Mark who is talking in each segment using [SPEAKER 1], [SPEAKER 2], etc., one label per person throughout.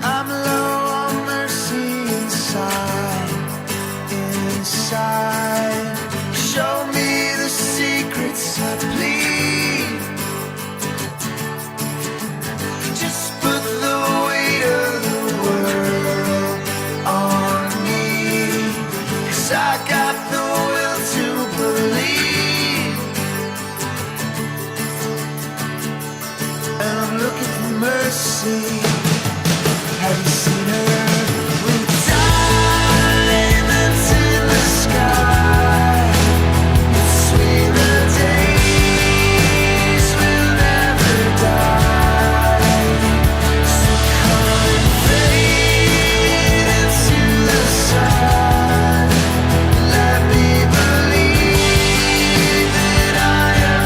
[SPEAKER 1] I'm low on mercy inside. Show me the secrets I plead. Just put the weight of the world on me, 'cause I got the will to believe. And I'm looking for mercy. Have you seen her? With diamonds in the sky, between the days will never die. So come and fade into the sun. Let me believe that I am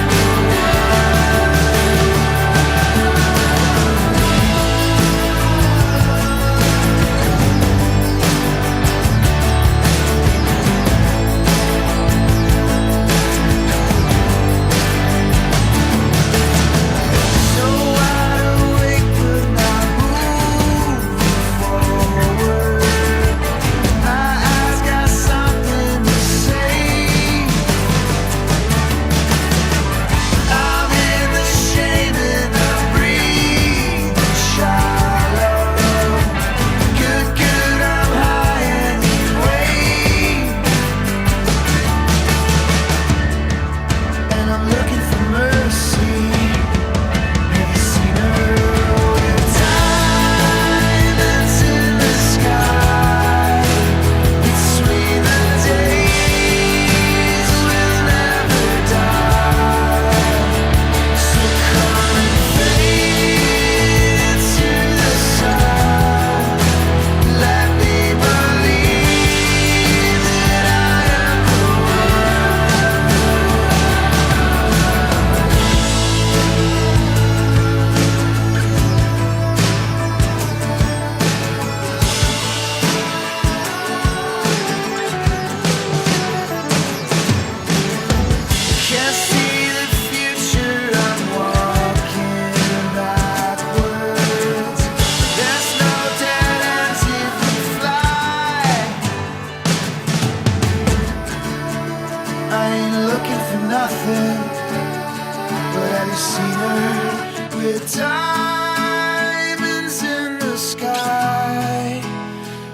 [SPEAKER 1] the diamonds in the sky.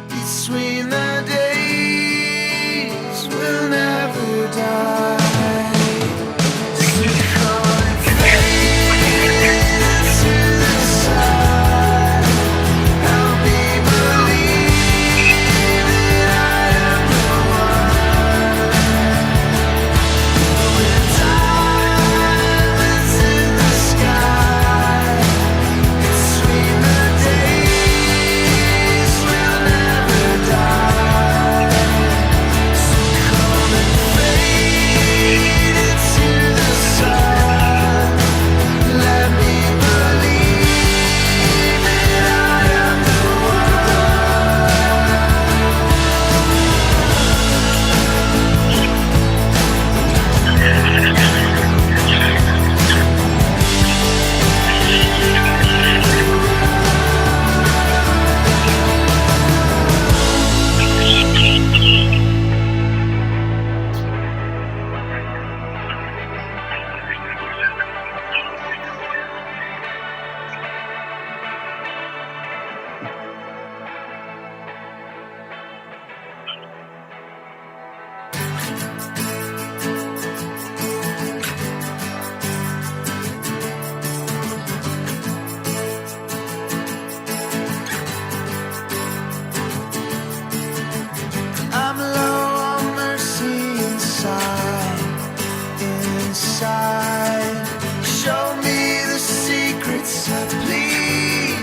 [SPEAKER 1] Between the days we'll never die. So come and fade into the sun. Help me believe that I am the one. With diamonds in the sky. Between the days we'll never die. So come and fade into the sun. Let me believe that I am the I'm low on mercy inside. Show me the secrets I plead.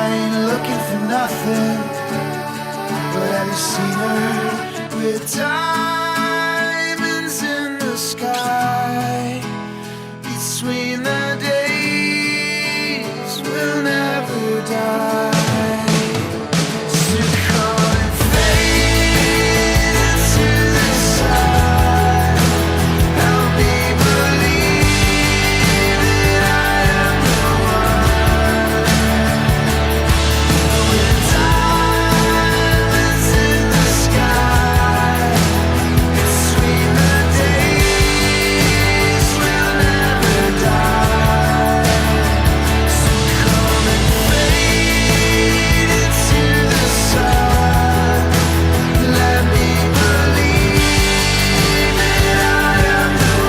[SPEAKER 1] ain't looking for nothing, but have you seen her with diamonds in the sky? Between the days we'll never die. So come and fade into the sun. Help me believe that I am the one. With diamonds in the sky. Between the days we'll never die. So come and fade into the sun. Let me believe that I am the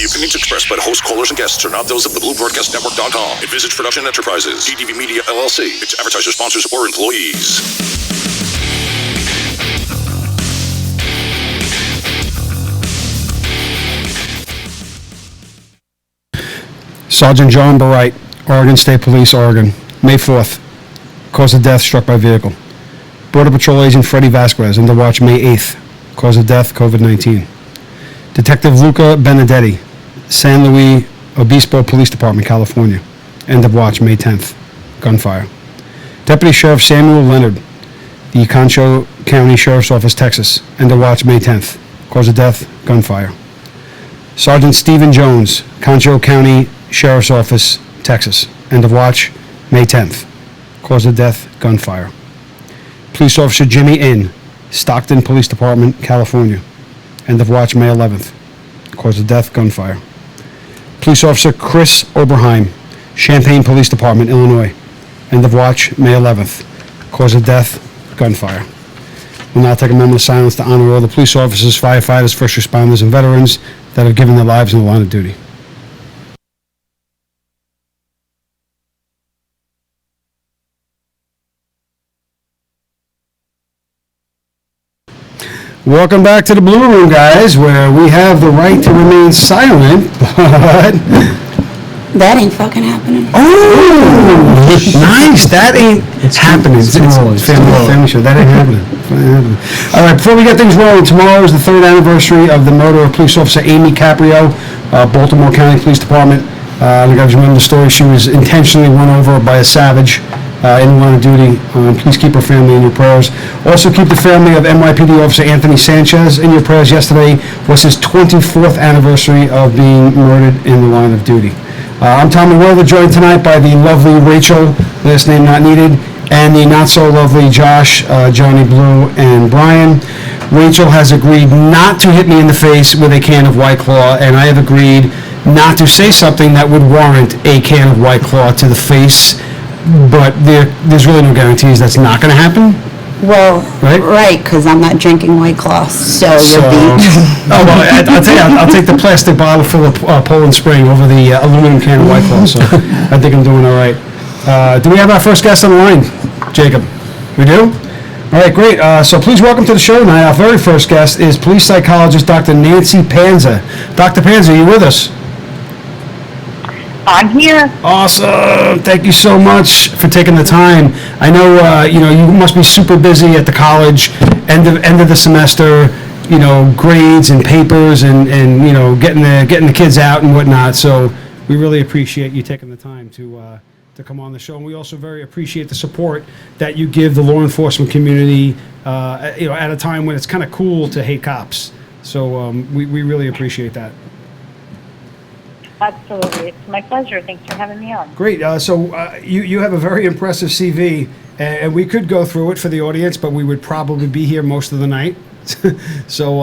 [SPEAKER 2] The opinions expressed by the host, callers, and guests are not those of the BlueBroadcastNetwork.com, Envisage Production Enterprises, EDV Media LLC, its advertisers, sponsors, or employees.
[SPEAKER 3] Sergeant John Barite, Oregon State Police, Oregon, May 4th. Cause of death, struck by vehicle. Border Patrol Agent Freddie Vasquez, under watch May 8th. Cause of death, COVID-19. Detective Luca Benedetti, San Luis Obispo Police Department, California. End of watch May 10th. Gunfire. Deputy Sheriff Samuel Leonard, the Concho County Sheriff's Office, Texas. End of watch May 10th. Cause of death, gunfire. Sergeant Stephen Jones, Concho County Sheriff's Office, Texas. End of watch May 10th. Cause of death, gunfire. Police Officer Jimmy Inn, Stockton Police Department, California. End of watch May 11th. Cause of death, gunfire. Police Officer Chris Oberheim, Champaign Police Department, Illinois. End of watch May 11th. Cause of death, gunfire. We'll now take a moment of silence to honor all the police officers, firefighters, first responders, and veterans that have given their lives in the line of duty. Welcome back to the Blue Room, guys, where we have the right to remain silent, but...
[SPEAKER 4] That ain't fucking happening.
[SPEAKER 3] Oh, nice. That ain't happening. It's family show. That ain't happening. All right, before we get things rolling, tomorrow is the 3rd anniversary of the murder of police officer Amy Caprio, Baltimore County Police Department. You guys remember the story. She was intentionally run over by a savage in the line of duty. Please keep her family in your prayers. Also keep the family of NYPD officer Anthony Sanchez in your prayers. Yesterday was his 24th anniversary of being murdered in the line of duty. I'm Tommy Werther, joined tonight by the lovely Rachel, last name not needed, and the not-so-lovely Josh, Johnny Blue, and Brian. Rachel has agreed not to hit me in the face with a can of White Claw, and I have agreed not to say something that would warrant a can of White Claw to the face, but there's really no guarantees that's not going to happen.
[SPEAKER 4] Well,
[SPEAKER 3] Right?
[SPEAKER 4] right, because I'm not drinking White Claw, so
[SPEAKER 3] So,
[SPEAKER 4] you'll be.
[SPEAKER 3] oh well, I'll tell you, I'll take the plastic bottle full of Poland Spring over the aluminum can of White Claw. So I think I'm doing all right. Do we have our first guest on the line, Jacob? We do. All right, great. So please welcome to the show tonight. Our very first guest is police psychologist Dr. Nancy Panza. Dr. Panza, are you with us?
[SPEAKER 5] I'm here.
[SPEAKER 3] Awesome. Thank you so much for taking the time. I know, you must be super busy at the college, end of the semester, grades and papers and getting the kids out and whatnot. So we really appreciate you taking the time to come on the show. And we also very appreciate the support that you give the law enforcement community, at a time when it's kind of cool to hate cops. So we really appreciate that.
[SPEAKER 5] Absolutely. It's my pleasure. Thanks for having me on.
[SPEAKER 3] Great. So you have a very impressive CV, and we could go through it for the audience, but we would probably be here most of the night. So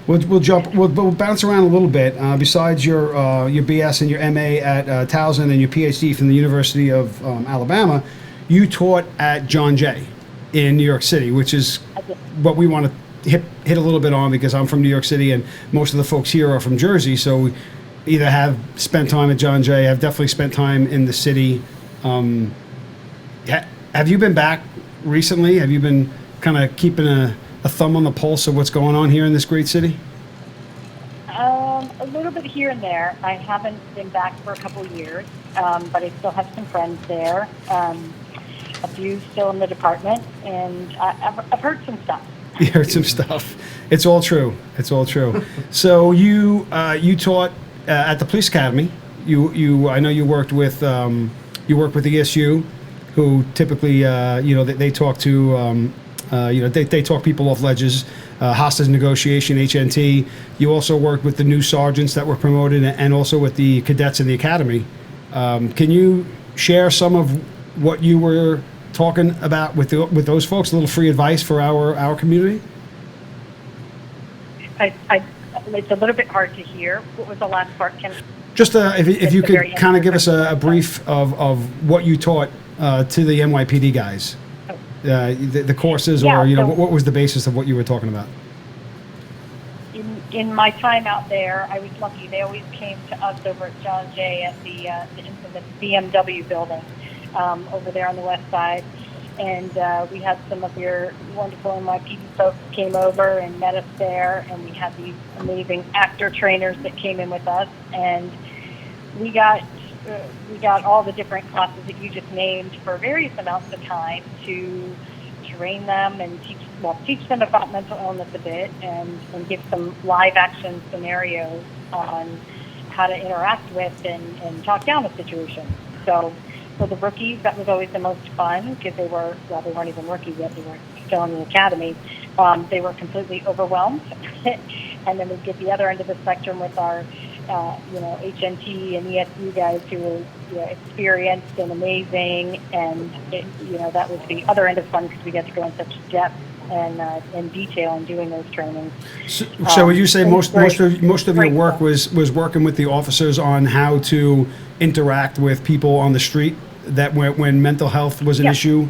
[SPEAKER 3] we'll bounce around a little bit. Besides your BS and your MA at Towson and your PhD from the University of Alabama, you taught at John Jay in New York City, which is what we want to hit a little bit on, because I'm from New York City and most of the folks here are from Jersey. So either have spent time at John Jay, have definitely spent time in the city. Have you been back recently? Have you been kind of keeping a thumb on the pulse of what's going on here in this great city?
[SPEAKER 5] A little bit here and there. I haven't been back for a couple of years, but I still have some friends there. A few still in the department, and I've heard some stuff.
[SPEAKER 3] You heard some stuff. It's all true. It's all true. So you taught at the police academy. I know you worked with ESU, who typically they talk to they talk people off ledges, hostage negotiation, HNT. You also worked with the new sergeants that were promoted, and also with the cadets in the academy. Can you share some of what you were talking about with those folks? A little free advice for our community.
[SPEAKER 5] It's a little bit hard to hear. What was the last part?
[SPEAKER 3] Just if you could kind of give us a brief of what you taught to the NYPD guys, the courses,
[SPEAKER 5] Yeah,
[SPEAKER 3] or
[SPEAKER 5] so
[SPEAKER 3] what was the basis of what you were talking about?
[SPEAKER 5] in my time out there, I was lucky. They always came to us over at John Jay at the infamous BMW building over there on the west side. And we had some of your wonderful NYPD folks came over and met us there, and we had these amazing actor trainers that came in with us, and we got all the different classes that you just named for various amounts of time to train them and teach them about mental illness a bit, and give some live action scenarios on how to interact with and talk down a situation. So for the rookies, that was always the most fun, because they weren't even rookies yet, they were still in the academy. They were completely overwhelmed. And then we'd get the other end of the spectrum with our, HNT and ESU guys who were experienced and amazing. And, that was the other end of fun, because we get to go in such depth and in detail in doing those trainings.
[SPEAKER 3] So would you say most of your work was working with the officers on how to interact with people on the street, that when mental health was an issue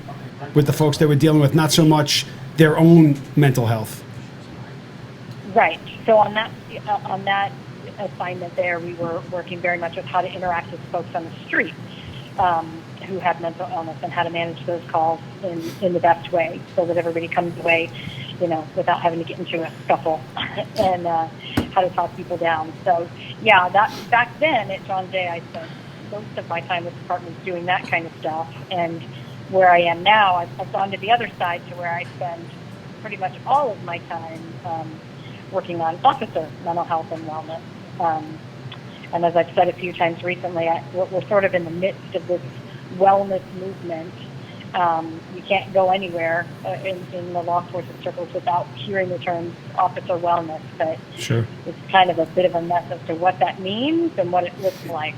[SPEAKER 3] with the folks they were dealing with, not so much their own mental health? Right.
[SPEAKER 5] So on that assignment there, we were working very much with how to interact with folks on the street who have mental illness, and how to manage those calls in the best way, so that everybody comes away, without having to get into a scuffle, and how to talk people down. So, that back then at John Jay, I spent most of my time with departments doing that kind of stuff. And where I am now, I've gone to the other side, to where I spend pretty much all of my time working on officer mental health and wellness. And as I've said a few times recently, we're sort of in the midst of this wellness movement. You can't go anywhere in the law enforcement circles without hearing the term officer wellness, but
[SPEAKER 3] Sure.
[SPEAKER 5] It's kind of a bit of a mess as to what that means and what it looks like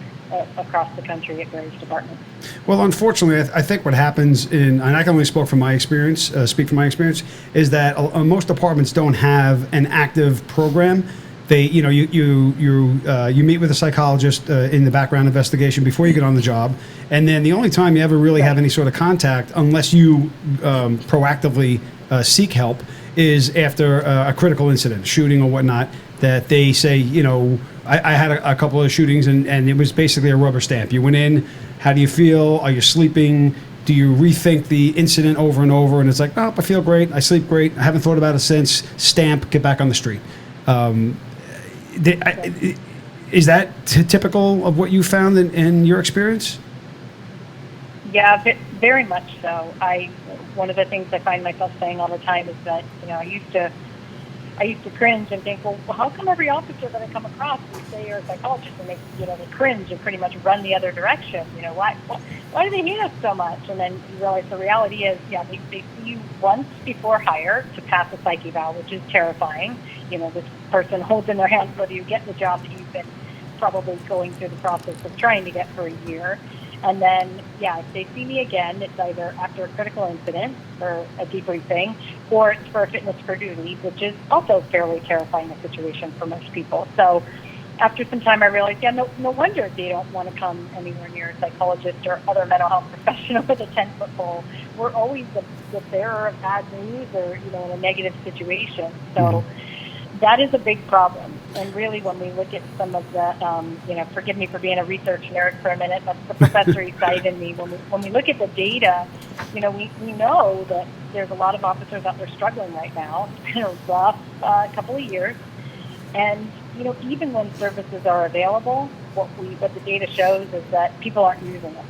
[SPEAKER 5] across the country at various departments.
[SPEAKER 3] Well, unfortunately, I think what happens and I can only speak from my experience, is that most departments don't have an active program. They, you meet with a psychologist in the background investigation before you get on the job, and then the only time you ever really have any sort of contact, unless you proactively seek help is after a critical incident, shooting or whatnot, that they say, I had a couple of shootings and it was basically a rubber stamp. You went in, how do you feel? Are you sleeping? Do you rethink the incident over and over? And it's like, oh, I feel great. I sleep great. I haven't thought about it since. Stamp, get back on the street. Is that typical of what you found in your experience?
[SPEAKER 5] Yeah, very much so. One of the things I find myself saying all the time is that, I used to cringe and think, well, how come every officer that I come across, we say you're a psychologist, and they cringe and pretty much run the other direction. Why do they hate us so much? And then you realize the reality is, they see you once before hire to pass a psych eval, which is terrifying. This person holds in their hands whether you get the job that you've been probably going through the process of trying to get for a year. And then, if they see me again, it's either after a critical incident or a debriefing, or it's for a fitness for duty, which is also fairly terrifying a situation for most people. So after some time, I realized, no wonder they don't want to come anywhere near a psychologist or other mental health professional with a 10-foot pole. We're always the bearer of bad news or, in a negative situation. So that is a big problem. And really, when we look at some of the, forgive me for being a research nerd for a minute, that's the professory side in me. When we look at the data, we know that there's a lot of officers out there struggling right now. It's been a rough couple of years. And, even when services are available, what the data shows is that people aren't using them.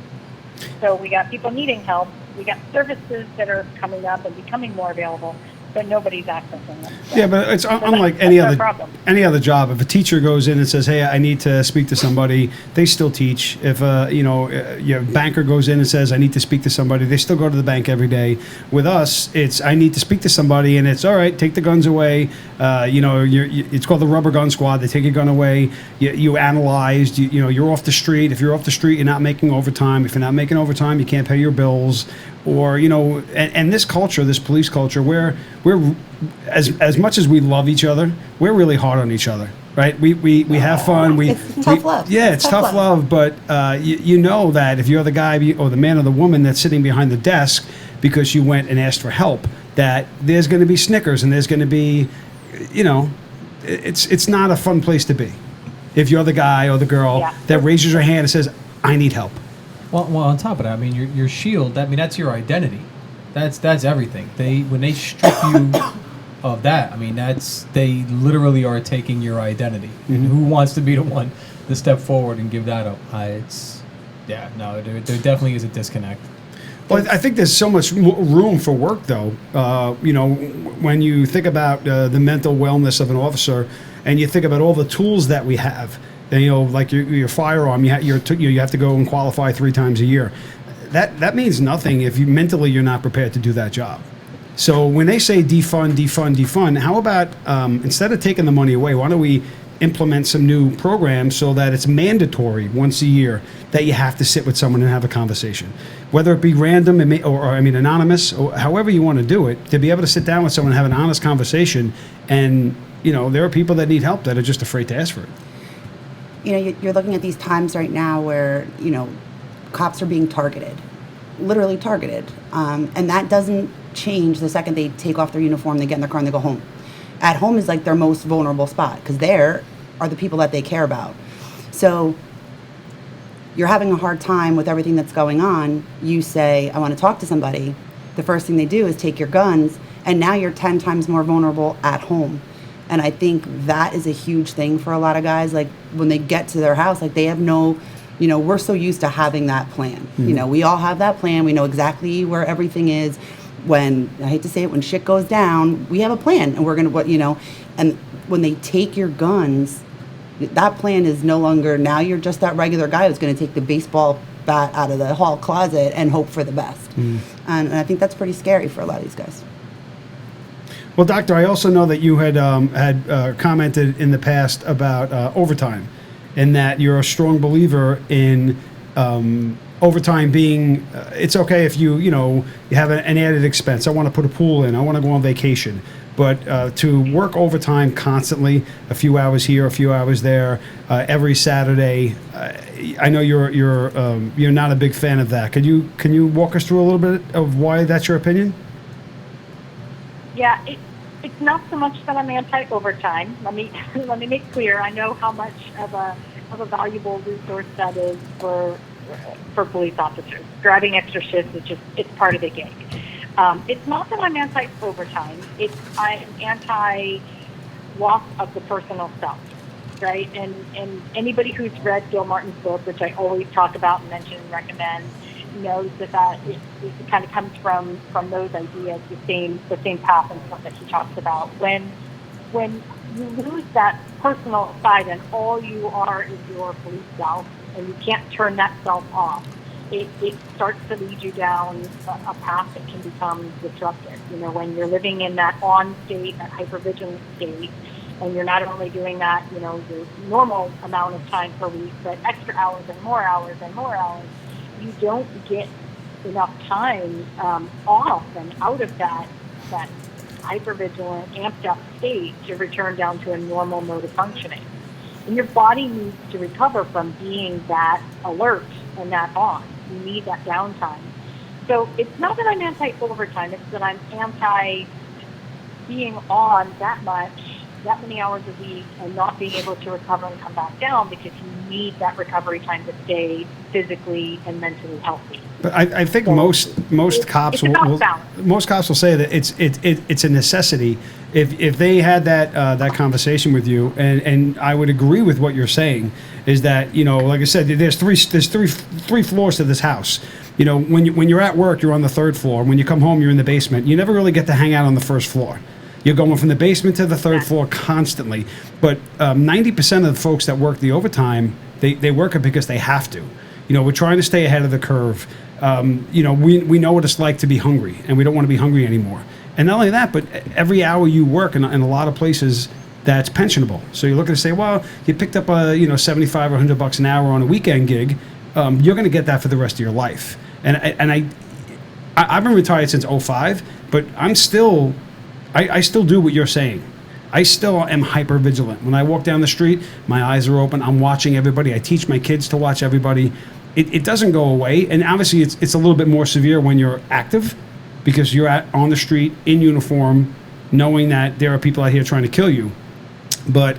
[SPEAKER 5] So we got people needing help. We got services that are coming up and becoming more available, but nobody's accessing them. So,
[SPEAKER 3] but it's unlike any other job. If a teacher goes in and says, "Hey, I need to speak to somebody," they still teach. If your banker goes in and says, "I need to speak to somebody," they still go to the bank every day. With us, it's I need to speak to somebody, and it's all right. Take the guns away. It's called the rubber gun squad. They take your gun away. You analyzed. You're off the street. If you're off the street, you're not making overtime. If you're not making overtime, you can't pay your bills. Or and this culture, this police culture, we're as much as we love each other, we're really hard on each other, right? We have fun.
[SPEAKER 4] It's tough love.
[SPEAKER 3] Yeah, it's tough love. But you know that if you're the guy or the man or the woman that's sitting behind the desk because you went and asked for help, that there's going to be snickers and there's going to be, it's not a fun place to be. If you're the guy or the girl that raises your hand and says, "I need help."
[SPEAKER 6] Well, on top of that, your shield. That's your identity. That's everything. When they strip you of that, they literally are taking your identity. Mm-hmm. Who wants to be the one to step forward and give that up? There definitely is a disconnect.
[SPEAKER 3] Well, I think there's so much room for work, though. When you think about the mental wellness of an officer, and you think about all the tools that we have. And, like your firearm, you have to go and qualify 3 times a year. That means nothing if you're not prepared to do that job. So when they say defund, how about instead of taking the money away, why don't we implement some new programs so that it's mandatory once a year that you have to sit with someone and have a conversation, whether it be random or anonymous, or however you want to do it, to be able to sit down with someone and have an honest conversation. And there are people that need help that are just afraid to ask for it.
[SPEAKER 4] You're looking at these times right now where, cops are being targeted, literally targeted. And that doesn't change the second they take off their uniform, they get in their car and they go home. At home is like their most vulnerable spot because there are the people that they care about. So you're having a hard time with everything that's going on. You say, "I want to talk to somebody." The first thing they do is take your guns, and now you're 10 times more vulnerable at home. And I think that is a huge thing for a lot of guys. Like when they get to their house, like they have no, we're so used to having that plan. Mm-hmm. We all have that plan. We know exactly where everything is. When, I hate to say it, when shit goes down, we have a plan and we're going to, and when they take your guns, that plan is no longer, now you're just that regular guy who's going to take the baseball bat out of the hall closet and hope for the best. Mm-hmm. And I think that's pretty scary for a lot of these guys.
[SPEAKER 3] Well, Doctor, I also know that you had commented in the past about overtime, and that you're a strong believer in overtime being. It's okay if you have an added expense. I want to put a pool in. I want to go on vacation, but to work overtime constantly, a few hours here, a few hours there, every Saturday. I know you're not a big fan of that. Can you walk us through a little bit of why that's your opinion?
[SPEAKER 5] Yeah, it's not so much that I'm anti-overtime. Let me make clear. I know how much of a valuable resource that is for police officers. Driving extra shifts is it's part of the gig. It's not that I'm anti-overtime. I'm anti-loss of the personal self, right? And anybody who's read Bill Martin's book, which I always talk about and mention and recommend, knows that it kind of comes from those ideas, the same path and stuff that he talks about. When you lose that personal side and all you are is your police self, and you can't turn that self off, it starts to lead you down a path that can become disruptive. When you're living in that on state, that hypervigilant state, and you're not only doing that, your normal amount of time per week, but extra hours and more hours and more hours, you don't get enough time off and out of that hypervigilant, amped up state to return down to a normal mode of functioning. And your body needs to recover from being that alert and that on. You need that downtime. So it's not that I'm anti-overtime, it's that I'm anti being on that many hours a week and not being able to recover and come back down, because you need that recovery time to stay physically and mentally healthy.
[SPEAKER 3] But I think so most cops will say that it's a necessity. If they had that conversation with you, and I would agree with what you're saying, is that, like I said, there's three floors to this house. When you're at work, you're on the third floor. When you come home, you're in the basement. You never really get to hang out on the first floor. You're going from the basement to the third floor constantly. But 90% of the folks that work the overtime, they work it because they have to. We're trying to stay ahead of the curve. We know what it's like to be hungry, and we don't want to be hungry anymore. And not only that, but every hour you work in a lot of places, that's pensionable. So you're looking to say, well, you picked up $75 or $100 an hour on a weekend gig. You're going to get that for the rest of your life. And I've been retired since 2005, but I still do what you're saying. I still am hyper vigilant. When I walk down the street, my eyes are open. I'm watching everybody. I teach my kids to watch everybody. It doesn't go away. And obviously it's a little bit more severe when you're active, because you're on the street in uniform, knowing that there are people out here trying to kill you. But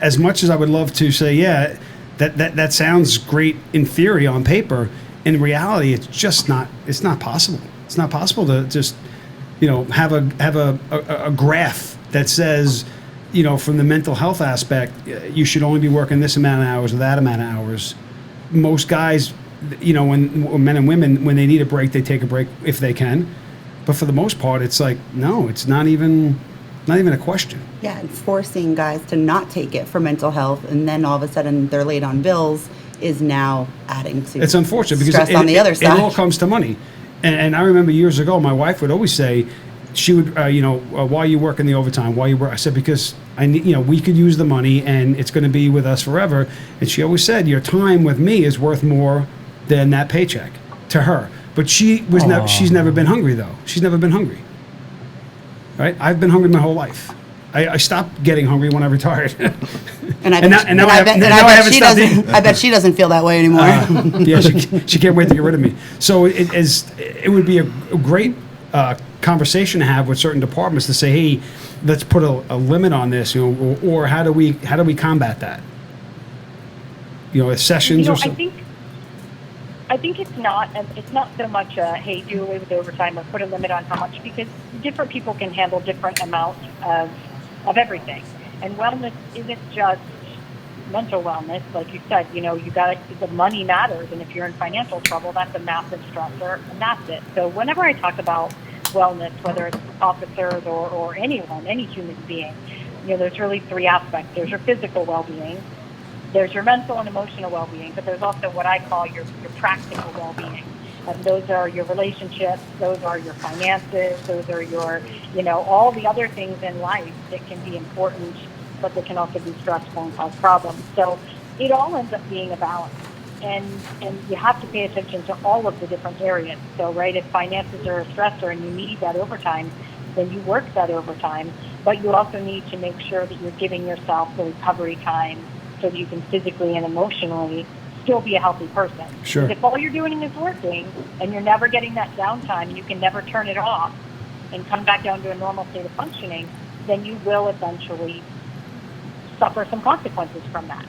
[SPEAKER 3] as much as I would love to say, yeah, that sounds great in theory on paper, in reality, it's not possible. It's not possible to just, have a graph that says, from the mental health aspect, you should only be working this amount of hours or that amount of hours. Most guys, when men and women, when they need a break, they take a break if they can. But for the most part, it's like, no, it's not even a question.
[SPEAKER 4] Yeah, and forcing guys to not take it for mental health, and then all of a sudden they're late on bills, is now adding to
[SPEAKER 3] it's unfortunate because
[SPEAKER 4] stress on the other side.
[SPEAKER 3] It all comes to money. And I remember years ago, my wife would always say, she would, why are you working the overtime? Why you work? I said, because we could use the money and it's going to be with us forever. And she always said, your time with me is worth more than that paycheck to her. But she's never been hungry though. She's never been hungry. Right? I've been hungry my whole life. I stopped getting hungry when I retired. I
[SPEAKER 4] bet she doesn't feel that way anymore.
[SPEAKER 3] Yeah, she can't wait to get rid of me. So it would be a great conversation to have with certain departments to say, hey, let's put a limit on this, or how do we combat that? Sessions or something.
[SPEAKER 5] I think it's not so much hey, do away with overtime or put a limit on how much, because different people can handle different amounts of everything. And wellness isn't just mental wellness, like you said. The money matters, and if you're in financial trouble, that's a massive stressor, and that's it. So whenever I talk about wellness, whether it's officers or anyone, any human being, there's really three aspects. There's your physical well-being, there's your mental and emotional well-being, but there's also what I call your practical well-being. And those are your relationships, those are your finances, those are your, all the other things in life that can be important, but that can also be stressful and cause problems. So it all ends up being a balance. And you have to pay attention to all of the different areas. So, right, if finances are a stressor and you need that overtime, then you work that overtime. But you also need to make sure that you're giving yourself the recovery time so that you can physically and emotionally still be a healthy person.
[SPEAKER 3] Sure.
[SPEAKER 5] If all you're doing is working and you're never getting that downtime, you can never turn it off, and come back down to a normal state of functioning, then you will eventually suffer some consequences from that.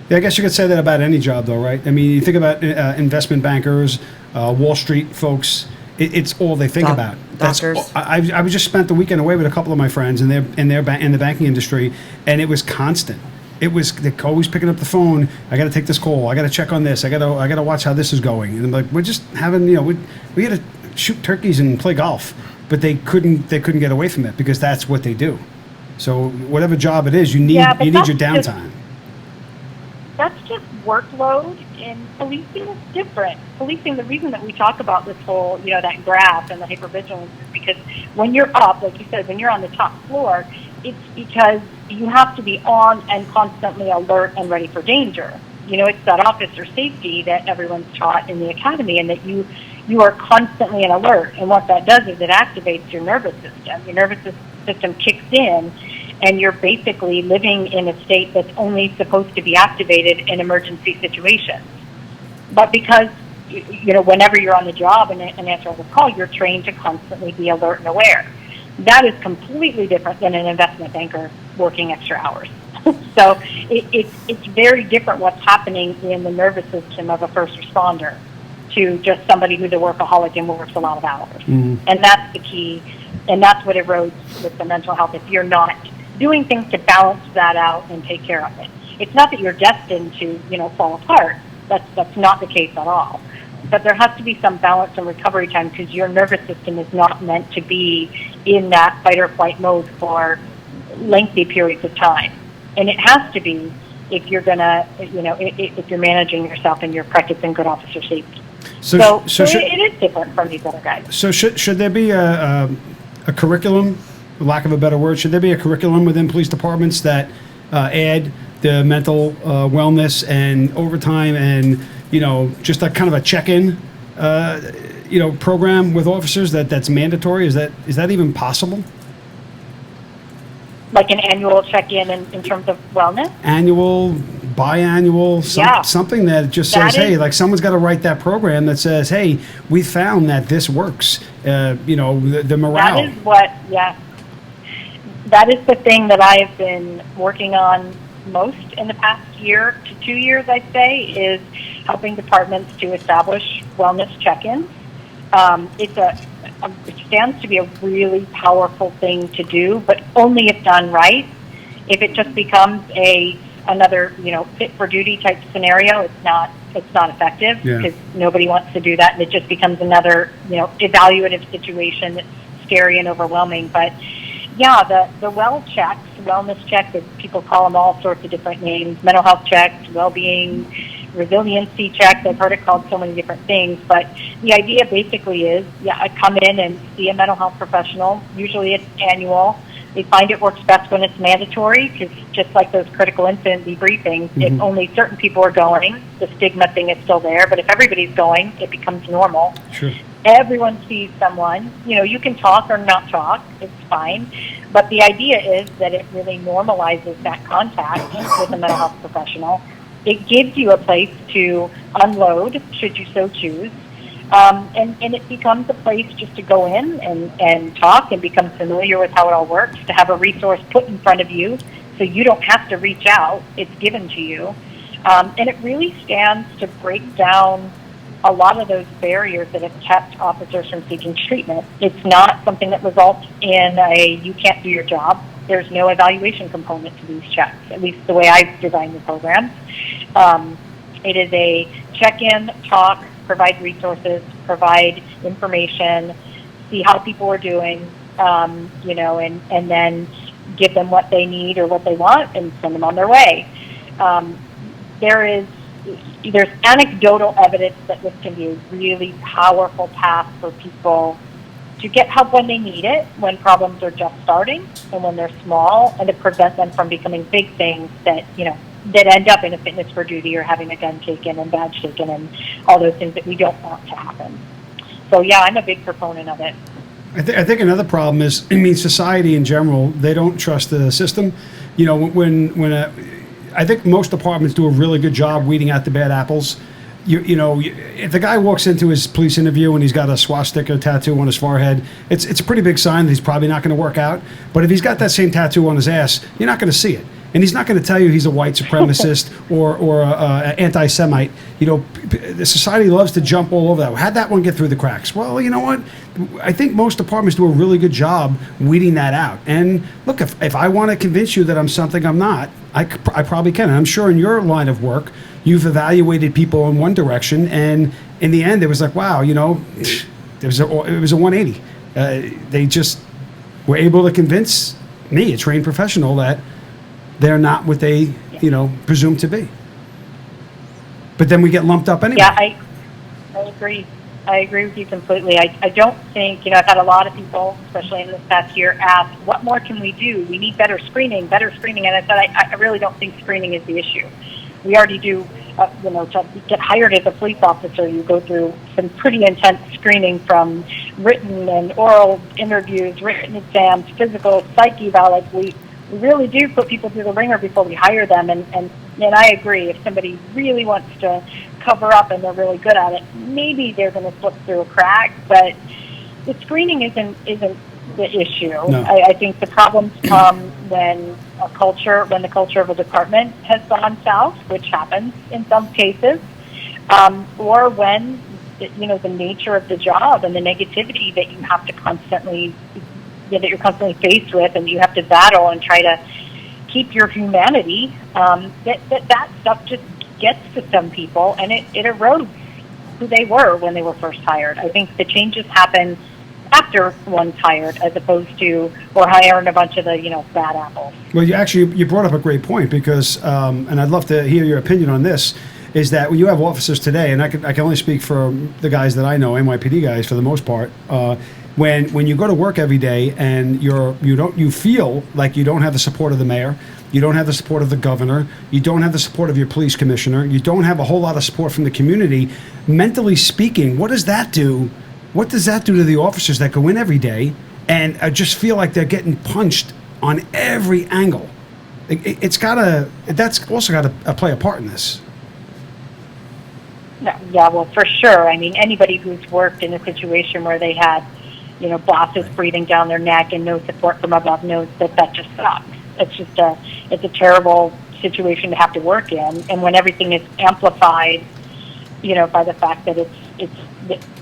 [SPEAKER 3] Yeah, I guess you could say that about any job, though, right? I mean, you think about investment bankers, Wall Street folks. It's all they think about.
[SPEAKER 4] Doctors.
[SPEAKER 3] I just spent the weekend away with a couple of my friends, and in the banking industry, and it was constant. They're always picking up the phone. I got to take this call. I got to check on this. I got to watch how this is going. And I'm like, we're just having, we got to shoot turkeys and play golf, but they couldn't get away from it because that's what they do. So whatever job it is, you need your downtime.
[SPEAKER 5] That's just workload, and policing is different. Policing, the reason that we talk about this whole, that graph and the hypervigilance is because when you're up, like you said, when you're on the top floor, it's because you have to be on and constantly alert and ready for danger. It's that officer safety that everyone's taught in the academy, and that you are constantly on alert. And what that does is it activates your nervous system. Your nervous system kicks in, and you're basically living in a state that's only supposed to be activated in emergency situations. But because, whenever you're on the job and answer a call, you're trained to constantly be alert and aware. That is completely different than an investment banker working extra hours. So it's very different what's happening in the nervous system of a first responder to just somebody who's a workaholic and works a lot of hours. Mm-hmm. And that's the key, and that's what erodes with the mental health if you're not doing things to balance that out and take care of it. It's not that you're destined to, fall apart. That's not the case at all. But there has to be some balance and recovery time because your nervous system is not meant to be in that fight or flight mode for lengthy periods of time. And it has to be if you're gonna, if you're managing yourself and you're practicing good officer safety. So it is different from these other guys.
[SPEAKER 3] So should there be a curriculum, for lack of a better word, should there be a curriculum within police departments that add the mental wellness and overtime and just a kind of a check-in program with officers that's mandatory? Is that even possible?
[SPEAKER 5] Like an annual check-in in terms of wellness? Annual,
[SPEAKER 3] biannual, something that just says, hey, like someone's got to write that program that says, hey, we found that this works. The morale.
[SPEAKER 5] That is the thing that I have been working on most in the past year to 2 years, I'd say, is helping departments to establish wellness check-ins. It stands to be a really powerful thing to do, but only if done right. If it just becomes another fit for duty type scenario, it's not effective because nobody wants to do that, and it just becomes another evaluative situation that's scary and overwhelming. But the wellness checks, as people call them, all sorts of different names, mental health checks, well-being, resiliency checks. I've heard it called so many different things, but the idea basically is, I come in and see a mental health professional. Usually it's annual. They find it works best when it's mandatory because just like those critical incident debriefings, if only certain people are going, the stigma thing is still there. But if everybody's going, it becomes normal.
[SPEAKER 3] Sure.
[SPEAKER 5] Everyone sees someone. You can talk or not talk. It's fine. But the idea is that it really normalizes that contact with a mental health professional. It gives you a place to unload, should you so choose. And it becomes a place just to go in and talk and become familiar with how it all works, to have a resource put in front of you so you don't have to reach out. It's given to you. And it really stands to break down a lot of those barriers that have kept officers from seeking treatment. It's not something that results in you can't do your job. There's no evaluation component to these checks, at least the way I've designed the program. It is a check-in, talk, provide resources, provide information, see how people are doing, and then give them what they need or what they want and send them on their way. There's anecdotal evidence that this can be a really powerful path for people to get help when they need it, when problems are just starting and when they're small, and to prevent them from becoming big things that end up in a fitness for duty or having a gun taken and badge taken and all those things that we don't want to happen. So I'm a big proponent of it.
[SPEAKER 3] I think another problem is, society in general, they don't trust the system. I think most departments do a really good job weeding out the bad apples. if the guy walks into his police interview and he's got a swastika tattoo on his forehead, it's a pretty big sign that he's probably not going to work out. But if he's got that same tattoo on his ass, you're not going to see it. And he's not going to tell you he's a white supremacist or a anti-Semite. The society loves to jump all over that. How'd that one get through the cracks? Well, you know what? I think most departments do a really good job weeding that out. And look, if I want to convince you that I'm something I'm not, I probably can. And I'm sure in your line of work, you've evaluated people in one direction, and in the end, it was like, wow, it was a 180. They just were able to convince me, a trained professional, that they're not what they, presume to be. But then we get lumped up anyway.
[SPEAKER 5] Yeah, I agree. I agree with you completely. I don't think, I've had a lot of people, especially in this past year, ask, what more can we do? We need better screening. And I said, I really don't think screening is the issue. We already do, to get hired as a police officer, you go through some pretty intense screening, from written and oral interviews, written exams, physical, psych eval. Like, we really do put people through the ringer before we hire them. And I agree, if somebody really wants to cover up and they're really good at it, maybe they're going to slip through a crack. But the screening isn't the issue.
[SPEAKER 3] No.
[SPEAKER 5] I think the problems come when the culture of a department has gone south, which happens in some cases, or when the nature of the job and the negativity that you have to constantly that you're constantly faced with, and you have to battle and try to keep your humanity. That stuff just gets to some people, and it erodes who they were when they were first hired. I think the changes happen after one's hired, as opposed to we're hiring a bunch of the bad apples.
[SPEAKER 3] Well, you brought up a great point, because and I'd love to hear your opinion on this, is that when you have officers today, and I can only speak for the guys that I know, NYPD guys for the most part, when you go to work every day and you feel like you don't have the support of the mayor, you don't have the support of the governor, you don't have the support of your police commissioner, you don't have a whole lot of support from the community, mentally speaking, what does that do? What does that do to the officers that go in every day and just feel like they're getting punched on every angle? That's also got to play a part in this.
[SPEAKER 5] Yeah, well, for sure. I mean, anybody who's worked in a situation where they had, bosses breathing down their neck and no support from above knows that just sucks. It's a terrible situation to have to work in. And when everything is amplified, by the fact that it's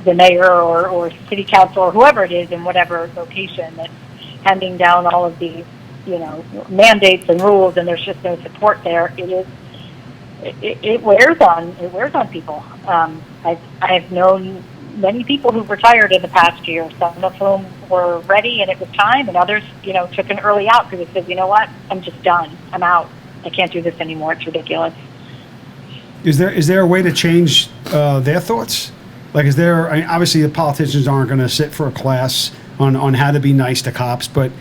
[SPEAKER 5] the mayor or city council or whoever it is in whatever location that's handing down all of these, mandates and rules, and there's just no support there, it wears on people. I've known many people who've retired in the past year, some of whom were ready and it was time, and others, took an early out because it says, you know what, I'm just done. I'm out. I can't do this anymore. It's ridiculous.
[SPEAKER 3] Is there a way to change their thoughts? Like, obviously the politicians aren't going to sit for a class on how to be nice to cops, but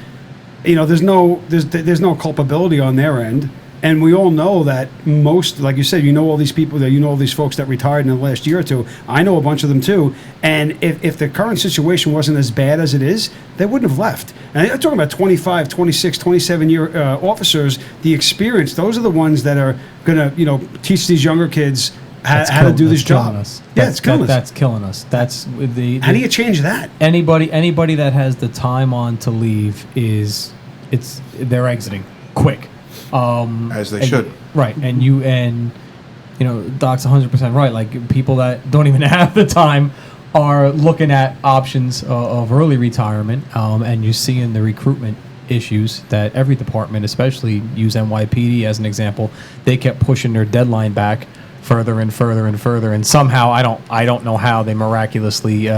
[SPEAKER 3] there's no culpability on their end. And we all know that most, like you said, all these people, all these folks that retired in the last year or two. I know a bunch of them too. And if the current situation wasn't as bad as it is, they wouldn't have left. And I'm talking about 25, 26, 27-year officers, the experience. Those are the ones that are going to, teach these younger kids how to do this job. It's killing us. That's killing us. That's the. How do you change that?
[SPEAKER 6] Anybody that has the time on to leave they're exiting quick.
[SPEAKER 7] As they should.
[SPEAKER 6] Right. And Doc's 100% right. Like, people that don't even have the time are looking at options of early retirement. And you see in the recruitment issues that every department, especially use NYPD as an example, they kept pushing their deadline back further and further and further. And somehow, I don't know how they miraculously,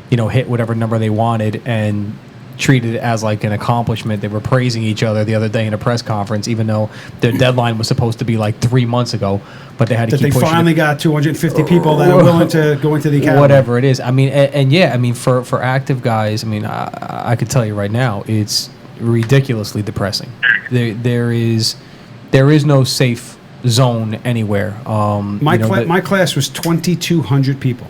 [SPEAKER 6] hit whatever number they wanted and treated it as like an accomplishment. They were praising each other the other day in a press conference, even though their deadline was supposed to be like 3 months ago, but they had to keep pushing.
[SPEAKER 3] They finally got 250 people that are willing to go into the academy.
[SPEAKER 6] Whatever it is. I mean, for active guys, I mean, I could tell you right now, it's ridiculously depressing. There is no safe zone anywhere.
[SPEAKER 3] My class was 2,200 people.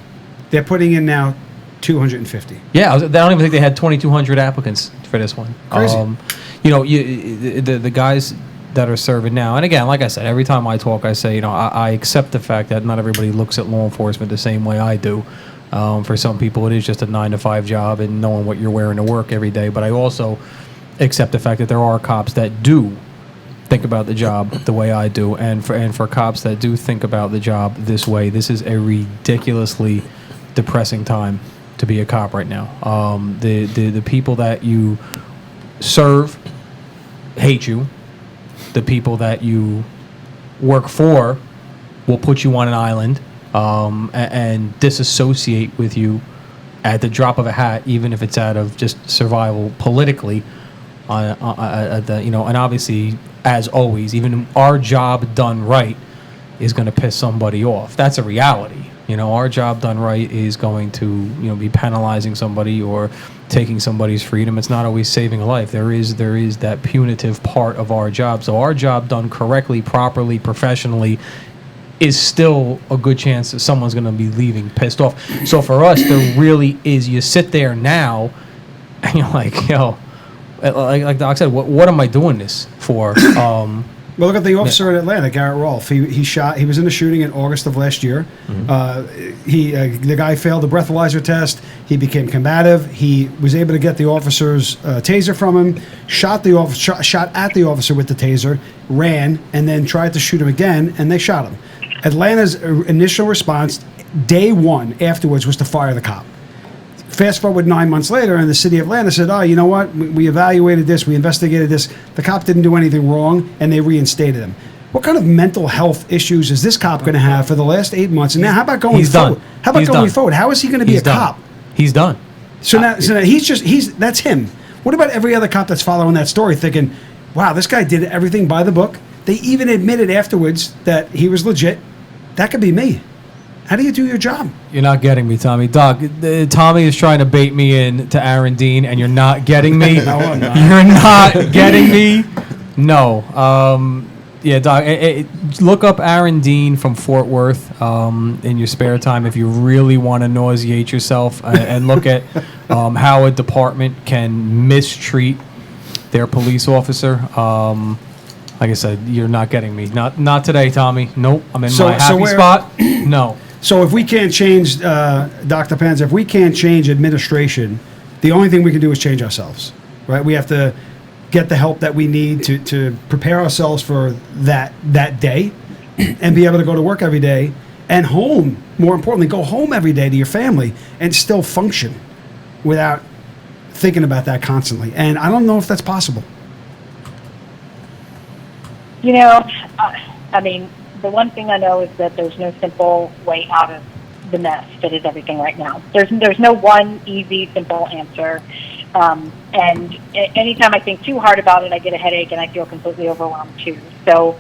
[SPEAKER 3] They're putting in now 250.
[SPEAKER 6] Yeah, I don't even think they had 2,200 applicants for this one.
[SPEAKER 3] Crazy.
[SPEAKER 6] The guys that are serving now. And again, like I said, every time I talk, I say, I accept the fact that not everybody looks at law enforcement the same way I do. For some people, it is just a 9-to-5 job and knowing what you're wearing to work every day. But I also accept the fact that there are cops that do think about the job the way I do, and for cops that do think about the job this way, this is a ridiculously depressing time to be a cop right now. The people that you serve hate you. The people that you work for will put you on an island and disassociate with you at the drop of a hat, even if it's out of just survival politically. And obviously, as always, even our job done right is going to piss somebody off. That's a reality. Our job done right is going to, be penalizing somebody or taking somebody's freedom. It's not always saving a life. There is that punitive part of our job. So our job done correctly, properly, professionally is still a good chance that someone's going to be leaving pissed off. So for us, there really is, you sit there now and you're like, like Doc said, what am I doing this for?
[SPEAKER 3] Well, look at the officer in Atlanta, Garrett Rolfe. He was in a shooting in August of last year. Mm-hmm. The guy failed the breathalyzer test. He became combative. He was able to get the officer's taser from him, shot at the officer with the taser, ran, and then tried to shoot him again, and they shot him. Atlanta's initial response, day one afterwards, was to fire the cop. Fast forward 9 months later, and the city of Atlanta said, you know what? We evaluated this. We investigated this. The cop didn't do anything wrong, and they reinstated him. What kind of mental health issues is this cop going to have for the last 8 months? And now, how about going forward?
[SPEAKER 6] Done.
[SPEAKER 3] How about going forward? How is he going to be a cop?
[SPEAKER 6] He's done.
[SPEAKER 3] So now that's him. What about every other cop that's following that story thinking, wow, this guy did everything by the book? They even admitted afterwards that he was legit. That could be me. How do you do your job?
[SPEAKER 6] You're not getting me, Tommy. Doc, Tommy is trying to bait me in to Aaron Dean, and you're not getting me.
[SPEAKER 3] No, I'm not.
[SPEAKER 6] You're not getting me. No. Doc, look up Aaron Dean from Fort Worth in your spare time if you really want to nauseate yourself and look at how a department can mistreat their police officer. Like I said, you're not getting me. Not today, Tommy. Nope. I'm in my happy spot. No.
[SPEAKER 3] So if we can't change, Dr. Panza, if we can't change administration, the only thing we can do is change ourselves, right? We have to get the help that we need to prepare ourselves for that day and be able to go to work every day and home, more importantly, go home every day to your family and still function without thinking about that constantly. And I don't know if that's possible.
[SPEAKER 5] The one thing I know is that there's no simple way out of the mess that is everything right now. There's no one easy, simple answer. And anytime I think too hard about it, I get a headache and I feel completely overwhelmed too. So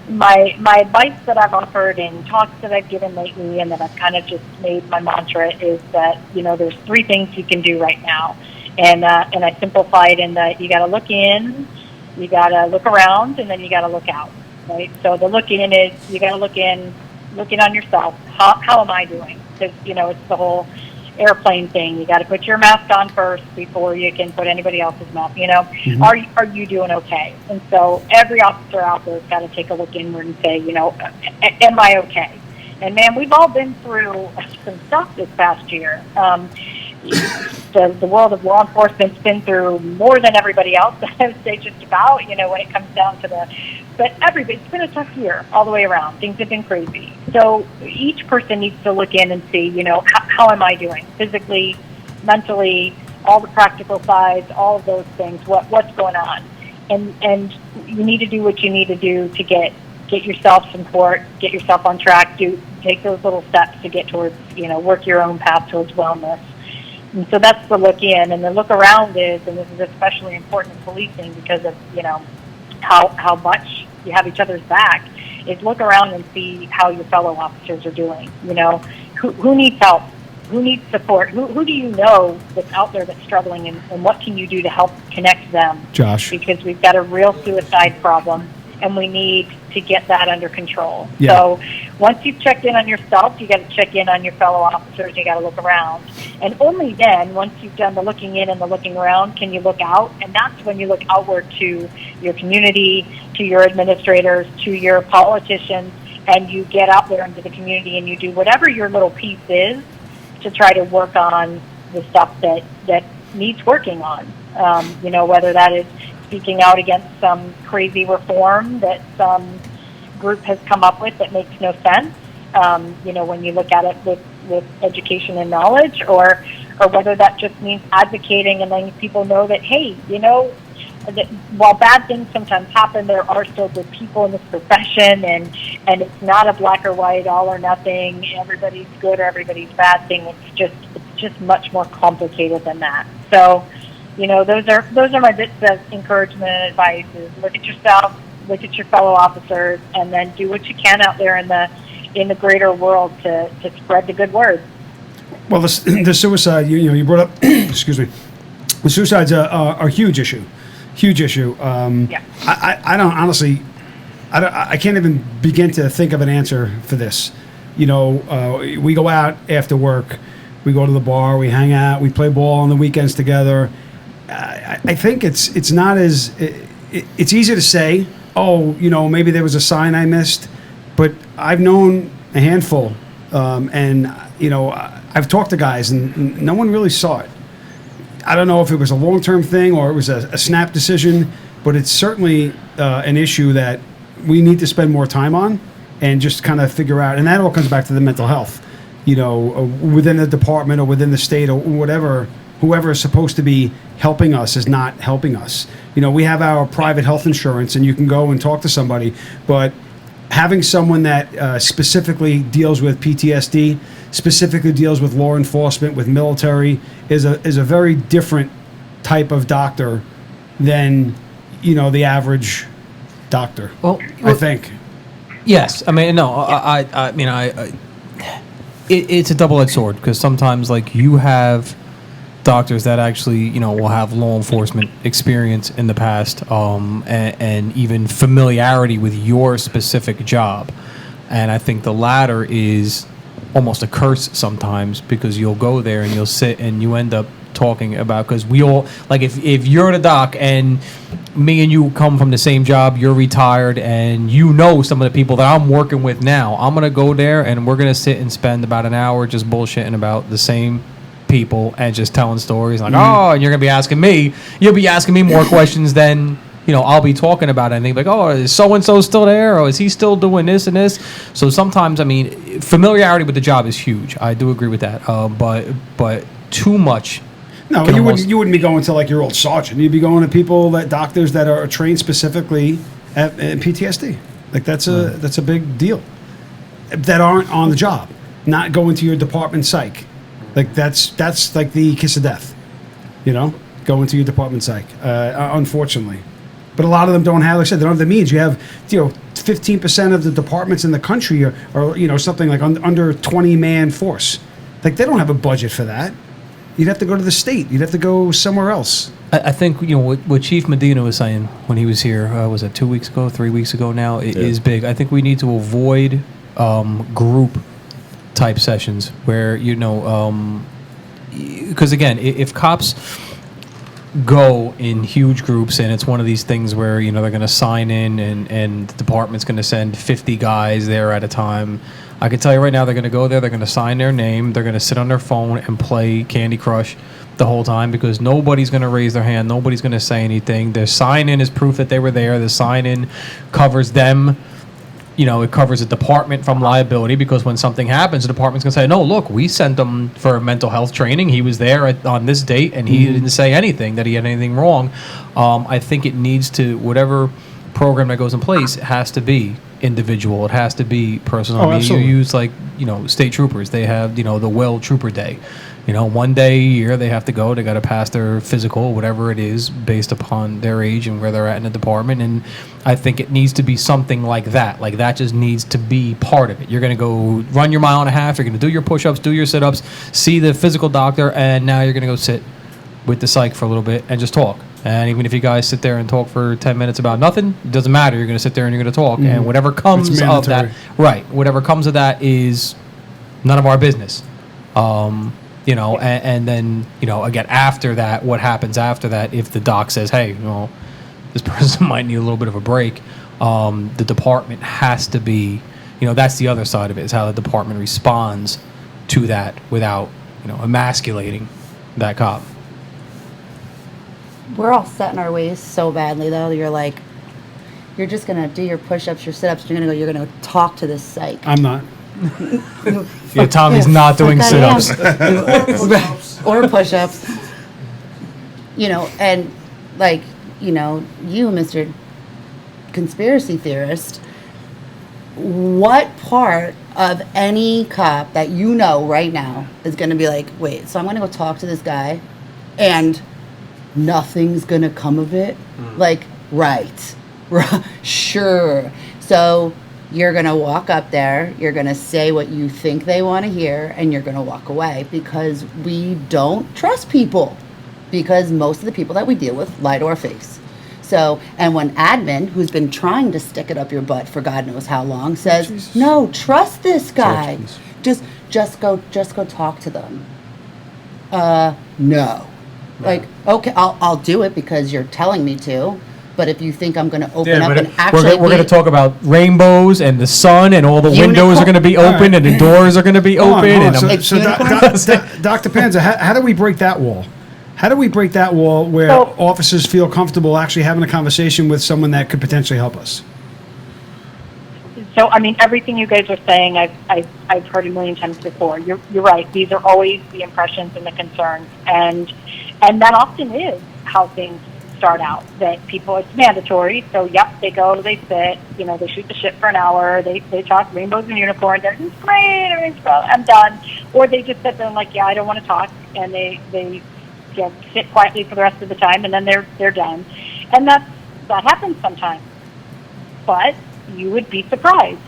[SPEAKER 5] my advice that I've offered in talks that I've given lately and that I've kind of just made my mantra is that, there's 3 things you can do right now. And I simplify it in that you got to look in, you got to look around, and then you got to look out. Right. So the look in is you got to look in on yourself. How am I doing? Because it's the whole airplane thing. You got to put your mask on first before you can put anybody else's mask. Mm-hmm. Are you doing okay? And so every officer out there has got to take a look inward and say, am I okay? And man, we've all been through some stuff this past year. The world of law enforcement's been through more than everybody else. I would say just about, when it comes down to but it's been a tough year all the way around. Things have been crazy. So each person needs to look in and see, how am I doing physically, mentally, all the practical sides, all of those things. What's going on? And you need to do what you need to do to get yourself support, get yourself on track, take those little steps to get towards, work your own path towards wellness. And so that's the look in, and the look around is, and this is especially important in policing because of, how much you have each other's back, is look around and see how your fellow officers are doing. Who needs help? Who needs support? Who do you know that's out there that's struggling, and what can you do to help connect them?
[SPEAKER 3] Josh.
[SPEAKER 5] Because we've got a real suicide problem, and we need to get that under control.
[SPEAKER 3] Yeah.
[SPEAKER 5] So once you've checked in on yourself, you got to check in on your fellow officers. You got to look around, and only then, once you've done the looking in and the looking around, can you look out. And that's when you look outward to your community, to your administrators, to your politicians, and you get out there into the community and you do whatever your little piece is to try to work on the stuff that needs working on. Whether that is speaking out against some crazy reform that some group has come up with that makes no sense, when you look at it with education and knowledge, or whether that just means advocating and letting people know that, hey, that while bad things sometimes happen, there are still good people in this profession, and it's not a black or white, all or nothing, everybody's good or everybody's bad thing. It's just much more complicated than that. So, those are my bits of encouragement and advice: is look at yourself, look at your fellow officers, and then do what you can out there in the greater world to spread the good word.
[SPEAKER 3] Well, the suicide, you brought up, excuse me, the suicide's a huge issue. Huge issue.
[SPEAKER 5] Yeah.
[SPEAKER 3] I don't honestly, I can't even begin to think of an answer for this. We go out after work, we go to the bar, we hang out, we play ball on the weekends together. I think it's not as, it's easy to say, maybe there was a sign I missed, but I've known a handful, and I've talked to guys, and no one really saw it. I don't know if it was a long-term thing or it was a snap decision, but it's certainly an issue that we need to spend more time on and just kind of figure out. And that all comes back to the mental health, within the department or within the state or whatever. Whoever is supposed to be helping us is not helping us. We have our private health insurance, and you can go and talk to somebody, but having someone that specifically deals with PTSD, specifically deals with law enforcement, with military, is a very different type of doctor than the average doctor. Well, I think.
[SPEAKER 6] Yes, I mean no, I mean it's a double-edged sword, because sometimes you have doctors that actually will have law enforcement experience in the past, and even familiarity with your specific job, and I think the latter is almost a curse sometimes, because you'll go there and you'll sit and you end up talking about, because we all, if you're the doc and me and you come from the same job, you're retired, and some of the people that I'm working with now, I'm going to go there and we're going to sit and spend about an hour just bullshitting about the same people and just telling stories and you're going to be asking me, you'll be asking me more questions than I'll be talking about it, and think is so-and-so still there, or is he still doing this and this? So sometimes, familiarity with the job is huge. I do agree with that. But too much.
[SPEAKER 3] No, you wouldn't be going to your old sergeant. You'd be going to doctors that are trained specifically at PTSD. That's a big deal. That aren't on the job, not going to your department psych. That's the kiss of death. Going to your department psych. Unfortunately. But a lot of them don't have, like I said, they don't have the means. You have, 15% of the departments in the country are something like under 20-man force. They don't have a budget for that. You'd have to go to the state. You'd have to go somewhere else.
[SPEAKER 6] I think, what Chief Medina was saying when he was here, was it 2 weeks ago, 3 weeks ago now, is big. I think we need to avoid group type sessions where, because again, if cops go in huge groups and it's one of these things where they're going to sign in and the department's going to send 50 guys there at a time, I can tell you right now, they're going to go there, they're going to sign their name, they're going to sit on their phone and play Candy Crush the whole time, because nobody's going to raise their hand, nobody's going to say anything. Their sign in is proof that they were there. The sign in covers them. It covers the department from liability, because when something happens, the department's going to say, no, look, we sent him for mental health training. He was there on this date, and he didn't say anything, that he had anything wrong. I think it needs to, whatever program that goes in place, it has to be individual. It has to be personal. You use state troopers. They have, the Well Trooper Day. One day a year they have to go. They got to pass their physical, whatever it is, based upon their age and where they're at in the department. And I think it needs to be something like that. That just needs to be part of it. You're going to go run your mile and a half. You're going to do your push-ups, do your sit-ups, see the physical doctor, and now you're going to go sit with the psych for a little bit and just talk. And even if you guys sit there and talk for 10 minutes about nothing, it doesn't matter. You're going to sit there and you're going to talk. And whatever comes
[SPEAKER 3] It's
[SPEAKER 6] of that,
[SPEAKER 3] mandatory.
[SPEAKER 6] right, whatever comes of that is none of our business. You know, and then, you know, again, after that, what happens after that, if the doc says, hey, you know, this person might need a little bit of a break, the department has to be, you know, that's the other side of it, is how the department responds to that without, you know, emasculating that cop.
[SPEAKER 4] We're all set in our ways so badly, though. You're like, you're just going to do your push-ups, your sit-ups. You're going to talk to this psych.
[SPEAKER 3] I'm not.
[SPEAKER 6] Yeah, Tommy's not doing
[SPEAKER 4] Fuck I
[SPEAKER 6] sit-ups.
[SPEAKER 4] am. Or push-ups. You know, and like, you know, you, Mr. Conspiracy Theorist, what part of any cop that you know right now is going to be like, wait, so I'm going to go talk to this guy and nothing's going to come of it? Like, right. Sure. So you're going to walk up there, you're going to say what you think they want to hear, and you're going to walk away, because we don't trust people, because most of the people that we deal with lie to our face. So, and when admin, who's been trying to stick it up your butt for God knows how long, says, no, trust this guy. Just go talk to them. No. Like, okay, I'll do it because you're telling me to. But if you think I'm going to open up and actually,
[SPEAKER 6] we're going to talk about rainbows and the sun, and all the windows are going to be open, and the doors are going to be open.
[SPEAKER 3] Hold on.
[SPEAKER 6] And
[SPEAKER 3] So Dr. Panza, how do we break that wall? How do we break that wall where officers feel comfortable actually having a conversation with someone that could potentially help us?
[SPEAKER 5] So, I mean, everything you guys are saying, I've heard a million times before. You're right. These are always the impressions and the concerns, and that often is how things start out. That people, it's mandatory. So, yep, they go, they sit, you know, they shoot the shit for an hour. They talk rainbows and unicorns. Everything's great. Everything's great. I'm done. Or they just sit there and like, yeah, I don't want to talk, and they you know, sit quietly for the rest of the time, and then they're done. And that happens sometimes. But you would be surprised.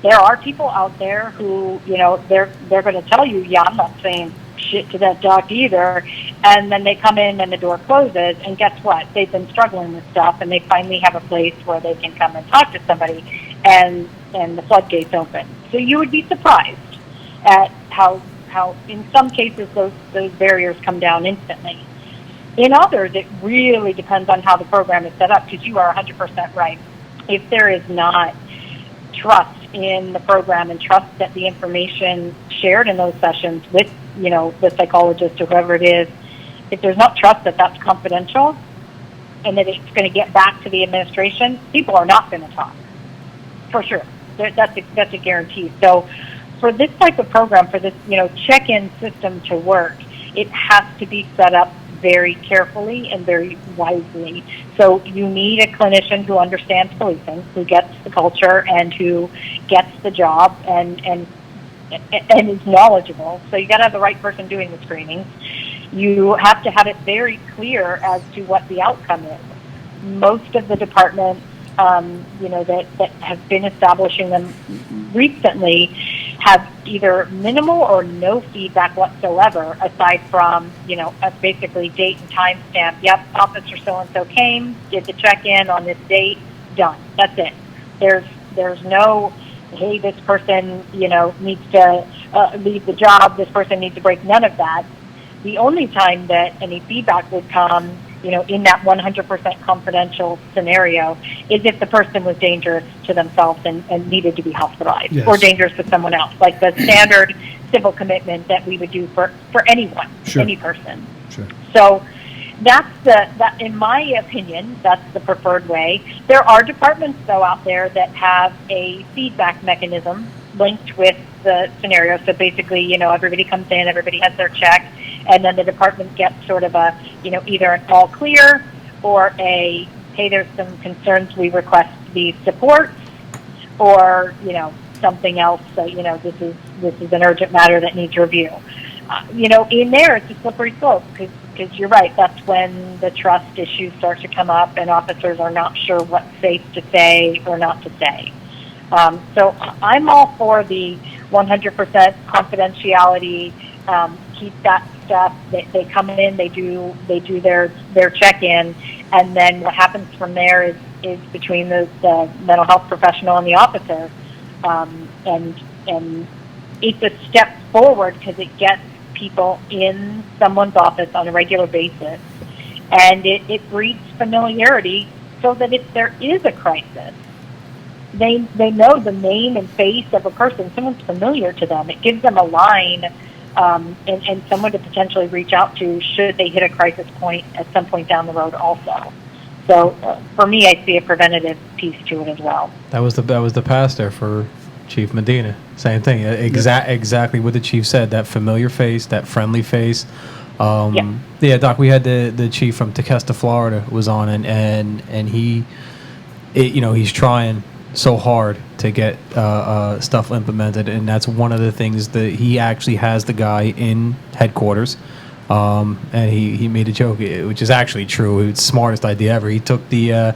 [SPEAKER 5] There are people out there who, you know, they're going to tell you, yeah, I'm not saying shit to that doc either. And then they come in and the door closes, and guess what? They've been struggling with stuff, and they finally have a place where they can come and talk to somebody, and the floodgates open. So you would be surprised at how in some cases those barriers come down instantly. In others, it really depends on how the program is set up, because you are 100% right. If there is not trust in the program and trust that the information shared in those sessions with, you know, the psychologist or whoever it is, if there's not trust that that's confidential and that it's going to get back to the administration, people are not going to talk, for sure. That's a guarantee. So for this type of program, for this, you know, check-in system to work, it has to be set up very carefully and very wisely. So you need a clinician who understands policing, who gets the culture and who gets the job and is knowledgeable. So you got to have the right person doing the screenings. You have to have it very clear as to what the outcome is. Most of the departments, you know, that have been establishing them recently have either minimal or no feedback whatsoever, aside from, you know, a basically date and time stamp. Yep, officer so-and-so came, did the check-in on this date, done. That's it. There's no, hey, this person, you know, needs to leave the job, this person needs to break, none of that. The only time that any feedback would come, you know, in that 100% confidential scenario, is if the person was dangerous to themselves and needed to be hospitalized,
[SPEAKER 3] yes,
[SPEAKER 5] or dangerous to someone else, like the standard civil commitment that we would do for anyone,
[SPEAKER 3] sure,
[SPEAKER 5] any person.
[SPEAKER 3] Sure.
[SPEAKER 5] So that, in my opinion, that's the preferred way. There are departments, though, out there that have a feedback mechanism linked with the scenario. So basically, you know, everybody comes in, everybody has their check, and then the department gets sort of a, you know, either an all clear or a, hey, there's some concerns, we request these supports, or, you know, something else, you know, this is an urgent matter that needs review. You know, in there, it's a slippery slope, because you're right, that's when the trust issues start to come up and officers are not sure what's safe to say or not to say. So I'm all for the 100% confidentiality, keep that stuff. They come in, they do their check-in, and then what happens from there is between the mental health professional and the officer, and it's a step forward because it gets people in someone's office on a regular basis, and it breeds familiarity so that if there is a crisis, they know the name and face of a person. Someone's familiar to them. It gives them a line and someone to potentially reach out to should they hit a crisis point at some point down the road also. So for me, I see a preventative piece to it as well.
[SPEAKER 6] That was the pastor for Chief Medina. Same thing. Exactly what the chief said. That familiar face, that friendly face. Yeah, Doc. We had the chief from Tequesta, Florida, was on, and he's trying so hard to get stuff implemented, and that's one of the things that he actually has the guy in headquarters. And he made a joke, which is actually true. It's the smartest idea ever. He took the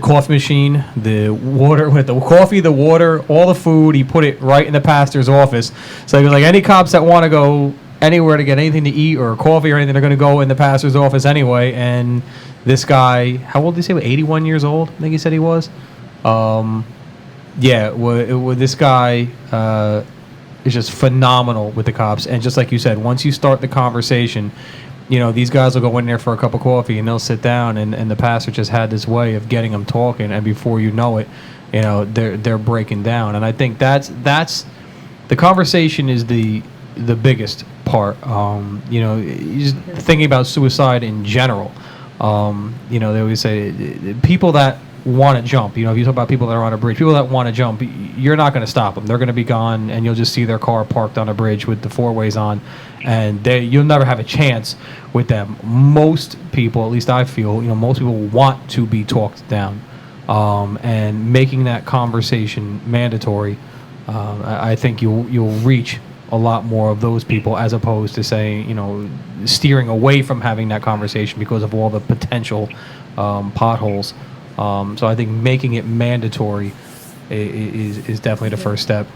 [SPEAKER 6] coffee machine, the water, with the coffee, the water, all the food. He put it right in the pastor's office. So he was like, any cops that want to go anywhere to get anything to eat or coffee or anything, they're going to go in the pastor's office anyway. And this guy, how old did he say? 81 years old, I think he said he was. This guy is just phenomenal with the cops. And just like you said, once you start the conversation, these guys will go in there for a cup of coffee and they'll sit down, and the pastor just had this way of getting them talking, and before you know it, they're breaking down. And I think that's the conversation is the biggest part. Just thinking about suicide in general. They always say people that want to jump. If you talk about people that are on a bridge, people that want to jump, you're not going to stop them. They're going to be gone, and you'll just see their car parked on a bridge with the four ways on, and you'll never have a chance with them. Most people, at least I feel, most people want to be talked down, and making that conversation mandatory. I think you'll reach a lot more of those people, as opposed to saying, steering away from having that conversation because of all the potential potholes. So I think making it mandatory is definitely the first step.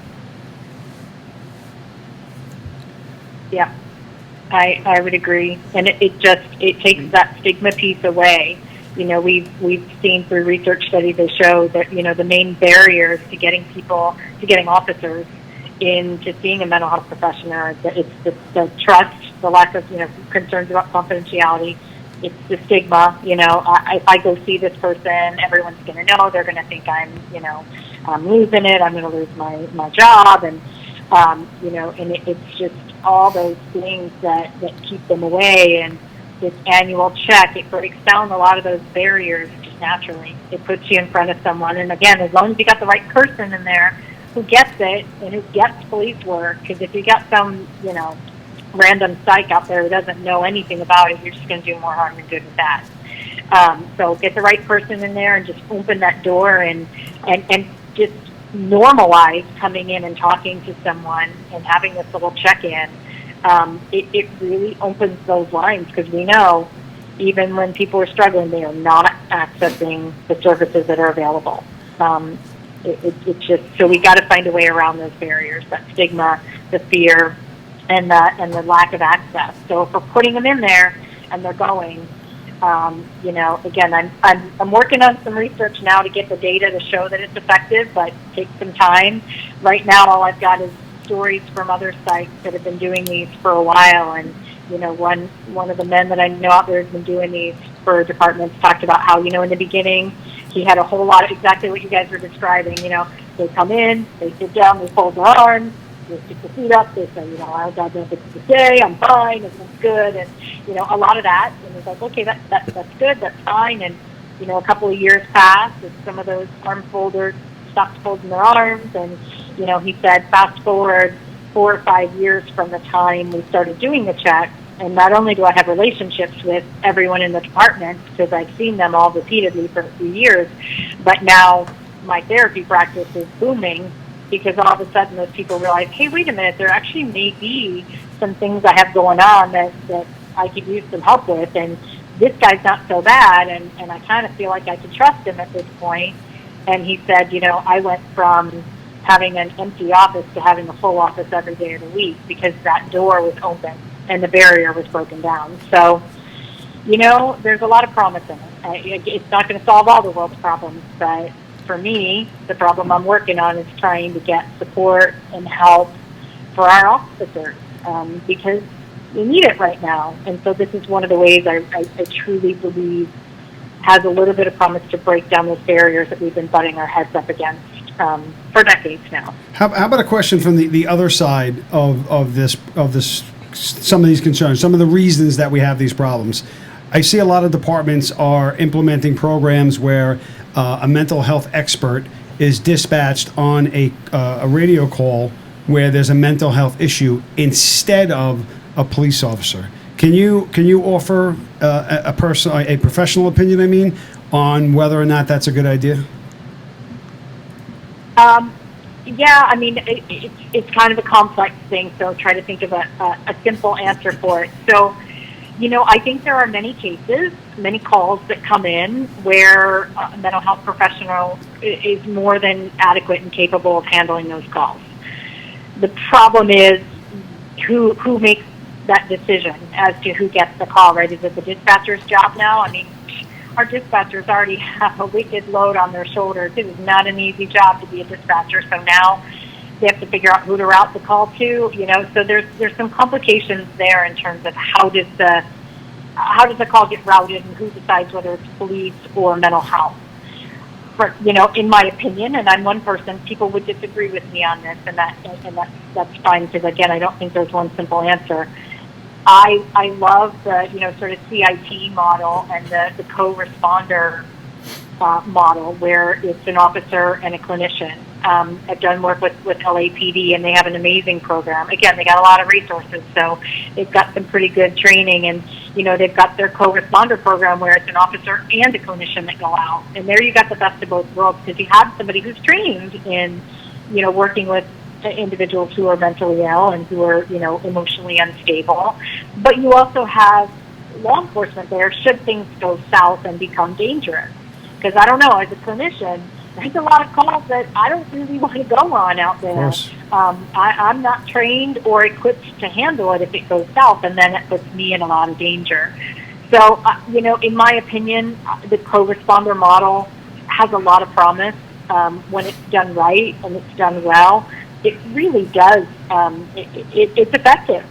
[SPEAKER 5] Yeah, I would agree, and it takes that stigma piece away. We've seen through research studies that show that the main barriers to getting officers into seeing a mental health professional, it's the trust, the lack of concerns about confidentiality. It's the stigma. If I go see this person, everyone's going to know. They're going to think I'm losing it. I'm going to lose my job, and it's just all those things that keep them away. And this annual check, it breaks down a lot of those barriers just naturally. It puts you in front of someone, and again, as long as you got the right person in there who gets it and who gets police work, because if you got some random psych out there who doesn't know anything about it, you're just going to do more harm than good with that. So get the right person in there and just open that door and just normalize coming in and talking to someone and having this little check-in. It really opens those lines, because we know even when people are struggling, they are not accessing the services that are available. It's just, so we got to find a way around those barriers, that stigma, the fear, and the lack of access. So if we're putting them in there and they're going, again, I'm working on some research now to get the data to show that it's effective, but it takes some time. Right now, all I've got is stories from other sites that have been doing these for a while, and one of the men that I know out there has been doing these for departments talked about how in the beginning he had a whole lot of exactly what you guys were describing. They come in, they sit down, they fold their arms, they stick their feet up, they say, I got nothing to say, I'm fine, everything's good, and a lot of that. And it's like, okay, that's good, that's fine. And a couple of years passed, and some of those arm folders stopped folding their arms, and he said, fast forward 4 or 5 years from the time we started doing the check, and not only do I have relationships with everyone in the department, because I've seen them all repeatedly for a few years, but now my therapy practice is booming, because all of a sudden those people realize, hey, wait a minute, there actually may be some things I have going on that I could use some help with, and this guy's not so bad, and I kind of feel like I can trust him at this point. And he said, I went from having an empty office to having a full office every day of the week, because that door was open. and the barrier was broken down. So, there's a lot of promise in it. It's not going to solve all the world's problems, but for me, the problem I'm working on is trying to get support and help for our officers, because we need it right now. And so this is one of the ways I truly believe has a little bit of promise to break down those barriers that we've been butting our heads up against for decades now.
[SPEAKER 3] How about a question from the other side of this, some of these concerns, some of the reasons that we have these problems? I see a lot of departments are implementing programs where a mental health expert is dispatched on a radio call where there's a mental health issue instead of a police officer. Can you offer a professional opinion, on whether or not that's a good idea?
[SPEAKER 5] Yeah, it's kind of a complex thing, so try to think of a simple answer for it. So, I think there are many cases, many calls that come in where a mental health professional is more than adequate and capable of handling those calls. The problem is who makes that decision as to who gets the call, right? Is it the dispatcher's job now? Our dispatchers already have a wicked load on their shoulders. It is not an easy job to be a dispatcher, so now they have to figure out who to route the call to, so there's some complications there in terms of how does the call get routed and who decides whether it's police or mental health. But, in my opinion, and I'm one person, people would disagree with me on this, and that's fine, because again, I don't think there's one simple answer. I love the, sort of CIT model and the co-responder model where it's an officer and a clinician. I've done work with LAPD, and they have an amazing program. Again, they got a lot of resources, so they've got some pretty good training, and they've got their co-responder program where it's an officer and a clinician that go out. And there you got the best of both worlds, because you have somebody who's trained in, working with individuals who are mentally ill and who are, emotionally unstable. But you also have law enforcement there should things go south and become dangerous. Because I don't know, as a clinician, there's a lot of calls that I don't really want to go on out there. I'm not trained or equipped to handle it if it goes south, and then it puts me in a lot of danger. So, in my opinion, the co-responder model has a lot of promise when it's done right and it's done well. It really does. It's effective.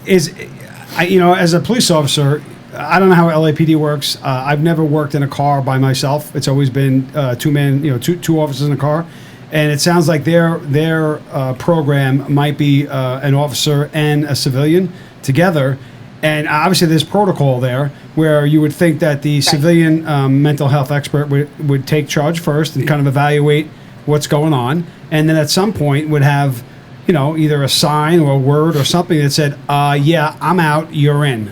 [SPEAKER 3] As a police officer, I don't know how LAPD works. I've never worked in a car by myself. It's always been two officers in a car, and it sounds like their program might be an officer and a civilian together. And obviously, there's protocol there where you would think that the civilian mental health expert would take charge first and kind of evaluate what's going on, and then at some point would have, either a sign or a word or something that said, yeah, I'm out, you're in,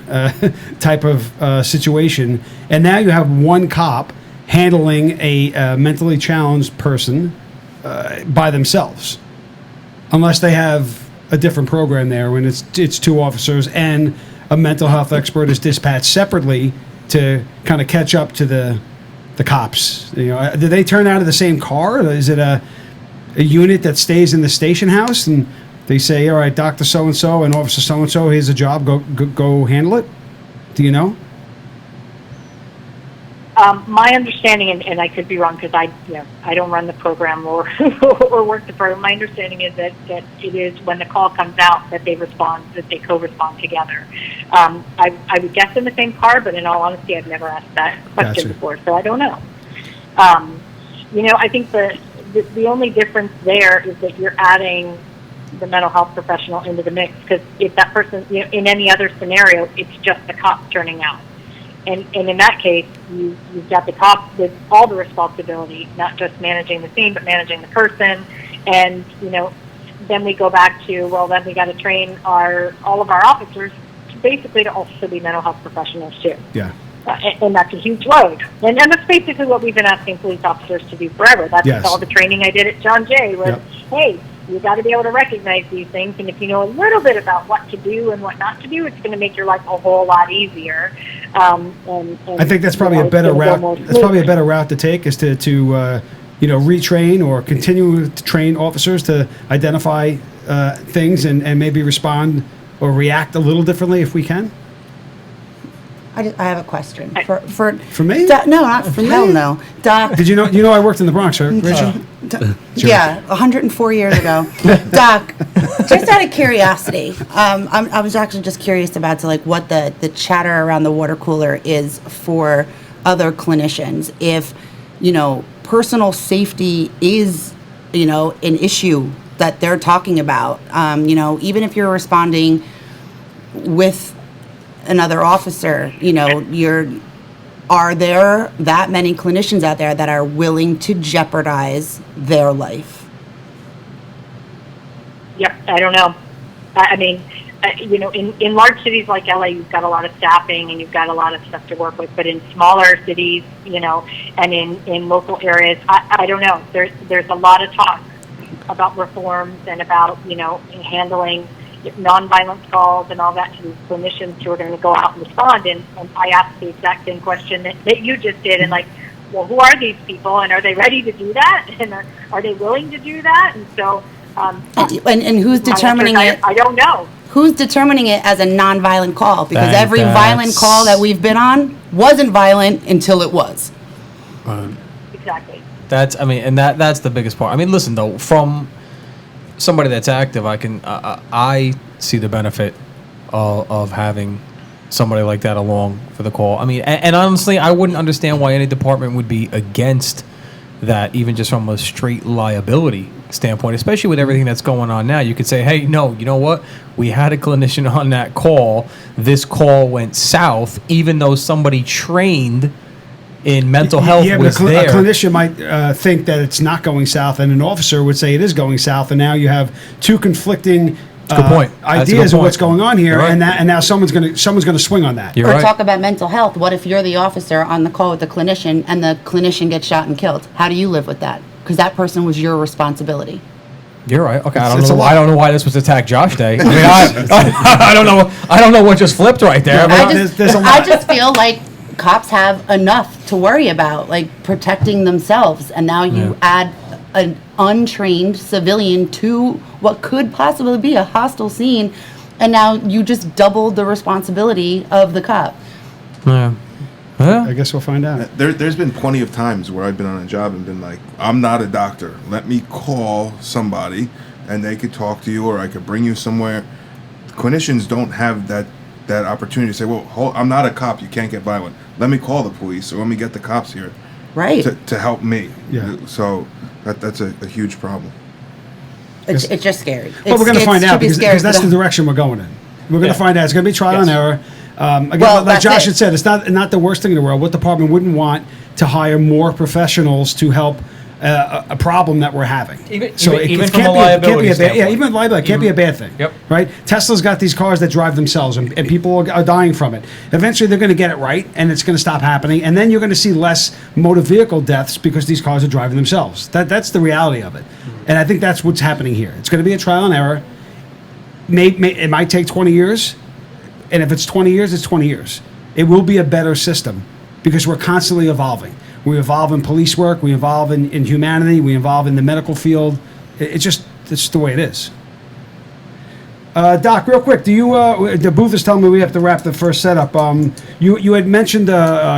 [SPEAKER 3] type of situation. And now you have one cop handling a mentally challenged person by themselves, unless they have a different program there when it's two officers and a mental health expert is dispatched separately to kind of catch up to the cops. Do they turn out of the same car? Or is it a unit that stays in the station house and they say, all right, Dr. So-and-so and Officer So-and-so, here's a job, go handle it? Do you know?
[SPEAKER 5] My understanding, and I could be wrong because I don't run the program or or work the program. My understanding is that it is when the call comes out that they co-respond together. I would guess in the same car, but in all honesty, I've never asked that question before, so I don't know. I think the only difference there is that you're adding the mental health professional into the mix, because if that person, in any other scenario, it's just the cops turning out. And in that case, you've got the cop with all the responsibility, not just managing the scene, but managing the person. And, then we go back to, then we got to train all of our officers to also be mental health professionals too.
[SPEAKER 3] Yeah.
[SPEAKER 5] And that's a huge load. And that's basically what we've been asking police officers to do forever. That's all the training I did at John Jay was, hey, you got to be able to recognize these things, and if you know a little bit about what to do and what not to do, it's going to make your life a whole lot easier. And
[SPEAKER 3] I think that's probably a better route. That's probably a better route to take, is to retrain or continue to train officers to identify things and maybe respond or react a little differently if we can?
[SPEAKER 4] I have a question for
[SPEAKER 3] me?
[SPEAKER 4] No, not for hell no, Doc.
[SPEAKER 3] Did you know I worked in the Bronx, right, Rachel?
[SPEAKER 4] Yeah, 104 years ago. Doc, just out of curiosity, I was actually just curious about what the chatter around the water cooler is for other clinicians. If, personal safety is, an issue that they're talking about, even if you're responding with another officer, are there that many clinicians out there that are willing to jeopardize their life?
[SPEAKER 5] Yep, I don't know. I mean, in large cities like LA, you've got a lot of staffing and you've got a lot of stuff to work with. But in smaller cities, and in local areas, I don't know. There's a lot of talk about reforms and about, handling nonviolent calls and all that to these clinicians who are going to go out and respond. And I asked the exact same question that you just did. And well, who are these people? And are they ready to do that? And are they willing to do that? And so...
[SPEAKER 4] and who's determining it?
[SPEAKER 5] I don't know.
[SPEAKER 4] Who's determining it as a nonviolent call? Because every violent call that we've been on wasn't violent until it was.
[SPEAKER 5] Exactly.
[SPEAKER 6] That's the biggest part. I mean, listen though, from somebody that's active, I see the benefit of having somebody like that along for the call. I mean, and honestly, I wouldn't understand why any department would be against that, even just from a straight liability standpoint, especially with everything that's going on now. You could say, hey, no, you know what? We had a clinician on that call. This call went south, even though somebody trained in mental health was there.
[SPEAKER 3] A clinician might think that it's not going south, and an officer would say it is going south, and now you have two conflicting ideas of what's going on here, right. and now someone's going to swing on that.
[SPEAKER 4] Or talk about mental health. What if you're the officer on the call with the clinician, and the clinician gets shot and killed? How do you live with that? Because that person was your responsibility.
[SPEAKER 6] You're right. Okay, I don't know why this was Attack Josh Day. I mean, I don't know. I don't know what just flipped right there.
[SPEAKER 4] I just feel like cops have enough to worry about, like protecting themselves, and now you add an untrained civilian to what could possibly be a hostile scene, and now you just doubled the responsibility of the cop.
[SPEAKER 6] Yeah.
[SPEAKER 3] I guess we'll find out.
[SPEAKER 7] There's been plenty of times where I've been on a job and been like, I'm not a doctor. Let me call somebody and they could talk to you, or I could bring you somewhere. Clinicians don't have that opportunity to say, well, I'm not a cop. You can't get violent. Let me call the police, or let me get the cops here to help me.
[SPEAKER 3] Yeah.
[SPEAKER 7] So that's a huge problem.
[SPEAKER 4] It's just scary.
[SPEAKER 3] Well, we're going to find out because that's the direction we're going in. We're going to find out. It's going to be trial and error. Again, like Josh had said, it's not the worst thing in the world. What department wouldn't want to hire more professionals to help a problem that we're having?
[SPEAKER 6] Even from a liability standpoint.
[SPEAKER 3] Even liability can't be a bad thing.
[SPEAKER 6] Yep.
[SPEAKER 3] Right? Tesla's got these cars that drive themselves, and people are dying from it. Eventually, they're going to get it right, and it's going to stop happening, and then you're going to see less motor vehicle deaths because these cars are driving themselves. That's the reality of it, and I think that's what's happening here. It's going to be a trial and error. It might take 20 years. And if it's 20 years, it's 20 years. It will be a better system because we're constantly evolving. We evolve in police work. We evolve in humanity. We evolve in the medical field. It's the way it is. Doc, real quick, the booth is telling me we have to wrap the first setup. You had mentioned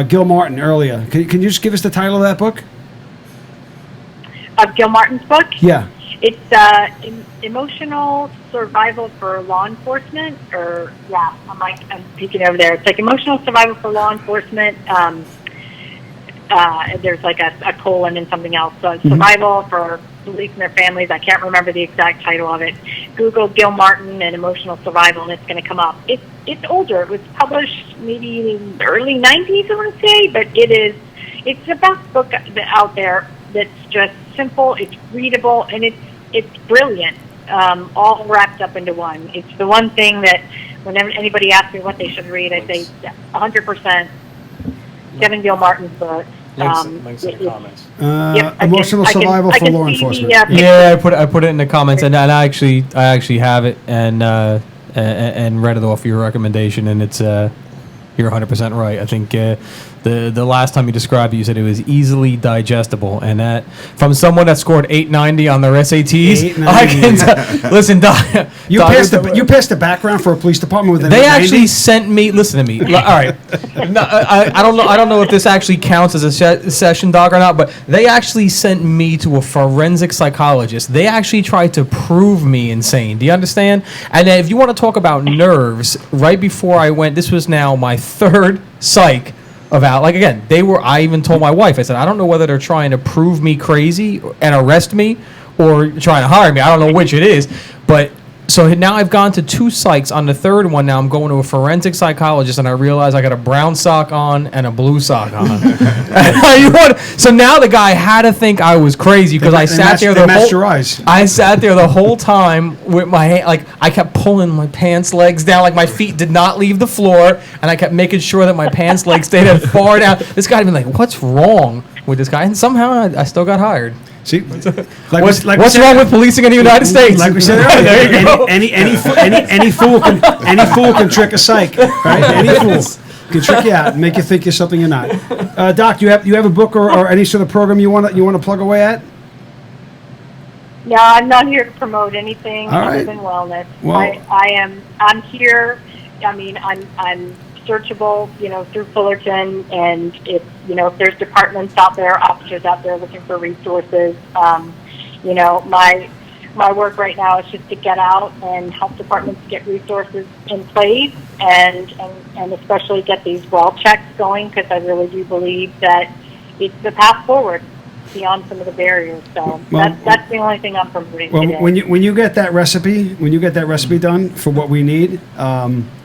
[SPEAKER 3] Gil Martin earlier. Can you just give us the title of that book?
[SPEAKER 5] Of Gil Martin's book?
[SPEAKER 3] Yeah.
[SPEAKER 5] It's emotional survival for law enforcement, I'm peeking over there. It's like emotional survival for law enforcement. There's like a colon and something else. So survival for police and their families. I can't remember the exact title of it. Google Gil Martin and emotional survival, and it's going to come up. It's older. It was published maybe in the early 90s, I want to say, but it's the best book out there that's just simple, it's readable, and it's brilliant, all wrapped up into one. It's the one thing that whenever anybody asks me what they should read, I say 100% Kevin Gil Martin's book.
[SPEAKER 6] Links in the comments.
[SPEAKER 3] Emotional survival for law enforcement.
[SPEAKER 6] I put it in the comments, and I actually have it and read it off your recommendation, and it's you're 100% right. I think The last time you described it, you said it was easily digestible, and that from someone that scored 890 on their SATs, I can listen.
[SPEAKER 3] You passed the background for a police department with an
[SPEAKER 6] They
[SPEAKER 3] 890?
[SPEAKER 6] actually sent me. Listen to me. All right, no, I don't know. I don't know if this actually counts as a session, doc, or not. But they actually sent me to a forensic psychologist. They actually tried to prove me insane. Do you understand? And then if you want to talk about nerves, right before I went, this was now my third psych. About, like, again, I even told my wife, I said, I don't know whether they're trying to prove me crazy and arrest me or trying to hire me. I don't know which it is. But so now I've gone to 2 psychs. On the third one now, I'm going to a forensic psychologist, and I realize I got a brown sock on and a blue sock on. So now the guy had to think I was crazy because I sat there the whole time with my hand, like I kept pulling my pants legs down, like my feet did not leave the floor, and I kept making sure that my pants legs stayed as far down. This guy had been like, "What's wrong with this guy?" And somehow I still got hired.
[SPEAKER 3] See,
[SPEAKER 6] what's wrong with policing in the United States?
[SPEAKER 3] Like we said earlier, any fool can trick a psych, right? Any fool can trick you out and make you think you're something you're not. Doc, you have a book or any sort of program you want to plug away at?
[SPEAKER 5] No, I'm not here to promote anything
[SPEAKER 3] All
[SPEAKER 5] other
[SPEAKER 3] right.
[SPEAKER 5] than wellness.
[SPEAKER 3] Well-
[SPEAKER 5] I'm here. I mean, I'm searchable, through Fullerton, and if there's departments out there, officers out there looking for resources, my work right now is just to get out and help departments get resources in place, and especially get these well checks going, because I really do believe that it's the path forward beyond some of the barriers. So that's the only thing I'm promoting today.
[SPEAKER 3] When you get that recipe, done for what we need,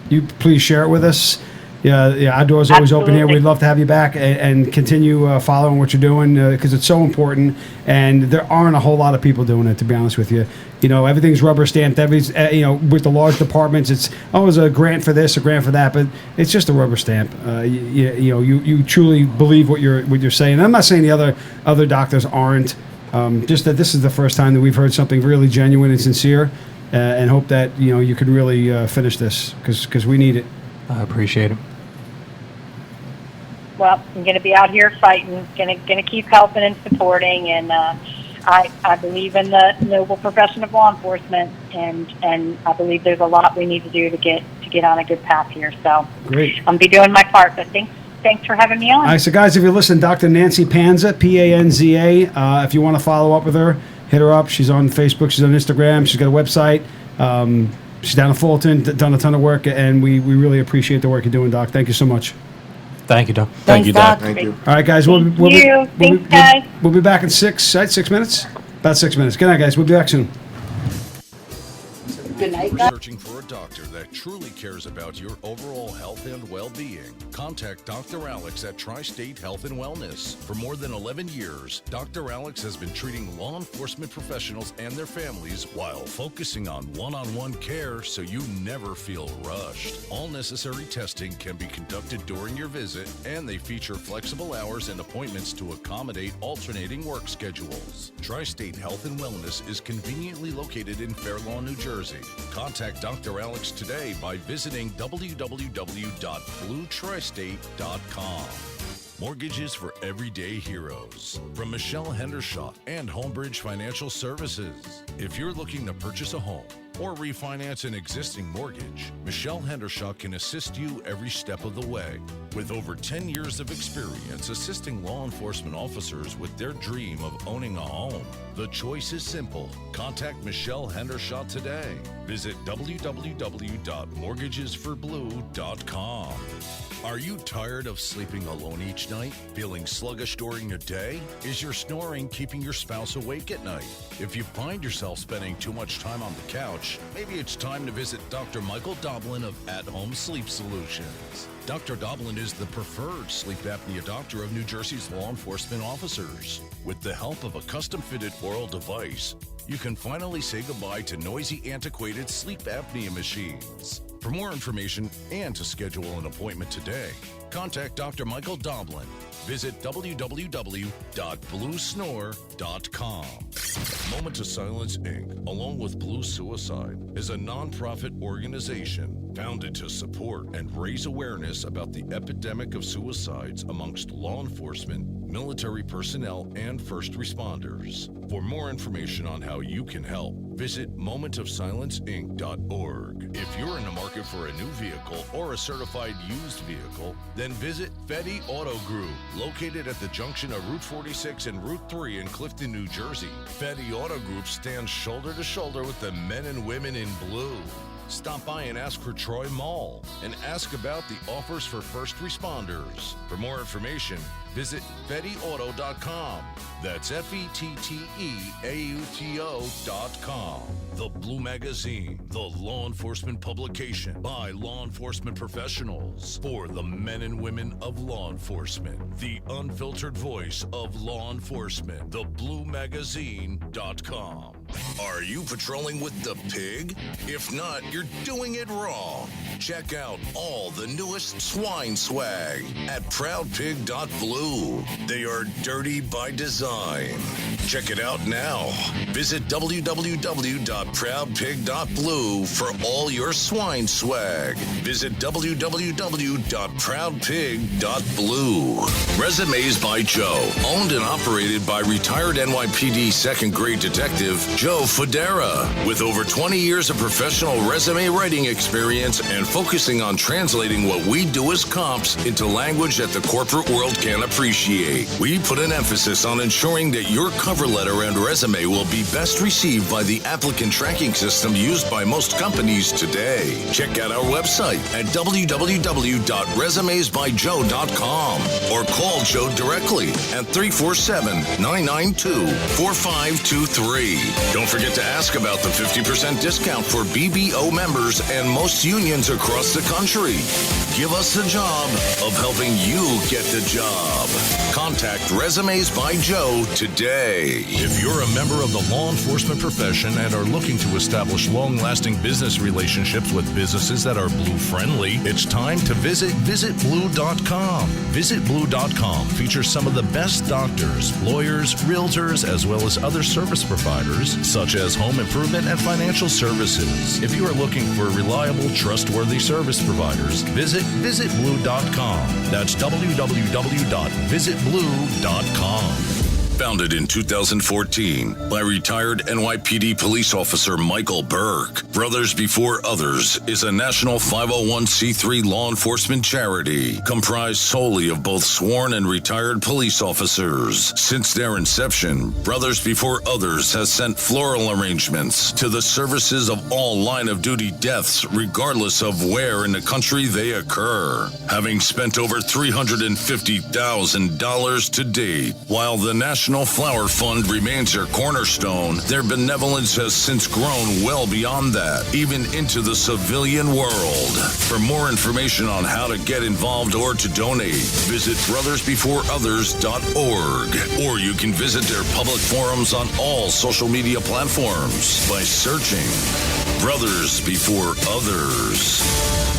[SPEAKER 3] you please share it with us. Yeah, our door's always open here. We'd love to have you back and continue following what you're doing because it's so important. And there aren't a whole lot of people doing it, to be honest with you. Everything's rubber stamped. With the large departments, it's always a grant for this, a grant for that, but it's just a rubber stamp. You truly believe what you're saying. And I'm not saying the other doctors aren't. Just that this is the first time that we've heard something really genuine and sincere, and hope that you can really finish this because we need it.
[SPEAKER 6] I appreciate it.
[SPEAKER 5] Well, I'm going to be out here fighting, going to keep helping and supporting, and I believe in the noble profession of law enforcement, and I believe there's a lot we need to do to get on a good path here. So
[SPEAKER 3] Great.
[SPEAKER 5] I'm going to be doing my part, but thanks for having me on.
[SPEAKER 3] All right, so guys, if you're listening, Dr. Nancy Panza, Panza, if you want to follow up with her, hit her up. She's on Facebook, she's on Instagram, she's got a website. She's down in Fullerton, done a ton of work, and we really appreciate the work you're doing, Doc. Thank you so much.
[SPEAKER 6] Thank you, Doc.
[SPEAKER 4] Thanks, Doc.
[SPEAKER 7] Thank you.
[SPEAKER 3] All right, guys.
[SPEAKER 5] Thanks, guys.
[SPEAKER 3] We'll be back in 6 minutes. About 6 minutes. Good night, guys. We'll be back soon.
[SPEAKER 4] Good night, guys.
[SPEAKER 2] Searching for a doctor that truly cares about your overall health and well-being? Contact Dr. Alex at Tri-State Health and Wellness. For more than 11 years, Dr. Alex has been treating law enforcement professionals and their families while focusing on one-on-one care so you never feel rushed. All necessary testing can be conducted during your visit, and they feature flexible hours and appointments to accommodate alternating work schedules. Tri-State Health and Wellness is conveniently located in Fair Lawn, New Jersey. Contact Dr. Alex today by visiting www.bluetristate.com. Mortgages for everyday heroes. From Michelle Hendershot and Homebridge Financial Services. If you're looking to purchase a home or refinance an existing mortgage, Michelle Hendershot can assist you every step of the way. With over 10 years of experience assisting law enforcement officers with their dream of owning a home, the choice is simple. Contact Michelle Hendershot today. Visit www.mortgagesforblue.com. Are you tired of sleeping alone each night? Feeling sluggish during the day? Is your snoring keeping your spouse awake at night? If you find yourself spending too much time on the couch, maybe it's time to visit Dr. Michael Doblin of At Home Sleep Solutions. Dr. Doblin is the preferred sleep apnea doctor of New Jersey's law enforcement officers. With the help of a custom-fitted oral device, you can finally say goodbye to noisy, antiquated sleep apnea machines. For more information and to schedule an appointment today, contact Dr. Michael Doblin. Visit www.bluesnore.com. Moment to Silence, Inc., along with Blue Suicide, is a nonprofit organization founded to support and raise awareness about the epidemic of suicides amongst law enforcement, military personnel, and first responders. For more information on how you can help, visit momentofsilenceinc.org. If you're in the market for a new vehicle or a certified used vehicle, then visit Fetty Auto Group, located at the junction of Route 46 and Route 3 in Clifton, New Jersey. Fetty Auto Group stands shoulder to shoulder with the men and women in blue. Stop by and ask for Troy Mall and ask about the offers for first responders. For more information, visit FettyAuto.com. That's FETTEAUTO.com. The Blue Magazine, the law enforcement publication by law enforcement professionals for the men and women of law enforcement. The unfiltered voice of law enforcement. TheBlueMagazine.com. Are you patrolling with the pig? If not, you're doing it wrong. Check out all the newest swine swag at ProudPig.blue. They are dirty by design. Check it out now. Visit www.proudpig.blue for all your swine swag. Visit www.proudpig.blue. Resumes by Joe. Owned and operated by retired NYPD second grade detective Joe Federa. With over 20 years of professional resume writing experience and focusing on translating what we do as cops into language that the corporate world can appreciate. We put an emphasis on ensuring that your cover letter and resume will be best received by the applicant tracking system used by most companies today. Check out our website at www.resumesbyjoe.com or call Joe directly at 347-992-4523. Don't forget to ask about the 50% discount for BBO members and most unions across the country. Give us the job of helping you get the job. Contact Resumes by Joe today. If you're a member of the law enforcement profession and are looking to establish long-lasting business relationships with businesses that are blue-friendly, it's time to visit visitblue.com. Visitblue.com features some of the best doctors, lawyers, realtors, as well as other service providers, such as home improvement and financial services. If you are looking for reliable, trustworthy service providers, visit visitblue.com. That's www.visitblue.com. Founded in 2014 by retired NYPD police officer Michael Burke, Brothers Before Others is a national 501c3 law enforcement charity comprised solely of both sworn and retired police officers. Since their inception, Brothers Before Others has sent floral arrangements to the services of all line-of-duty deaths regardless of where in the country they occur, having spent over $350,000 to date. While the National Flower Fund remains their cornerstone, their benevolence has since grown well beyond that, even into the civilian world. For more information on how to get involved or to donate, visit brothersbeforeothers.org, or you can visit their public forums on all social media platforms by searching Brothers Before Others.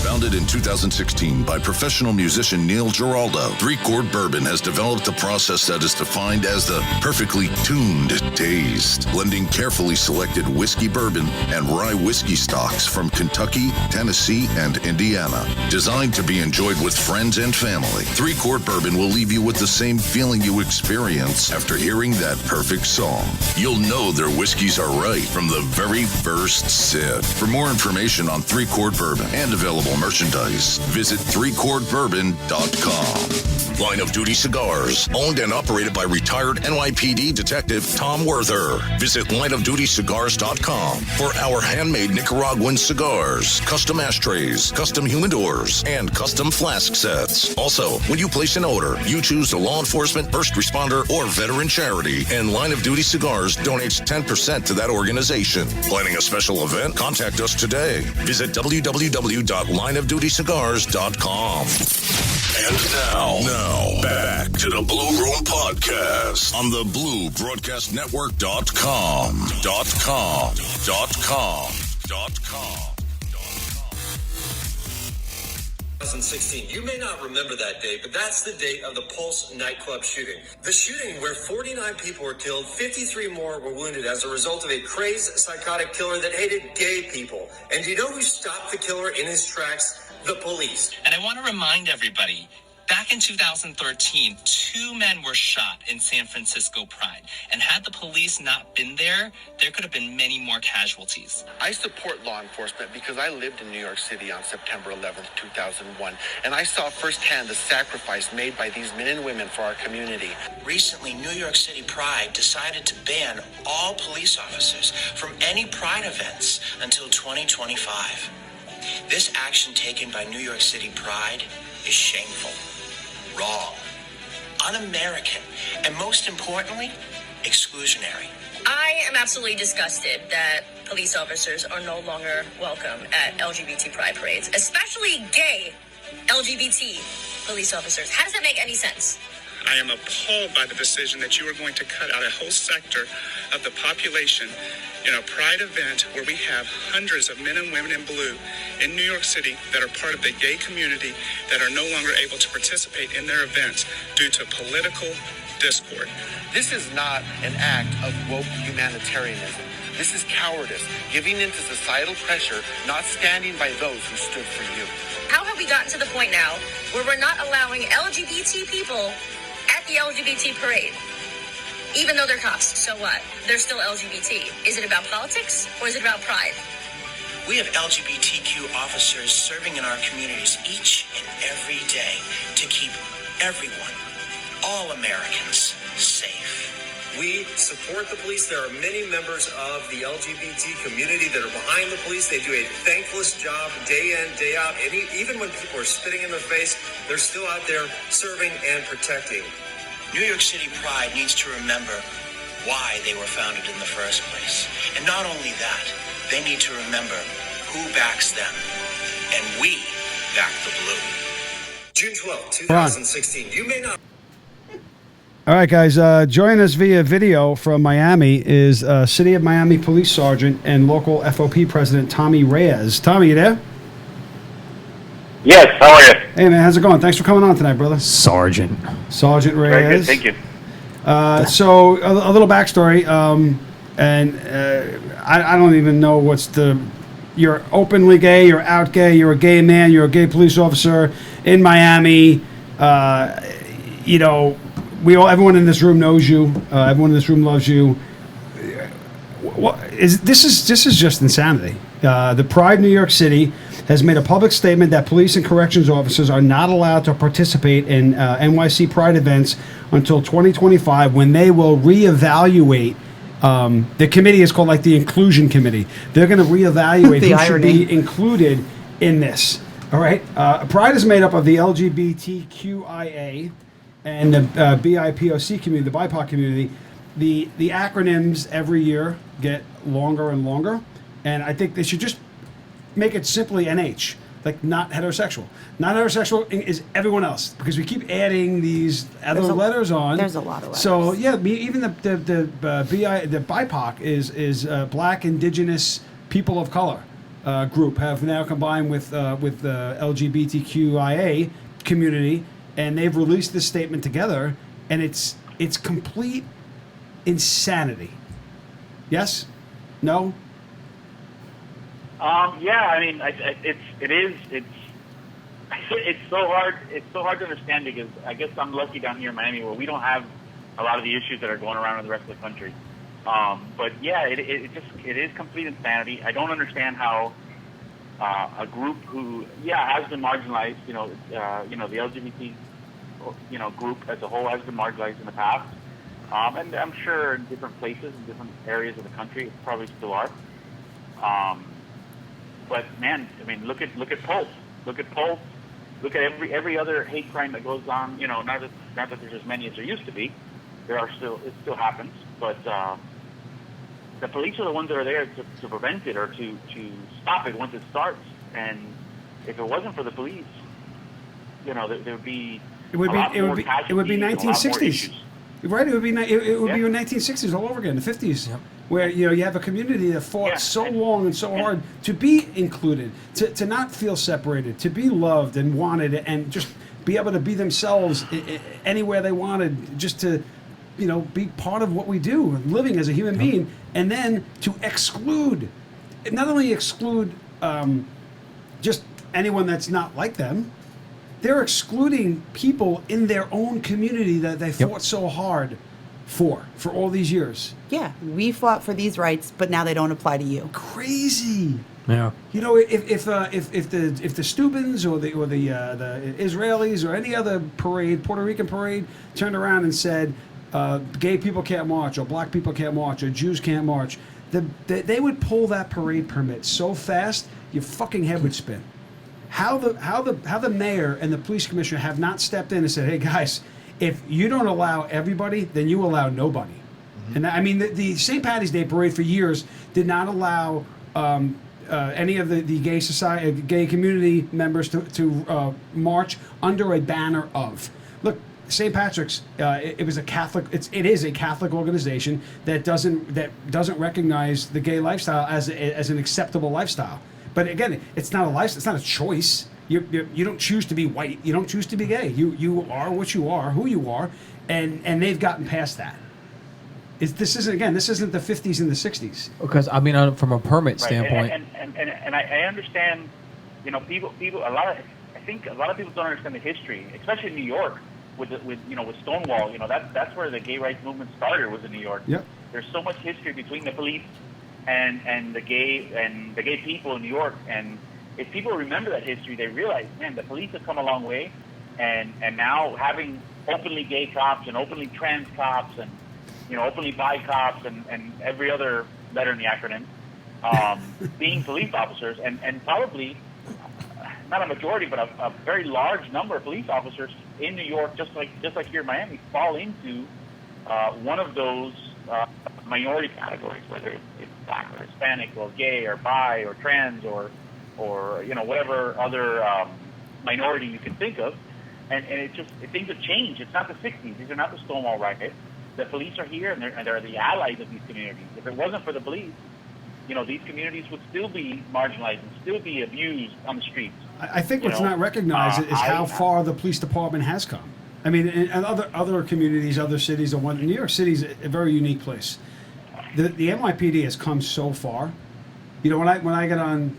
[SPEAKER 2] Founded in 2016 by professional musician Neil Giraldo, 3-Chord Bourbon has developed a process that is defined as the perfectly tuned taste, blending carefully selected whiskey bourbon and rye whiskey stocks from Kentucky, Tennessee, and Indiana. Designed to be enjoyed with friends and family, 3-Chord Bourbon will leave you with the same feeling you experience after hearing that perfect song. You'll know their whiskeys are right from the very first sip. For more information on 3-Chord Bourbon and available merchandise, visit 3chordbourbon.com. Line of Duty Cigars, owned and operated by retired NYPD detective Tom Werther. Visit lineofdutycigars.com for our handmade Nicaraguan cigars, custom ashtrays, custom humidors, and custom flask sets. Also, when you place an order, you choose a law enforcement, first responder, or veteran charity, and Line of Duty Cigars donates 10% to that organization. Planning a special event? Contact us today. Visit www.lineofdutycigars.com. And now, back to the Blue Room Podcast on the BlueBroadcastNetwork.com.
[SPEAKER 8] 2016. You may not remember that date, but that's the date of the Pulse nightclub shooting. The shooting where 49 people were killed, 53 more were wounded as a result of a crazed psychotic killer that hated gay people. And do you know who stopped the killer in his tracks? The police.
[SPEAKER 9] And I want to remind everybody, back in 2013, 2 men were shot in San Francisco Pride. And had the police not been there, there could have been many more casualties.
[SPEAKER 10] I support law enforcement because I lived in New York City on September 11th, 2001, and I saw firsthand the sacrifice made by these men and women for our community.
[SPEAKER 11] Recently, New York City Pride decided to ban all police officers from any Pride events until 2025. This action taken by New York City Pride is shameful, wrong, un-American, and most importantly, exclusionary.
[SPEAKER 12] I am absolutely disgusted that police officers are no longer welcome at LGBT pride parades, especially gay LGBT police officers. How does that make any sense?
[SPEAKER 13] I am appalled by the decision that you are going to cut out a whole sector of the population in a pride event where we have hundreds of men and women in blue in New York City that are part of the gay community that are no longer able to participate in their events due to political discord.
[SPEAKER 10] This is not an act of woke humanitarianism. This is cowardice, giving in to societal pressure, not standing by those who stood for you.
[SPEAKER 12] How have we gotten to the point now where we're not allowing LGBT people at the LGBT parade? Even though they're cops, so what? They're still LGBT. Is it about politics or is it about pride?
[SPEAKER 11] We have LGBTQ officers serving in our communities each and every day to keep everyone, all Americans, safe.
[SPEAKER 8] We support the police. There are many members of the LGBT community that are behind the police. They do a thankless job day in, day out. And even when people are spitting in their face, they're still out there serving and protecting.
[SPEAKER 11] New York City Pride needs to remember why they were founded in the first place. And not only that, they need to remember who backs them. And we back the blue.
[SPEAKER 8] June 12, 2016. You may not...
[SPEAKER 3] All right, guys, joining us via video from Miami is City of Miami Police Sergeant and local FOP President Tommy Reyes. Tommy, you there?
[SPEAKER 14] Yes, how are you?
[SPEAKER 3] Hey, man, how's it going? Thanks for coming on tonight, brother.
[SPEAKER 6] Sergeant
[SPEAKER 3] Reyes.
[SPEAKER 14] Very good, thank you.
[SPEAKER 3] So, a little backstory, I don't even know what's you're openly gay, you're out gay, you're a gay man, you're a gay police officer in Miami. Everyone in this room knows you. Everyone in this room loves you. This is just insanity. The Pride New York City has made a public statement that police and corrections officers are not allowed to participate in NYC Pride events until 2025, when they will reevaluate. The committee is called like the Inclusion Committee. They're going to reevaluate who should be included in this. All right. Pride is made up of the LGBTQIA and the BIPOC community, the BIPOC community. The acronyms every year get longer and longer, and I think they should just make it simply NH, like not heterosexual. Not heterosexual is everyone else, because we keep adding these other letters on.
[SPEAKER 4] There's a lot of letters.
[SPEAKER 3] So yeah, even the BIPOC is Black, Indigenous, People of Color group have now combined with the LGBTQIA community, and they've released this statement together, and it's complete insanity. Yes? No?
[SPEAKER 14] Yeah, I mean, it's so hard. It's so hard to understand, because I guess I'm lucky down here in Miami where we don't have a lot of the issues that are going around in the rest of the country. But yeah, it is complete insanity. I don't understand how a group who has been marginalized, the LGBT group as a whole has been marginalized in the past, and I'm sure in different places, in different areas of the country, it probably still are. But man, I mean, look at Pulse. Look at Pulse. Look at every other hate crime that goes on. Not that there's as many as there used to be. It still happens. But the police are the ones that are there to prevent it, or to stop it once it starts. And if it wasn't for the police, there would be
[SPEAKER 3] it would be 1960s. Right, it would be 1960s all over again, the 50s. where you have a community that fought so long and so hard to be included, to not feel separated, to be loved and wanted, and just be able to be themselves anywhere they wanted, just to be part of what we do, living as a human being, and then to exclude, not only exclude just anyone that's not like them, they're excluding people in their own community that they fought so hard for all these years.
[SPEAKER 4] Yeah, we fought for these rights, but now they don't apply to you.
[SPEAKER 3] Crazy.
[SPEAKER 6] Yeah.
[SPEAKER 3] If the Steubens or the Israelis or any other parade, Puerto Rican parade, turned around and said, gay people can't march, or black people can't march, or Jews can't march, they would pull that parade permit so fast your fucking head would spin. How the mayor and the police commissioner have not stepped in and said, hey guys, if you don't allow everybody, then you allow nobody. And I mean, the St. Patty's Day parade for years did not allow any of the gay society, gay community members to march under a banner of. Look, St. Patrick's, it was a Catholic. It is a Catholic organization that doesn't recognize the gay lifestyle as an acceptable lifestyle. But again, it's not a lifestyle. It's not a choice. You don't choose to be white. You don't choose to be gay. You are what you are, who you are, and they've gotten past that. This isn't the 50s and the 60s.
[SPEAKER 6] Because I mean, from a permit standpoint,
[SPEAKER 14] and I understand, people I think a lot of people don't understand the history, especially in New York with Stonewall. That's where the gay rights movement started, was in New York.
[SPEAKER 3] Yep.
[SPEAKER 14] There's so much history between the police and the gay people in New York, and if people remember that history, they realize, man, the police have come a long way, and now having openly gay cops and openly trans cops and openly bi cops and every other letter in the acronym, being police officers, and probably not a majority, but a very large number of police officers in New York, just like here in Miami, fall into one of those minority categories, whether it's black or Hispanic or gay or bi or trans or whatever other minority you can think of, and things have changed. It's not the 60s. These are not the Stonewall riots. The police are here, and they're the allies of these communities. If it wasn't for the police, these communities would still be marginalized and still be abused on the streets.
[SPEAKER 3] I think what's not recognized is how far the police department has come. I mean, in other communities, other cities, New York City is a very unique place. The NYPD has come so far. When I got on,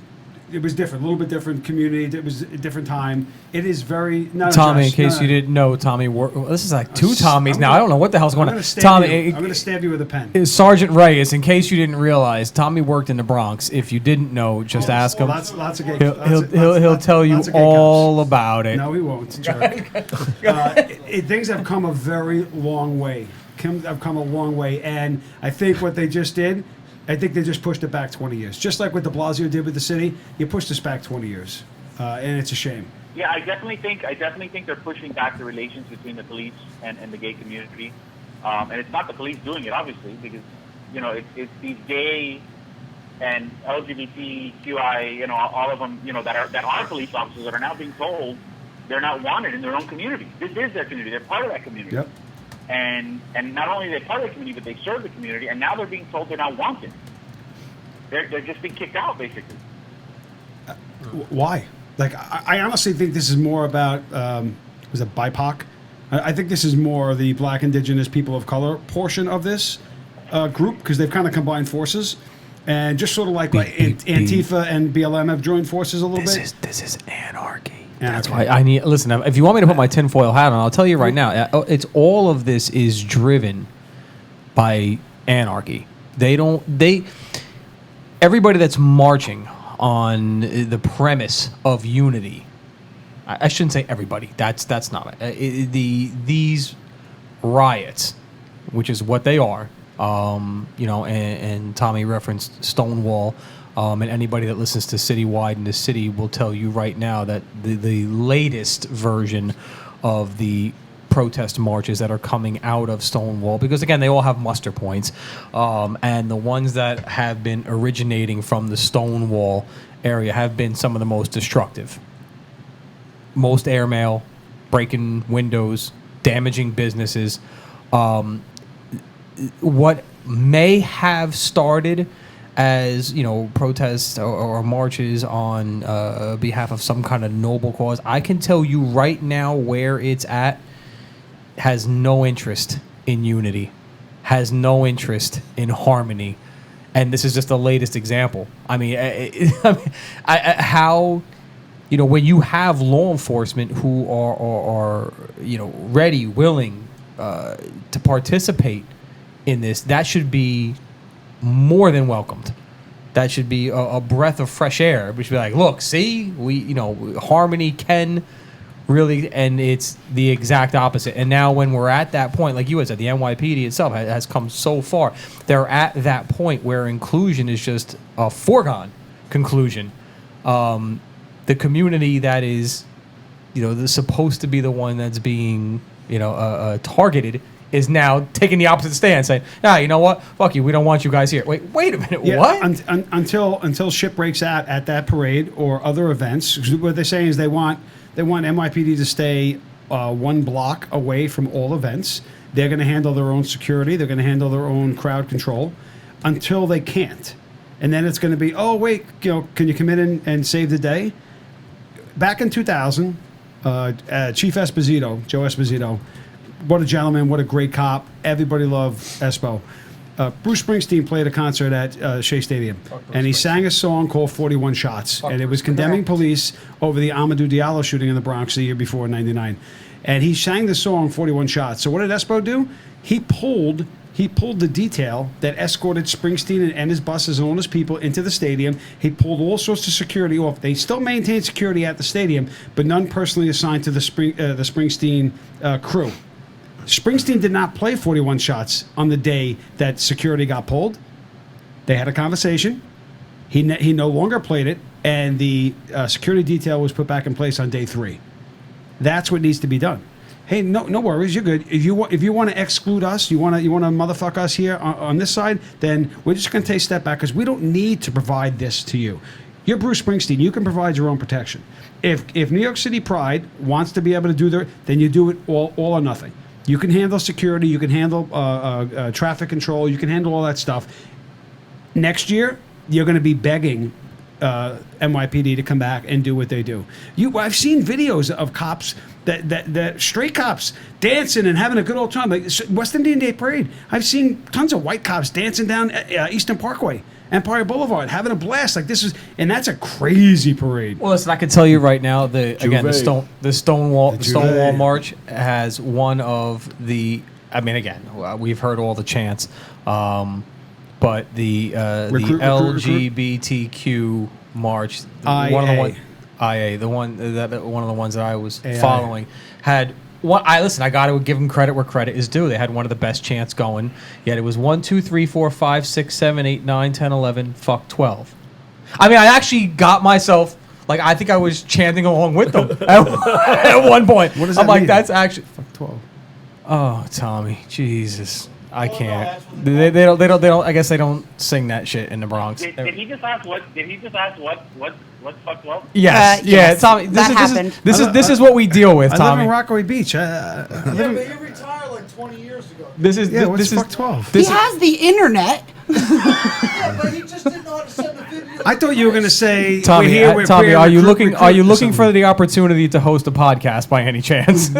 [SPEAKER 3] it was different, a little bit different community. It was a different time. It is very
[SPEAKER 6] Tommy. In case you didn't know, Tommy. This is like two Tommies now. I don't know what the hell's going on. Tommy,
[SPEAKER 3] I'm going to stab you with a pen.
[SPEAKER 6] Sergeant Reyes. In case you didn't realize, Tommy worked in the Bronx. If you didn't know, just ask him.
[SPEAKER 3] Lots of gay.
[SPEAKER 6] He'll tell you all about it.
[SPEAKER 3] No, he won't. Jerk. Things have come a very long way. Have come a long way, and I think what they just did. I think they just pushed it back 20 years. Just like what de Blasio did with the city, you pushed us back 20 years, and it's a shame.
[SPEAKER 14] Yeah, I definitely think they're pushing back the relations between the police and the gay community, and it's not the police doing it, obviously, because it's these gay and LGBTQI, all of them, that are police officers that are now being told they're not wanted in their own community. This is their community. They're part of that community.
[SPEAKER 3] Yep.
[SPEAKER 14] And not only are they part of the community, but they serve the community, and now they're being told they're not wanted. They're just being kicked out, basically.
[SPEAKER 3] Why? Like, I honestly think this is more about, was it BIPOC? I think this is more the Black, Indigenous, people of color portion of this group, because they've kind of combined forces. And just sort of like Antifa and BLM have joined forces a little bit.
[SPEAKER 6] This is anarchy. That's why I need. Listen, if you want me to put my tinfoil hat on, I'll tell you right now. It's all of this is driven by anarchy. Everybody that's marching on the premise of unity. I shouldn't say everybody. That's not it. These riots, which is what they are. And Tommy referenced Stonewall. And anybody that listens to Citywide in the city will tell you right now that the latest version of the protest marches that are coming out of Stonewall, because again, they all have muster points, and the ones that have been originating from the Stonewall area have been some of the most destructive. Most airmail, breaking windows, damaging businesses. what may have started as, you know, protests or marches on behalf of some kind of noble cause, I can tell you right now where it's at has no interest in unity, has no interest in harmony. And this is just the latest example. I mean, how, you know, when you have law enforcement who are you know, ready, willing to participate in this, that should be more than welcomed. That should be a breath of fresh air. We should be like, look, see, we, you know, harmony can really, and it's the exact opposite. And now when we're at that point, like you had said, the NYPD itself has come so far. They're at that point where inclusion is just a foregone conclusion. The community that is, you know, supposed to be the one that's being, you know, targeted is now taking the opposite stance, saying, "Nah, you know what? Fuck you. We don't want you guys here." Wait a minute.
[SPEAKER 3] Yeah,
[SPEAKER 6] what?
[SPEAKER 3] Until shit breaks out at that parade or other events, what they're saying is they want NYPD to stay 1 block away from all events. They're going to handle their own security. They're going to handle their own crowd control until they can't, and then it's going to be, oh wait, you know, can you come in and save the day? Back in 2000, Chief Esposito, Joe Esposito. What a gentleman, what a great cop. Everybody loved Espo. Bruce Springsteen played a concert at Shea Stadium, and he sang a song called 41 Shots, and it was condemning police over the Amadou Diallo shooting in the Bronx the year before, 99. And he sang the song 41 Shots. So what did Espo do? He pulled the detail that escorted Springsteen and his buses and all his people into the stadium. He pulled all sorts of security off. They still maintained security at the stadium, but none personally assigned to the Springsteen crew. Springsteen did not play 41 Shots on the day that security got pulled. They had a conversation. He no longer played it, and the security detail was put back in place on day 3. That's what needs to be done. Hey, no worries, you're good. If you want to exclude us, you want to motherfuck us here on this side, then we're just going to take a step back because we don't need to provide this to you. You're Bruce Springsteen. You can provide your own protection. If New York City Pride wants to be able to do their, then you do it all or nothing. You can handle security. You can handle traffic control. You can handle all that stuff. Next year, you're going to be begging NYPD to come back and do what they do. I've seen videos of cops that straight cops dancing and having a good old time, like West Indian Day Parade. I've seen tons of white cops dancing down Eastern Parkway, Empire Boulevard, having a blast. Like and that's a crazy parade.
[SPEAKER 6] Well, listen, I can tell you right now, the Stonewall March has one of the. I mean, again, we've heard all the chants, but the LGBTQ march, one of the ones that I was following, had. I got to give them credit where credit is due. They had one of the best chants going. Yet it was 1, 2, 3, 4, 5, 6, 7, 8, 9, 10, 11, fuck 12. I mean, I actually got myself, like, I think I was chanting along with them at one point.
[SPEAKER 3] What does that mean?
[SPEAKER 6] I'm like, that's actually
[SPEAKER 3] fuck 12.
[SPEAKER 6] Oh, Tommy, Jesus, I can't. They don't. I guess they don't sing that shit in the Bronx.
[SPEAKER 14] Did he just ask what? Did he just ask what fuck 12?
[SPEAKER 6] Yes,
[SPEAKER 4] yes,
[SPEAKER 6] Tommy. This is what we deal with, Tommy.
[SPEAKER 3] I live in Rockaway Beach.
[SPEAKER 15] But you retired like 20 years ago.
[SPEAKER 3] What's fuck 12?
[SPEAKER 4] He has the internet.
[SPEAKER 15] Yeah, but he just didn't know how to send the video.
[SPEAKER 3] I thought you were going to say,
[SPEAKER 6] Tommy. Are you looking for the opportunity to host a podcast by any chance?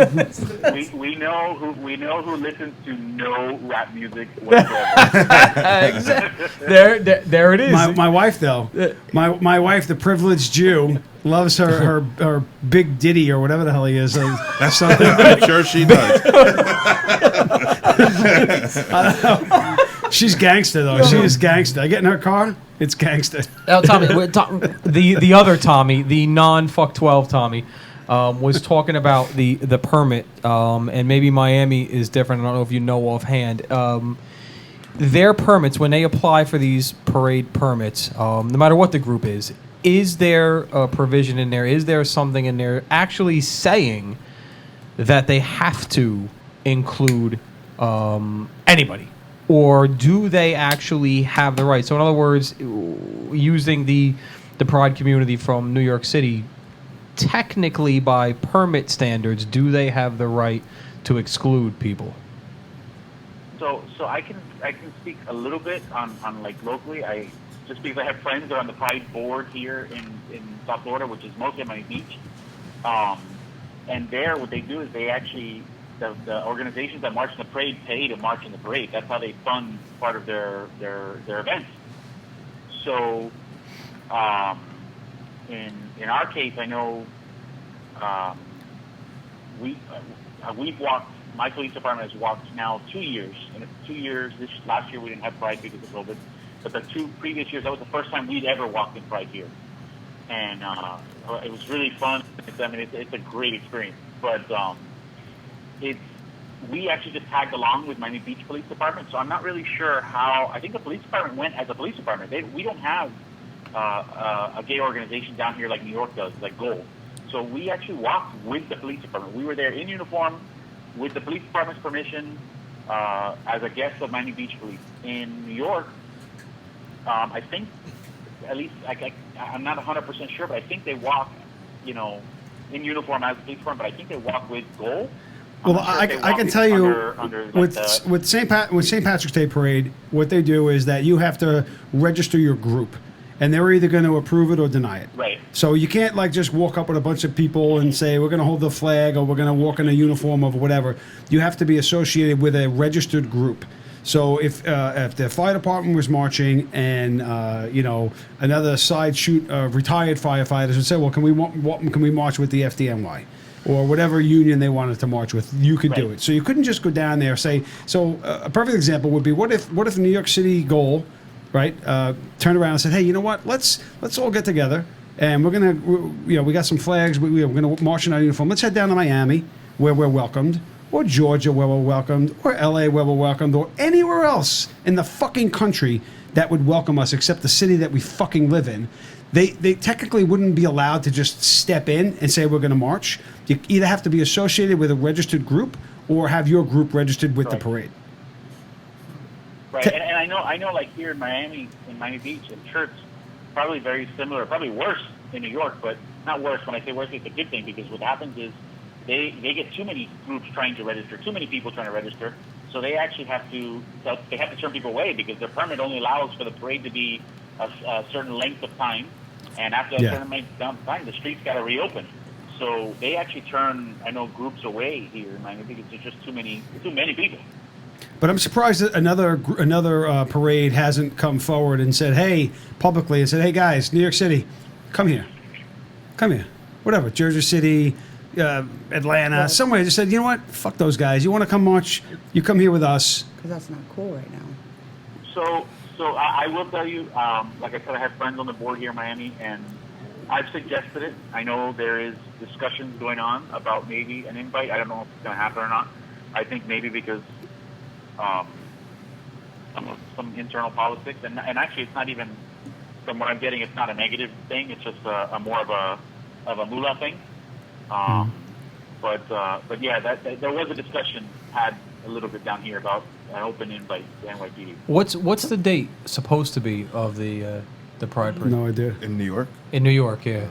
[SPEAKER 14] we know who listens to no rap music whatsoever.
[SPEAKER 6] There it is.
[SPEAKER 3] My wife, though, my wife, the privileged Jew, loves her Big Diddy or whatever the hell he is. That's something.
[SPEAKER 7] I'm sure she does.
[SPEAKER 3] She's gangster, though. She is gangster. I get in her car, it's gangster.
[SPEAKER 6] Tommy, the other Tommy, the non-fuck 12 Tommy, was talking about the permit, and maybe Miami is different. I don't know if you know offhand. Their permits, when they apply for these parade permits, no matter what the group is there a provision in there? Is there something in there actually saying that they have to include anybody? Or do they actually have the right? So in other words, using the Pride community from New York City, technically by permit standards, do they have the right to exclude people?
[SPEAKER 14] So I can speak a little bit on like locally. Just because I have friends that are on the Pride board here in South Florida, which is mostly at Miami Beach. And there, what they do is they actually, the organizations that march in the parade pay to march in the parade. That's how they fund part of their events. So, in our case, I know we've walked. My police department has walked now 2 years. And 2 years. Last year we didn't have Pride because of COVID, but the 2 previous years that was the first time we'd ever walked in Pride here, and it was really fun. It's a great experience. But we actually just tagged along with Miami Beach Police Department, so I'm not really sure how. I think the police department went as a police department. We don't have a gay organization down here like New York does, like Gold. So we actually walked with the police department. We were there in uniform with the police department's permission as a guest of Miami Beach Police. In New York, I think, at least I'm not 100% sure, but I think they walk, in uniform as a police department, but I think they walk with Gold.
[SPEAKER 3] Well, I can tell you, with St. Patrick's Day Parade, what they do is that you have to register your group, and they're either going to approve it or deny it.
[SPEAKER 14] Right.
[SPEAKER 3] So you can't just walk up with a bunch of people and say we're going to hold the flag or we're going to walk in a uniform or whatever. You have to be associated with a registered group. So if the fire department was marching and another side shoot retired firefighters would say, well, can we march with the FDNY? Or whatever union they wanted to march with, you could do it. So you couldn't just go down there and say. So a perfect example would be what if New York City Goal, right, turned around and said, hey, you know what? Let's all get together and we're gonna we got some flags. We're gonna march in our uniform. Let's head down to Miami where we're welcomed, or Georgia where we're welcomed, or LA where we're welcomed, or anywhere else in the fucking country that would welcome us except the city that we fucking live in. They technically wouldn't be allowed to just step in and say we're going to march. You either have to be associated with a registered group or have your group registered with the parade.
[SPEAKER 14] Right, and I know, like here in Miami Beach, I'm sure it's probably very similar, probably worse in New York, but not worse. When I say worse, it's a good thing because what happens is they get too many groups trying to register, too many people trying to register, so they actually have to turn people away because their permit only allows for the parade to be a certain length of time. And after a certain amount of time, the streets got to reopen. So they actually turn, groups away here in Miami because there's just too many people.
[SPEAKER 3] But I'm surprised that another parade hasn't come forward and said, hey, publicly, and said, hey, guys, New York City, come here. Whatever, Jersey City, Atlanta, somewhere. Just said, you know what? Fuck those guys. You want to come march? You come here with us.
[SPEAKER 4] Because that's not cool right now.
[SPEAKER 14] So I will tell you, like I said, I have friends on the board here in Miami, and I've suggested it. I know there is discussions going on about maybe an invite. I don't know if it's going to happen or not. I think maybe because some internal politics, and actually it's not even, from what I'm getting, it's not a negative thing. It's just a more of a moolah thing. But yeah, there was a discussion had a little bit down here about an open invite to NYPD.
[SPEAKER 6] What's the date supposed to be of the Pride Parade?
[SPEAKER 3] No idea.
[SPEAKER 7] In New York?
[SPEAKER 6] In New York, yeah.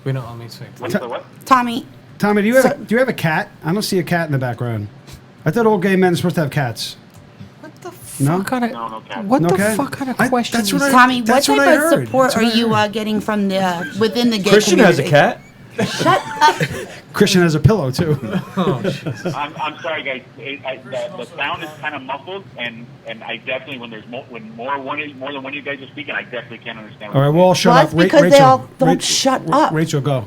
[SPEAKER 6] We know.
[SPEAKER 14] What's the what?
[SPEAKER 4] Tommy,
[SPEAKER 3] do you have a cat? I don't see a cat in the background. I thought all gay men are supposed to have cats.
[SPEAKER 6] What the fuck?
[SPEAKER 3] No?
[SPEAKER 14] No cat.
[SPEAKER 6] What
[SPEAKER 3] No
[SPEAKER 6] the
[SPEAKER 3] cat?
[SPEAKER 6] fuck kind of question is that?
[SPEAKER 4] Tommy, what
[SPEAKER 3] that's what
[SPEAKER 4] type
[SPEAKER 3] I
[SPEAKER 4] of
[SPEAKER 3] heard.
[SPEAKER 4] support
[SPEAKER 3] That's
[SPEAKER 4] are
[SPEAKER 3] what I
[SPEAKER 4] you
[SPEAKER 3] heard.
[SPEAKER 4] getting from within the gay
[SPEAKER 16] Christian
[SPEAKER 4] community?
[SPEAKER 16] has a cat.
[SPEAKER 4] Shut up.
[SPEAKER 3] Christian has a pillow, too.
[SPEAKER 14] I'm sorry, guys. The sound is kind of muffled, and I definitely, when there's more than one of you guys are speaking, I definitely can't understand.
[SPEAKER 3] All right, we'll all shut
[SPEAKER 4] Well,
[SPEAKER 3] up.
[SPEAKER 4] that's because they all don't shut up.
[SPEAKER 3] Rachel, go.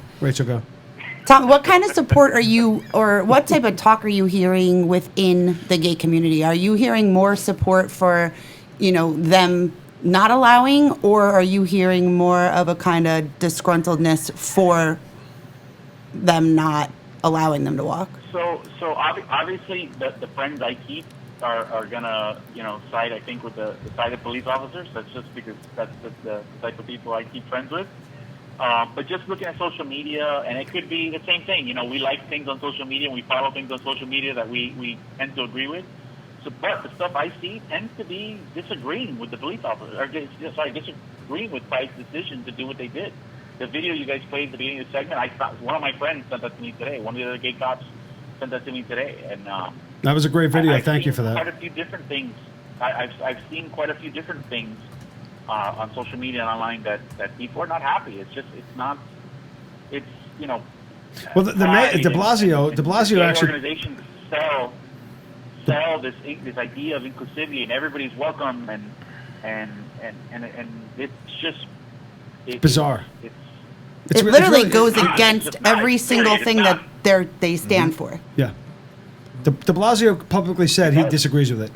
[SPEAKER 4] Tom, what kind of support are you, or what type of talk are you hearing within the gay community? Are you hearing more support for, them not allowing, or are you hearing more of a kind of disgruntledness for them not allowing them to walk?
[SPEAKER 14] So obviously the friends I keep are gonna side, I think, with the side of police officers. That's just because that's the type of people I keep friends with. But just looking at social media, and it could be the same thing. We like things on social media, and we follow things on social media that we tend to agree with. So, but the stuff I see tends to be disagreeing with the police officers, or disagreeing with Pride's decision to do what they did. The video you guys played at the beginning of the segment, I thought one of my friends sent that to me today. One of the other gay cops sent that to me today, and
[SPEAKER 3] That was a great video.
[SPEAKER 14] I've
[SPEAKER 3] Thank you
[SPEAKER 14] seen
[SPEAKER 3] for that.
[SPEAKER 14] Quite a few different things. I've seen quite a few different things on social media and online that people are not happy. It's not. It's
[SPEAKER 3] Well, De Blasio actually.
[SPEAKER 14] Organizations sell this idea of inclusivity and everybody's welcome and it's just
[SPEAKER 3] bizarre.
[SPEAKER 4] It literally goes against every single thing that they stand for.
[SPEAKER 3] Yeah. De Blasio publicly said he disagrees with it.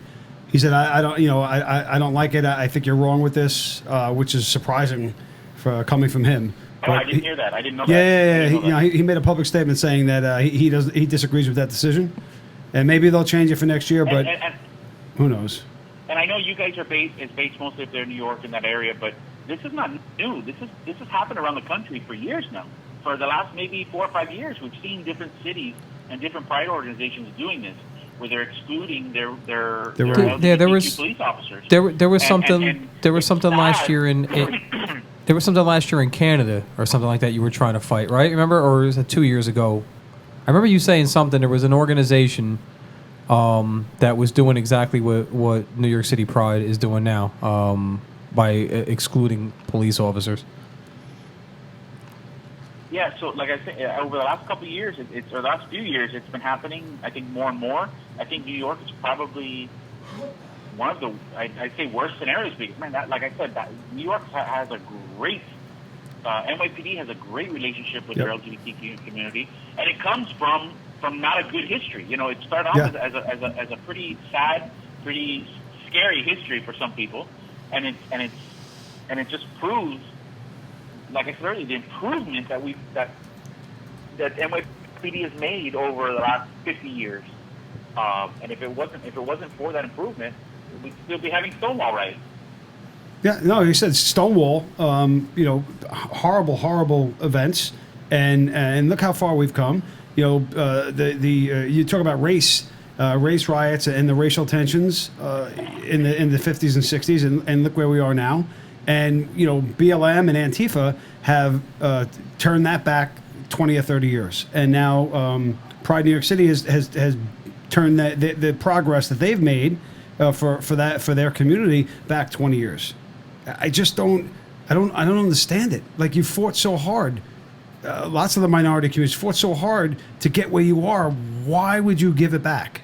[SPEAKER 3] He said, I don't like it. I think you're wrong with this, which is surprising for coming from him.
[SPEAKER 14] Oh, I didn't hear that. I didn't know
[SPEAKER 3] that.
[SPEAKER 14] Yeah.
[SPEAKER 3] He made a public statement saying that he disagrees with that decision, and maybe they'll change it for next year. But who knows?
[SPEAKER 14] And I know you guys are based mostly up there in New York in that area, but this is not new. This has happened around the country for years now. For the last maybe 4 or 5 years, we've seen different cities and different pride organizations doing this, where they're excluding their LGBTQ police officers.
[SPEAKER 6] There was something last year in there was something last year in Canada or something like that you were trying to fight, right? Remember, or was it 2 years ago? I remember you saying something. There was an organization that was doing exactly what New York City Pride is doing now by excluding police officers.
[SPEAKER 14] Yeah, so like I said, over the last couple of years, or the last few years, it's been happening, I think, more and more. I think New York is probably one of the, I'd say, worst scenarios because, man, like I said, New York has a great, NYPD has a great relationship with their LGBTQ community, and it comes from not a good history. It started off as a pretty sad, pretty scary history for some people, and it just proves, like I said earlier, the improvement that NYPD has made over the last 50 years. And if it wasn't for that improvement, we'd still be having Stonewall riots.
[SPEAKER 3] Yeah, no, he said Stonewall. Horrible events, and look how far we've come. You talk about race riots and the racial tensions in the 50s and 60s, and look where we are now. And BLM and Antifa have turned that back 20 or 30 years, and now Pride New York City has turned the progress that they've made for their community back 20 years. I don't understand it. Like, you fought so hard. Lots of the minority communities fought so hard to get where you are. Why would you give it back?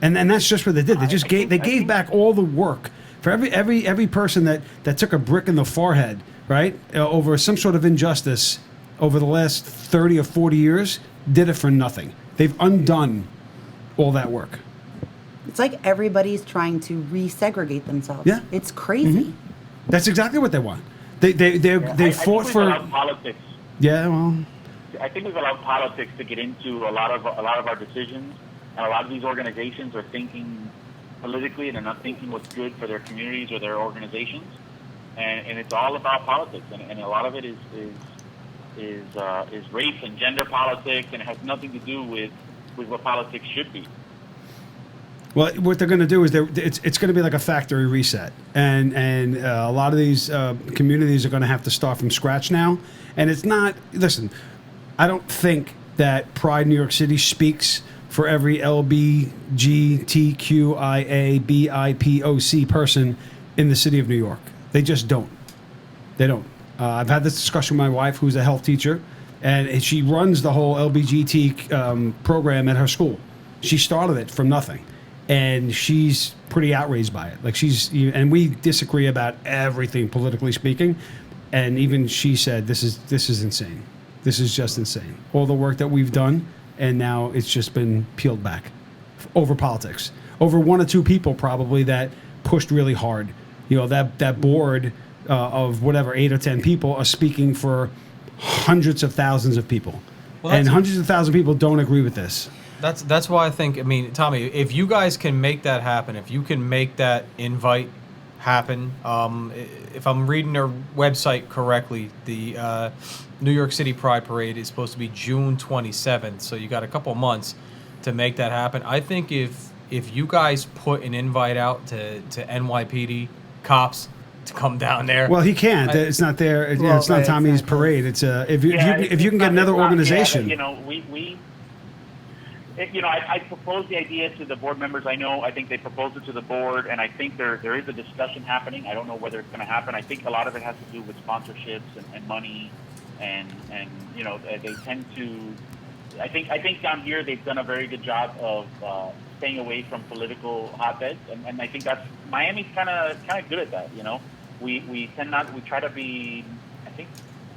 [SPEAKER 3] And that's just what they did. They gave back all the work. For every person that took a brick in the forehead, right, over some sort of injustice over the last 30 or 40 years, did it for nothing. They've undone all that work.
[SPEAKER 4] It's like everybody's trying to resegregate themselves.
[SPEAKER 3] Yeah.
[SPEAKER 4] It's crazy.
[SPEAKER 3] Mm-hmm. That's exactly what they want. They fought for
[SPEAKER 14] politics.
[SPEAKER 3] Yeah, well,
[SPEAKER 14] I think we've allowed politics to get into a lot of our decisions, and a lot of these organizations are thinking politically and they're not thinking what's good for their communities or their organizations, and it's all about politics, and a lot of it is race and gender politics, and it has nothing to do with what politics should be.
[SPEAKER 3] Well, what they're going to do is it's going to be like a factory reset, and a lot of these communities are going to have to start from scratch now. And it's not. Listen, I don't think that Pride New York City speaks for every LGBTQIA/BIPOC person in the city of New York. They just don't. They don't. I've had this discussion with my wife, who's a health teacher, and she runs the whole LBGT program at her school. She started it from nothing, and she's pretty outraged by it. Like, and we disagree about everything politically speaking, and even she said, "This is insane. This is just insane. All the work that we've done." And now it's just been peeled back over politics, over one or two people probably that pushed really hard. That board of whatever 8 or 10 people are speaking for hundreds of thousands of people, and hundreds of thousands of people don't agree with this.
[SPEAKER 6] That's why I think. I mean, Tommy, if you guys can make that happen, if you can make that invite happen, if I'm reading their website correctly, the New York City Pride Parade is supposed to be June 27th, so you got a couple months to make that happen. I think if you guys put an invite out to NYPD cops to come down there.
[SPEAKER 3] Well, he can't. It's not there. It's not Tommy's parade. It's if you can get another organization.
[SPEAKER 14] We I proposed the idea to the board members. I think they proposed it to the board, and I think there is a discussion happening. I don't know whether it's going to happen. I think a lot of it has to do with sponsorships and money, and they tend to. I think down here they've done a very good job of staying away from political hotbeds, and I think that's Miami's kind of good at that. We try to be, I think,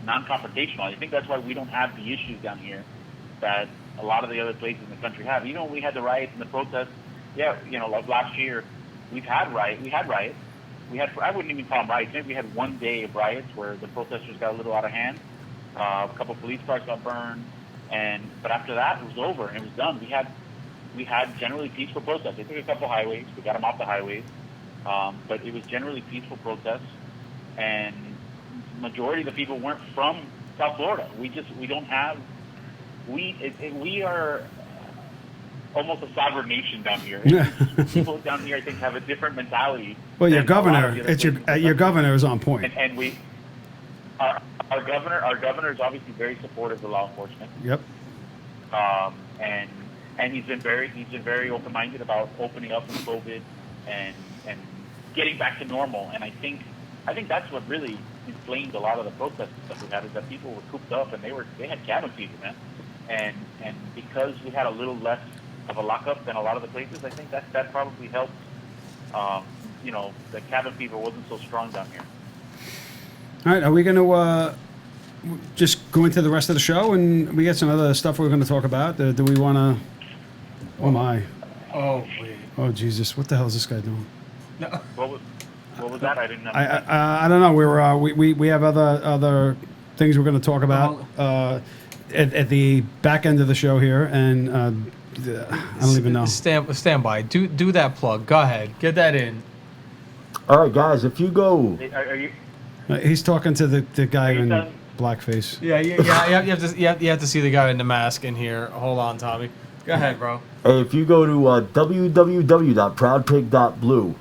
[SPEAKER 14] non-confrontational. I think that's why we don't have the issues down here that a lot of the other places in the country have. Even when we had the riots and the protests, like last year, we had riots. I wouldn't even call them riots. Maybe we had one day of riots where the protesters got a little out of hand. A couple of police cars got burned, but after that, it was over and it was done. We had generally peaceful protests. They took a couple highways. We got them off the highways, but it was generally peaceful protests, and majority of the people weren't from South Florida. We are almost a sovereign nation down here. People down here, I think, have a different mentality.
[SPEAKER 3] Well, your governor, your governor is on point.
[SPEAKER 14] And our governor is obviously very supportive of law enforcement.
[SPEAKER 3] Yep.
[SPEAKER 14] And he's been very open-minded about opening up from COVID and getting back to normal. And I think that's what really inflamed a lot of the protests that we had, is that people were cooped up and they had cabin fever, man. And because we had a little less of a lockup than a lot of the places, I think that probably helped. The cabin fever wasn't so strong down here.
[SPEAKER 3] All right, are we going to just go into the rest of the show, and we got some other stuff we're going to talk about? Do we want to? Oh my!
[SPEAKER 6] Oh wait!
[SPEAKER 3] Oh Jesus! What the hell is this guy doing?
[SPEAKER 14] No. What was that? I didn't know.
[SPEAKER 3] I don't know. We have other things we're going to talk about at the back end of the show here, and I don't even know.
[SPEAKER 6] Stand by. Do that plug. Go ahead. Get that in.
[SPEAKER 16] All right, guys. If you go,
[SPEAKER 14] are you?
[SPEAKER 3] He's talking to the guy in blackface.
[SPEAKER 6] Yeah. You have to see the guy in the mask in here. Hold on, Tommy. Go ahead, bro.
[SPEAKER 16] Hey, if you go to www.proudpig.blue,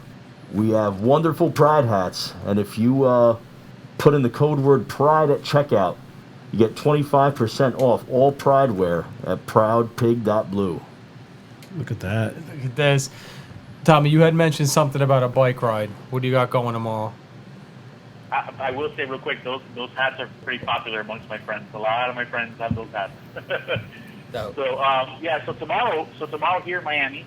[SPEAKER 16] we have wonderful Pride hats, and if you put in the code word Pride at checkout, you get 25% off all Pride wear at proudpig.blue.
[SPEAKER 3] Look at that.
[SPEAKER 6] Look at this. Tommy, you had mentioned something about a bike ride. What do you got going tomorrow?
[SPEAKER 14] I will say real quick, those hats are pretty popular amongst my friends. A lot of my friends have those hats. So tomorrow here in Miami,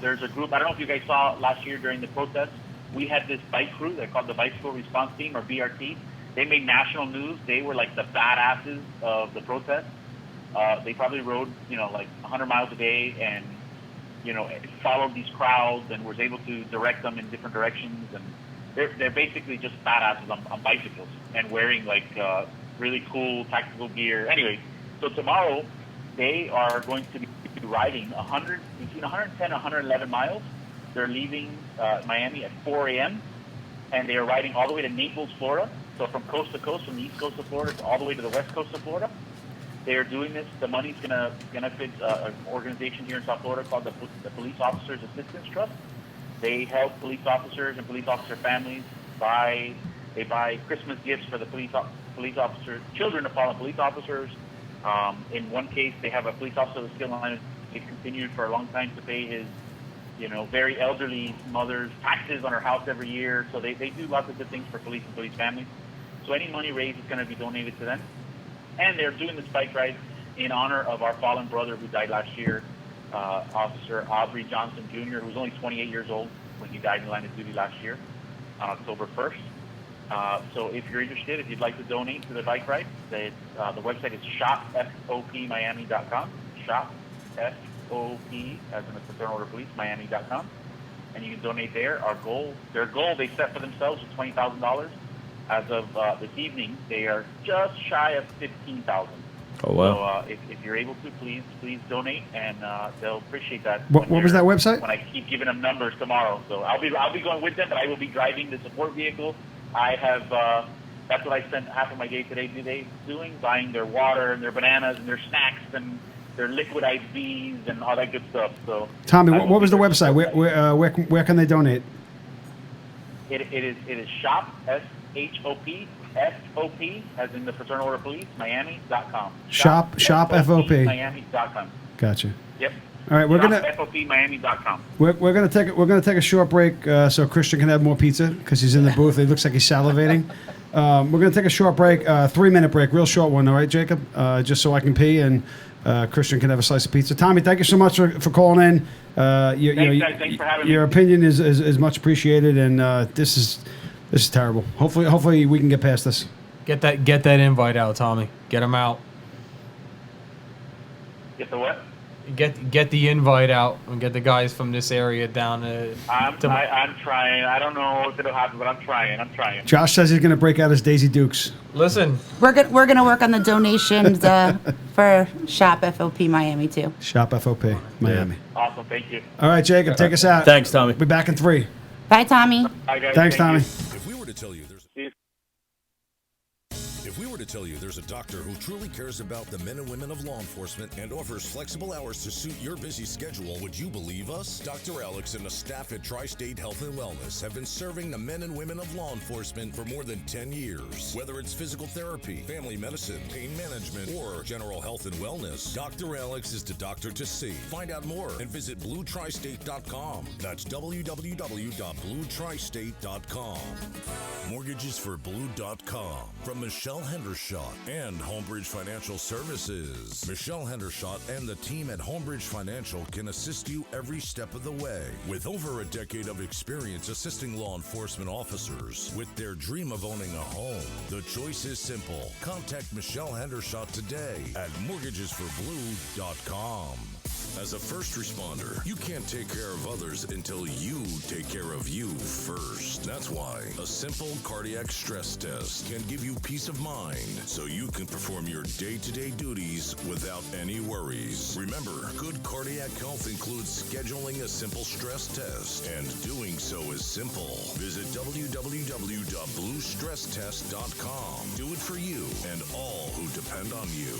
[SPEAKER 14] there's a group. I don't know if you guys saw last year during the protest. We had this bike crew. They're called the Bicycle Response Team, or BRT. They made national news. They were like the badasses of the protest. They probably rode, like 100 miles a day, and followed these crowds and was able to direct them in different directions. And they're basically just badasses on bicycles and wearing like really cool tactical gear. Anyway, so tomorrow they are going to be riding between 110 and 111 miles. They're leaving Miami at 4 a.m. and they are riding all the way to Naples, Florida. So from coast to coast, from the east coast of Florida to all the way to the west coast of Florida. They are doing this. The money's going to benefit an organization here in South Florida called the Police Officers Assistance Trust. They help police officers and police officer families buy Christmas gifts for the police officers, children of fallen police officers. In one case, they have a police officer that's still on. He's continued for a long time to pay his, very elderly mother's taxes on her house every year. So they do lots of good things for police and police families. So any money raised is going to be donated to them. And they're doing this bike ride in honor of our fallen brother who died last year, Officer Aubrey Johnson Jr., who was only 28 years old when he died in the line of duty last year on October 1st. So if you're interested, if you'd like to donate to the bike ride, the website is shopfopmiami.com. Shop, FOP, as in the Fraternal Order Police, Miami.com. And you can donate there. Their goal they set for themselves was $20,000. As of this evening, they are just shy of $15,000.
[SPEAKER 16] Oh wow!
[SPEAKER 14] So if you're able to, please donate, and they'll appreciate that.
[SPEAKER 3] What was that website?
[SPEAKER 14] When I keep giving them numbers tomorrow, so I'll be going with them, but I will be driving the support vehicle. I have that's what I spent half of my day today doing, buying their water and their bananas and their snacks and their liquid IVs and all that good stuff. So
[SPEAKER 3] Tommy, what was the website? Where can they donate?
[SPEAKER 14] It is shop SHOP FOP, as in the Fraternal Order Police, Miami.com.
[SPEAKER 3] Shop FOP.
[SPEAKER 14] Miami.com.
[SPEAKER 3] Gotcha.
[SPEAKER 14] Yep.
[SPEAKER 3] All right, we're gonna
[SPEAKER 14] FOPmiami.com.
[SPEAKER 3] we're gonna take a short break so Christian can have more pizza because he's in the booth. It looks like he's salivating. We're gonna take a short break, 3-minute break, real short one. All right, Jacob, just so I can pee and Christian can have a slice of pizza. Tommy, thank you so much for calling in.
[SPEAKER 14] Thanks for having me.
[SPEAKER 3] Your opinion is much appreciated, and this is terrible. Hopefully we can get past this.
[SPEAKER 6] Get that invite out, Tommy. Get him out.
[SPEAKER 14] Get the what?
[SPEAKER 6] Get the invite out and get the guys from this area down.
[SPEAKER 14] I'm trying. I don't know if it'll happen, but I'm trying.
[SPEAKER 3] Josh says he's gonna break out his Daisy Dukes.
[SPEAKER 6] Listen,
[SPEAKER 4] We're gonna work on the donations for Shop FOP Miami too.
[SPEAKER 3] Shop FOP Miami.
[SPEAKER 14] Awesome. Thank you.
[SPEAKER 3] All right, Jacob, take us out.
[SPEAKER 16] Thanks, Tommy.
[SPEAKER 3] Be back in 3.
[SPEAKER 4] Bye, Tommy.
[SPEAKER 14] Bye, guys.
[SPEAKER 3] Thanks,
[SPEAKER 14] Thank
[SPEAKER 3] Tommy.
[SPEAKER 14] you.
[SPEAKER 2] If we were to tell you there's a doctor who truly cares about the men and women of law enforcement and offers flexible hours to suit your busy schedule, would you believe us? Dr. Alex and the staff at Tri-State Health and Wellness have been serving the men and women of law enforcement for more than 10 years. Whether it's physical therapy, family medicine, pain management, or general health and wellness, Dr. Alex is the doctor to see. Find out more and visit BlueTristate.com. That's www.BlueTristate.com. MortgagesForBlue.com. From Michelle Hendershot and Homebridge Financial Services. Michelle Hendershot and the team at Homebridge Financial can assist you every step of the way. With over a decade of experience assisting law enforcement officers with their dream of owning a home, the choice is simple. Contact Michelle Hendershot today at MortgagesForBlue.com. As a first responder, you can't take care of others until you take care of you first. That's why a simple cardiac stress test can give you peace of mind so you can perform your day-to-day duties without any worries. Remember, good cardiac health includes scheduling a simple stress test, and doing so is simple. Visit www.bluestresstest.com. Do it for you and all who depend on you.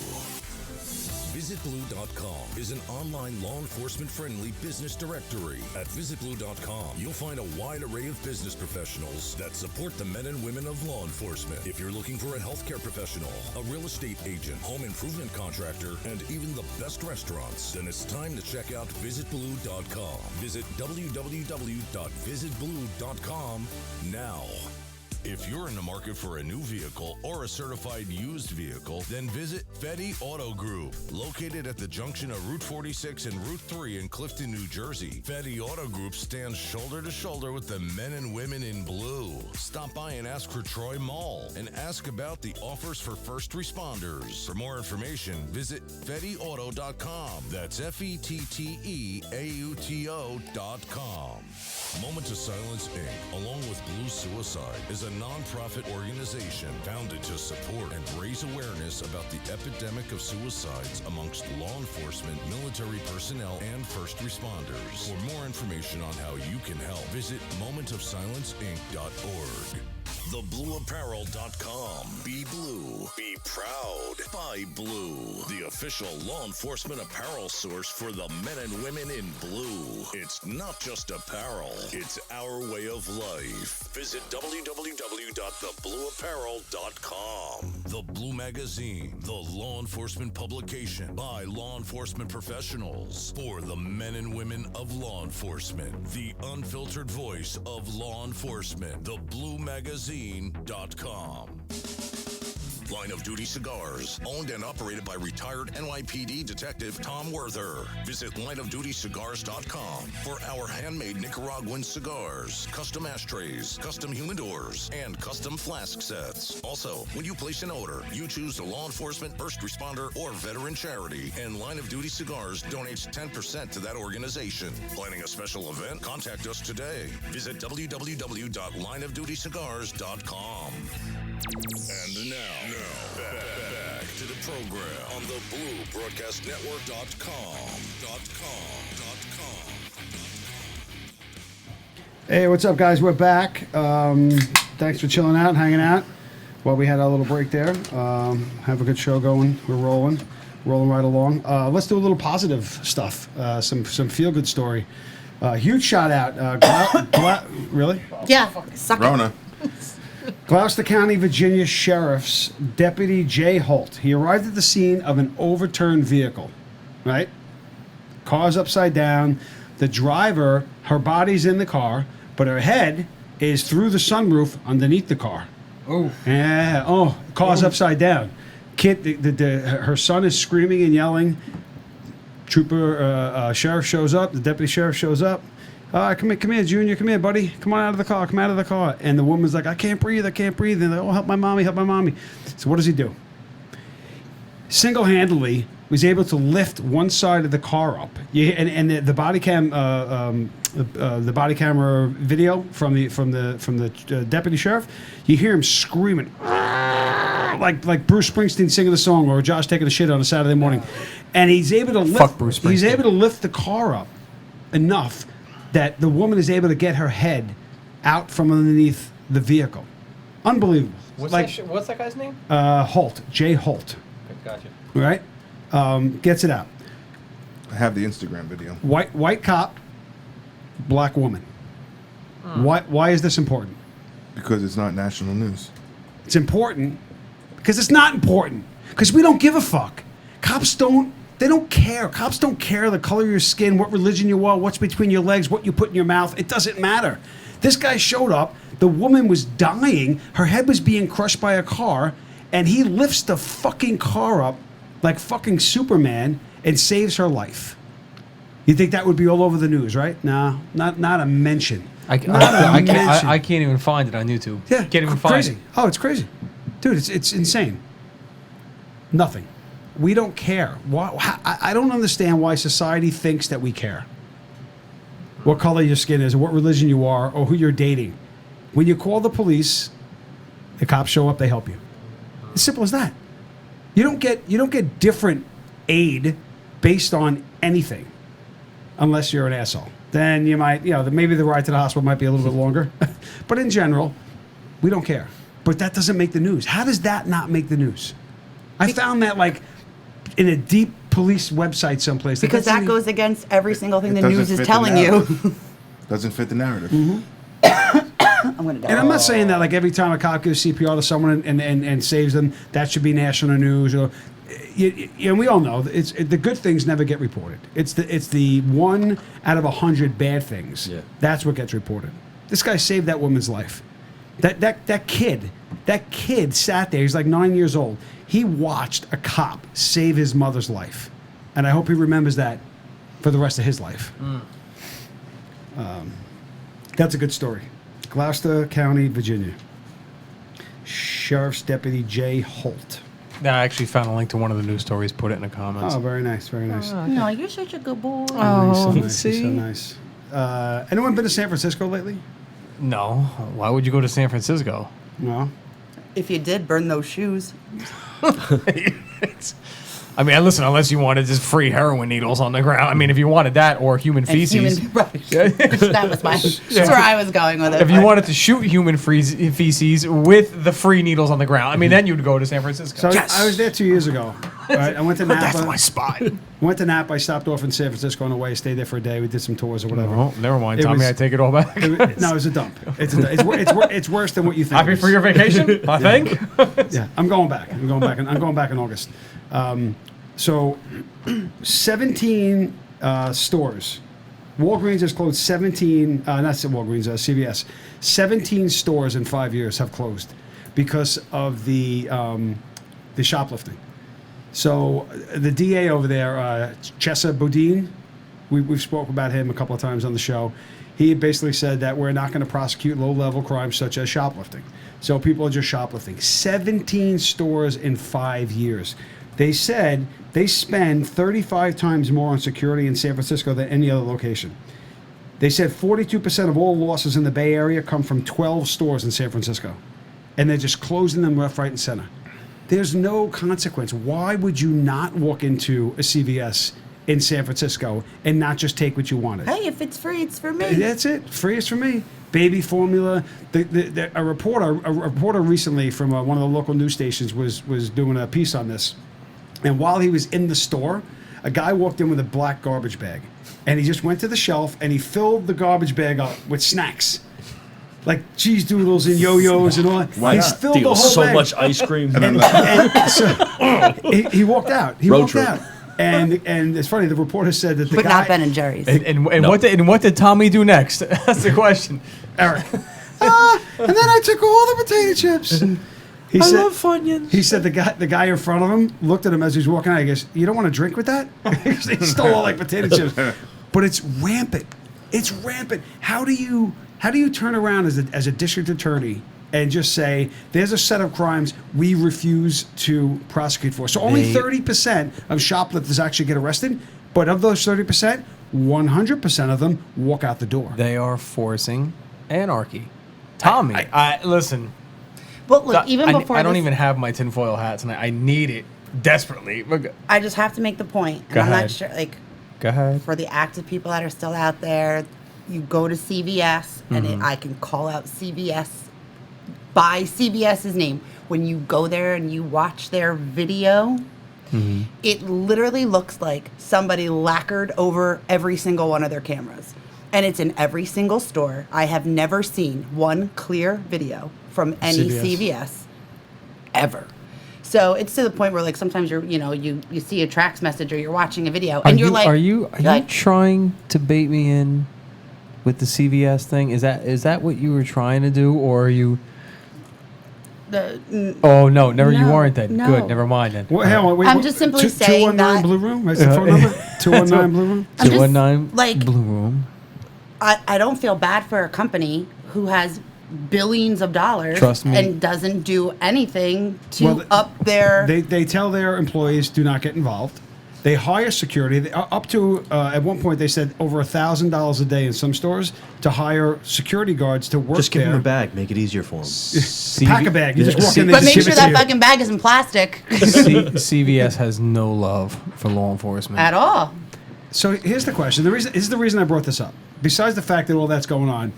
[SPEAKER 2] VisitBlue.com is an online law enforcement-friendly business directory. At VisitBlue.com, you'll find a wide array of business professionals that support the men and women of law enforcement. If you're looking for a healthcare professional, a real estate agent, home improvement contractor, and even the best restaurants, then it's time to check out VisitBlue.com. Visit www.visitblue.com now. If you're in the market for a new vehicle or a certified used vehicle, then visit Fetty Auto Group. Located at the junction of Route 46 and Route 3 in Clifton, New Jersey, Fetty Auto Group stands shoulder to shoulder with the men and women in blue. Stop by and ask for Troy Mall and ask about the offers for first responders. For more information, visit FettyAuto.com. That's FETTEAUTO.com. Moment of Silence, Inc., along with Blue Suicide, is a non-profit organization founded to support and raise awareness about the epidemic of suicides amongst law enforcement, military personnel, and first responders. For more information on how you can help, visit momentofsilenceinc.org. TheBlueApparel.com. Be blue. Be proud. Buy blue. The official law enforcement apparel source for the men and women in blue. It's not just apparel. It's our way of life. Visit www.theblueapparel.com. The Blue Magazine, the law enforcement publication by law enforcement professionals for the men and women of law enforcement. The unfiltered voice of law enforcement. The Blue Magazine.com. Line of Duty Cigars, owned and operated by retired NYPD Detective Tom Werther. Visit lineofdutycigars.com for our handmade Nicaraguan cigars, custom ashtrays, custom humidors, and custom flask sets. Also, when you place an order, you choose the law enforcement, first responder, or veteran charity, and Line of Duty Cigars donates 10% to that organization. Planning a special event? Contact us today. Visit www.lineofdutycigars.com. And now back to the program on the BlueBroadcastNetwork.com.
[SPEAKER 3] Hey, what's up, guys? We're back. Thanks for chilling out, hanging out while we had our little break there. Have a good show going. We're rolling right along. Let's do a little positive stuff. Some feel-good story. Huge shout out. Really?
[SPEAKER 4] Yeah. Suck it.
[SPEAKER 7] Rona.
[SPEAKER 3] Gloucester County, Virginia Sheriff's Deputy Jay Holt. He arrived at the scene of an overturned vehicle, right? Car's upside down. The driver, her body's in the car, but her head is through the sunroof underneath the car.
[SPEAKER 6] Oh.
[SPEAKER 3] Yeah. Oh, car's upside down. Kid, her son is screaming and yelling. Sheriff shows up. The deputy sheriff shows up. Come here, Junior. Come here, buddy. Come on out of the car. Come out of the car. And the woman's like, I can't breathe. And they're like, oh, help my mommy. So what does he do? Single-handedly was able to lift one side of the car up. And the body cam, the body camera video from the deputy sheriff, you hear him screaming like Bruce Springsteen singing the song, or Josh taking a shit on a Saturday morning. And he's able to lift.
[SPEAKER 6] Fuck Bruce Springsteen.
[SPEAKER 3] He's able to lift the car up enough that the woman is able to get her head out from underneath the vehicle. Unbelievable.
[SPEAKER 6] What's that guy's name?
[SPEAKER 3] Holt. Jay Holt.
[SPEAKER 6] Okay, gotcha.
[SPEAKER 3] Right? Gets it out.
[SPEAKER 7] I have the Instagram video.
[SPEAKER 3] White cop, black woman. Why is this important?
[SPEAKER 7] Because it's not national news.
[SPEAKER 3] It's important because it's not important. Because we don't give a fuck. Cops don't care. Cops don't care the color of your skin, what religion you are, what's between your legs, what you put in your mouth. It doesn't matter. This guy showed up. The woman was dying. Her head was being crushed by a car. And he lifts the fucking car up like fucking Superman and saves her life. You think that would be all over the news, right? No, not a mention.
[SPEAKER 6] I can't even find it on YouTube.
[SPEAKER 3] Yeah,
[SPEAKER 6] Can't even find
[SPEAKER 3] crazy.
[SPEAKER 6] it.
[SPEAKER 3] Oh, it's crazy. Dude, it's insane. Nothing. We don't care. Why, I don't understand why society thinks that we care. What color your skin is, or what religion you are, or who you're dating. When you call the police, the cops show up, they help you. As simple as that. You don't get different aid based on anything, unless you're an asshole. Then you might, maybe the ride to the hospital might be a little bit longer. But in general, we don't care. But that doesn't make the news. How does that not make the news? I found that in a deep police website someplace.
[SPEAKER 4] Because that goes against every single thing the news is telling you.
[SPEAKER 7] Doesn't fit the narrative.
[SPEAKER 3] Mm-hmm.
[SPEAKER 4] I'm gonna die.
[SPEAKER 3] And I'm not saying that every time a cop gives CPR to someone and saves them, that should be national news. Or, we all know the good things never get reported. It's the 1 out of 100 bad things. Yeah. That's what gets reported. This guy saved that woman's life. That kid sat there. He's like 9 years old. He watched a cop save his mother's life, and I hope he remembers that for the rest of his life. That's a good story. Gloucester County, Virginia. Sheriff's Deputy Jay Holt.
[SPEAKER 6] I actually found a link to one of the news stories. Put it in the comments.
[SPEAKER 3] Oh, very nice, very nice.
[SPEAKER 4] Oh, no, you're such a good boy.
[SPEAKER 3] Oh, so nice,
[SPEAKER 6] see?
[SPEAKER 3] so nice. Anyone been to San Francisco lately?
[SPEAKER 6] No. Why would you go to San Francisco?
[SPEAKER 3] No.
[SPEAKER 4] If you did, burn those shoes.
[SPEAKER 6] I mean, listen, unless you wanted just free heroin needles on the ground. I mean, if you wanted that or human feces.
[SPEAKER 4] That was that's where I was going with it.
[SPEAKER 6] If you wanted to shoot human feces with the free needles on the ground, I mean, then you'd go to San Francisco.
[SPEAKER 3] So I was there 2 years ago. Right? I went to Napa.
[SPEAKER 6] That's my spot.
[SPEAKER 3] Went to Napa. I stopped off in San Francisco on the way. Stayed there for a day. We did some tours or whatever.
[SPEAKER 6] Oh, never mind, Tommy. I take it all back.
[SPEAKER 3] No, it was a dump. It's worse than what you think.
[SPEAKER 6] Happy for your vacation, I think.
[SPEAKER 3] Yeah, I'm going back. I'm going back in August. So 17 stores. Walgreens has closed 17. Not Walgreens. CVS. 17 stores in 5 years have closed because of the shoplifting. So the DA over there, Chesa Boudin, we've spoke about him a couple of times on the show. He basically said that we're not going to prosecute low-level crimes such as shoplifting. So people are just shoplifting. 17 stores in 5 years. They said they spend 35 times more on security in San Francisco than any other location. They said 42% of all losses in the Bay Area come from 12 stores in San Francisco. And they're just closing them left, right, and center. There's no consequence. Why would you not walk into a CVS in San Francisco and not just take what you wanted?
[SPEAKER 4] Hey, if it's free, it's for me.
[SPEAKER 3] That's it. Free is for me. Baby formula. A reporter recently from one of the local news stations was doing a piece on this. And while he was in the store, a guy walked in with a black garbage bag. And he just went to the shelf and he filled the garbage bag up with snacks. Like cheese doodles and yo-yos and all that.
[SPEAKER 16] Why
[SPEAKER 3] He's
[SPEAKER 16] not?
[SPEAKER 3] filled the whole
[SPEAKER 16] So
[SPEAKER 3] bag.
[SPEAKER 16] much ice cream.
[SPEAKER 3] And so he walked out. He
[SPEAKER 16] Road
[SPEAKER 3] walked
[SPEAKER 16] trip.
[SPEAKER 3] out. And it's funny. The reporter said that the
[SPEAKER 4] But
[SPEAKER 3] guy,
[SPEAKER 4] not Ben and Jerry's.
[SPEAKER 6] And what did Tommy do next? That's the question.
[SPEAKER 3] Eric. And then I took all the potato chips. He
[SPEAKER 16] I
[SPEAKER 3] said,
[SPEAKER 16] love Funyuns.
[SPEAKER 3] He said the guy in front of him looked at him as he was walking out. He goes, "You don't want to drink with that?" He stole all like potato chips. But it's rampant. It's rampant. How do you turn around as a district attorney and just say there's a set of crimes we refuse to prosecute for? So only 30% of shoplifters actually get arrested, but of those 30%, 100% of them walk out the door.
[SPEAKER 6] They are forcing anarchy. Tommy, listen.
[SPEAKER 4] But look, even before
[SPEAKER 6] I don't
[SPEAKER 4] this-
[SPEAKER 6] even have my tinfoil hat tonight. I need it desperately.
[SPEAKER 4] I just have to make the point, and
[SPEAKER 6] Go
[SPEAKER 4] I'm
[SPEAKER 6] ahead.
[SPEAKER 4] not sure, like,
[SPEAKER 6] Go ahead.
[SPEAKER 4] for the active people that are still out there, you go to CVS, and I can call out CVS by CVS's name. When you go there and you watch their video, it literally looks like somebody lacquered over every single one of their cameras. And it's in every single store. I have never seen one clear video from any CVS ever. So it's to the point where, like, sometimes you see a tracks message or you're watching a video and you're like,
[SPEAKER 6] are you trying to bait me in with the CVS thing? Is that what you were trying to do, or are you? Oh no, never. You weren't then.
[SPEAKER 4] no.
[SPEAKER 6] Good. Never mind then.
[SPEAKER 3] Well, hang on, wait,
[SPEAKER 4] I'm just simply saying
[SPEAKER 3] 219
[SPEAKER 4] that-
[SPEAKER 3] Blue Room? That's the phone number? 219 Blue Room?
[SPEAKER 4] I'm just,
[SPEAKER 6] 219
[SPEAKER 4] like-
[SPEAKER 6] Blue Room.
[SPEAKER 4] I don't feel bad for a company who has billions of dollars
[SPEAKER 6] Trust me.
[SPEAKER 4] and doesn't do anything to
[SPEAKER 3] Well,
[SPEAKER 4] up their.
[SPEAKER 3] They tell their employees do not get involved. They hire security up to at one point they said over $1,000 a day in some stores to hire security guards to work
[SPEAKER 17] Just give
[SPEAKER 3] there.
[SPEAKER 17] them a bag. Make it easier for them.
[SPEAKER 3] Pack a bag. You just walk in there.
[SPEAKER 4] but
[SPEAKER 3] just
[SPEAKER 4] make
[SPEAKER 3] give
[SPEAKER 4] sure
[SPEAKER 3] it to
[SPEAKER 4] that
[SPEAKER 3] you.
[SPEAKER 4] fucking bag isn't plastic
[SPEAKER 6] CVS has no love for law enforcement
[SPEAKER 4] at all.
[SPEAKER 3] So here's the question. This is the reason I brought this up. Besides the fact that all that's going on,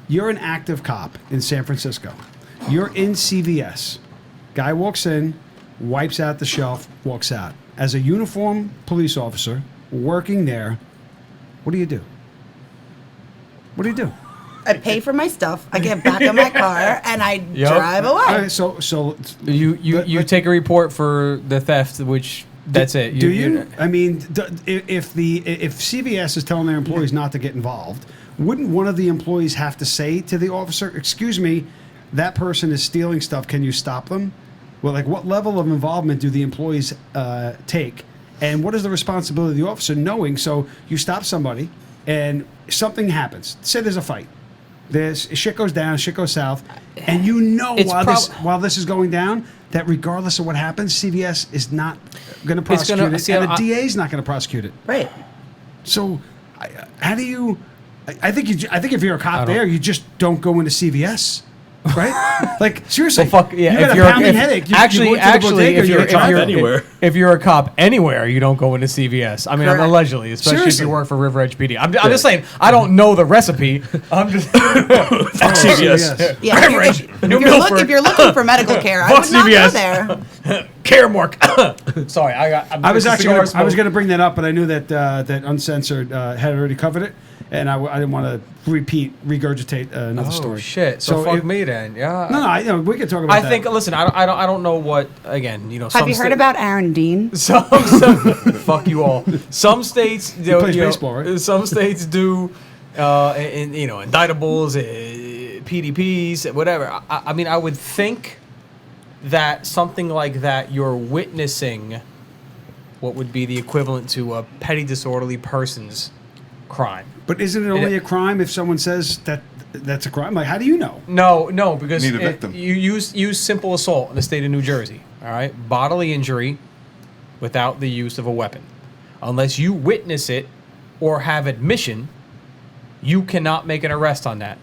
[SPEAKER 3] you're an active cop in San Francisco. You're in CVS. Guy walks in, wipes out the shelf, walks out. As a uniformed police officer working there, what do you do? What do you do?
[SPEAKER 4] I pay for my stuff. I get back in my car and I
[SPEAKER 6] Yep.
[SPEAKER 4] drive away.
[SPEAKER 3] All right, so
[SPEAKER 6] You take a report for the theft, which that's it.
[SPEAKER 3] Do you? I mean, if CVS is telling their employees not to get involved, wouldn't one of the employees have to say to the officer, "Excuse me, that person is stealing stuff. Can you stop them?" Well, like, what level of involvement do the employees take, and what is the responsibility of the officer knowing? So you stop somebody, and something happens. Say there's a fight. There's shit goes down, shit goes south, and you know
[SPEAKER 6] It's
[SPEAKER 3] while this is going down, that regardless of what happens, CVS is not going to prosecute it, and the DA is not going to prosecute it.
[SPEAKER 4] Right.
[SPEAKER 3] So, how do you? I think if you're a cop there, you just don't go into CVS, right? Like, seriously,
[SPEAKER 6] Well, fuck yeah!
[SPEAKER 3] You got a pounding headache. You go to the bodega,
[SPEAKER 6] if you're a cop anywhere, you don't go into CVS. I mean,
[SPEAKER 4] Correct.
[SPEAKER 6] allegedly, especially
[SPEAKER 3] Seriously.
[SPEAKER 6] if you work for River Edge PD. I'm just saying, I don't know the recipe. I'm just
[SPEAKER 17] Fuck CVS.
[SPEAKER 4] Yeah, if you're looking for medical care, I would not go there.
[SPEAKER 6] Caremark. Sorry,
[SPEAKER 3] I was going to bring that up, but I knew that that Uncensored had already covered it, and I didn't want to regurgitate another story.
[SPEAKER 6] Shit. So fuck me then. Yeah.
[SPEAKER 3] No, we can talk about that.
[SPEAKER 6] I think. Listen, I don't know what. Again, you know.
[SPEAKER 4] Have you heard about Aaron Dean?
[SPEAKER 6] Some fuck you all. Some states,
[SPEAKER 3] plays baseball, right?
[SPEAKER 6] Some states do, indictables, PDPs, whatever. I mean, I would think that something like that, you're witnessing what would be the equivalent to a petty disorderly person's crime.
[SPEAKER 3] But isn't it only a crime if someone says that that's a crime? Like, how do you know?
[SPEAKER 6] No, because
[SPEAKER 7] Need a victim.
[SPEAKER 6] you use simple assault in the state of New Jersey. All right, bodily injury without the use of a weapon, unless you witness it or have admission, you cannot make an arrest on that.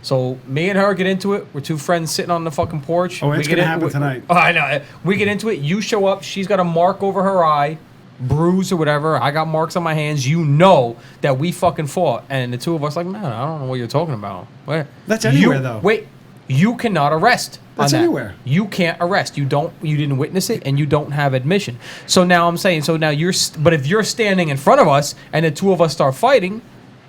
[SPEAKER 6] So me and her get into it. We're two friends sitting on the fucking porch.
[SPEAKER 3] Oh, it's going to happen tonight.
[SPEAKER 6] Oh, I know. We get into it. You show up. She's got a mark over her eye, bruise or whatever. I got marks on my hands. You know that we fucking fought. And the two of us like, man, I don't know what you're talking about. Where?
[SPEAKER 3] That's anywhere, though.
[SPEAKER 6] Wait, you cannot arrest.
[SPEAKER 3] That's
[SPEAKER 6] on that.
[SPEAKER 3] anywhere.
[SPEAKER 6] You can't arrest. You didn't witness it, and you don't have admission. So now I'm saying, but if you're standing in front of us and the two of us start fighting,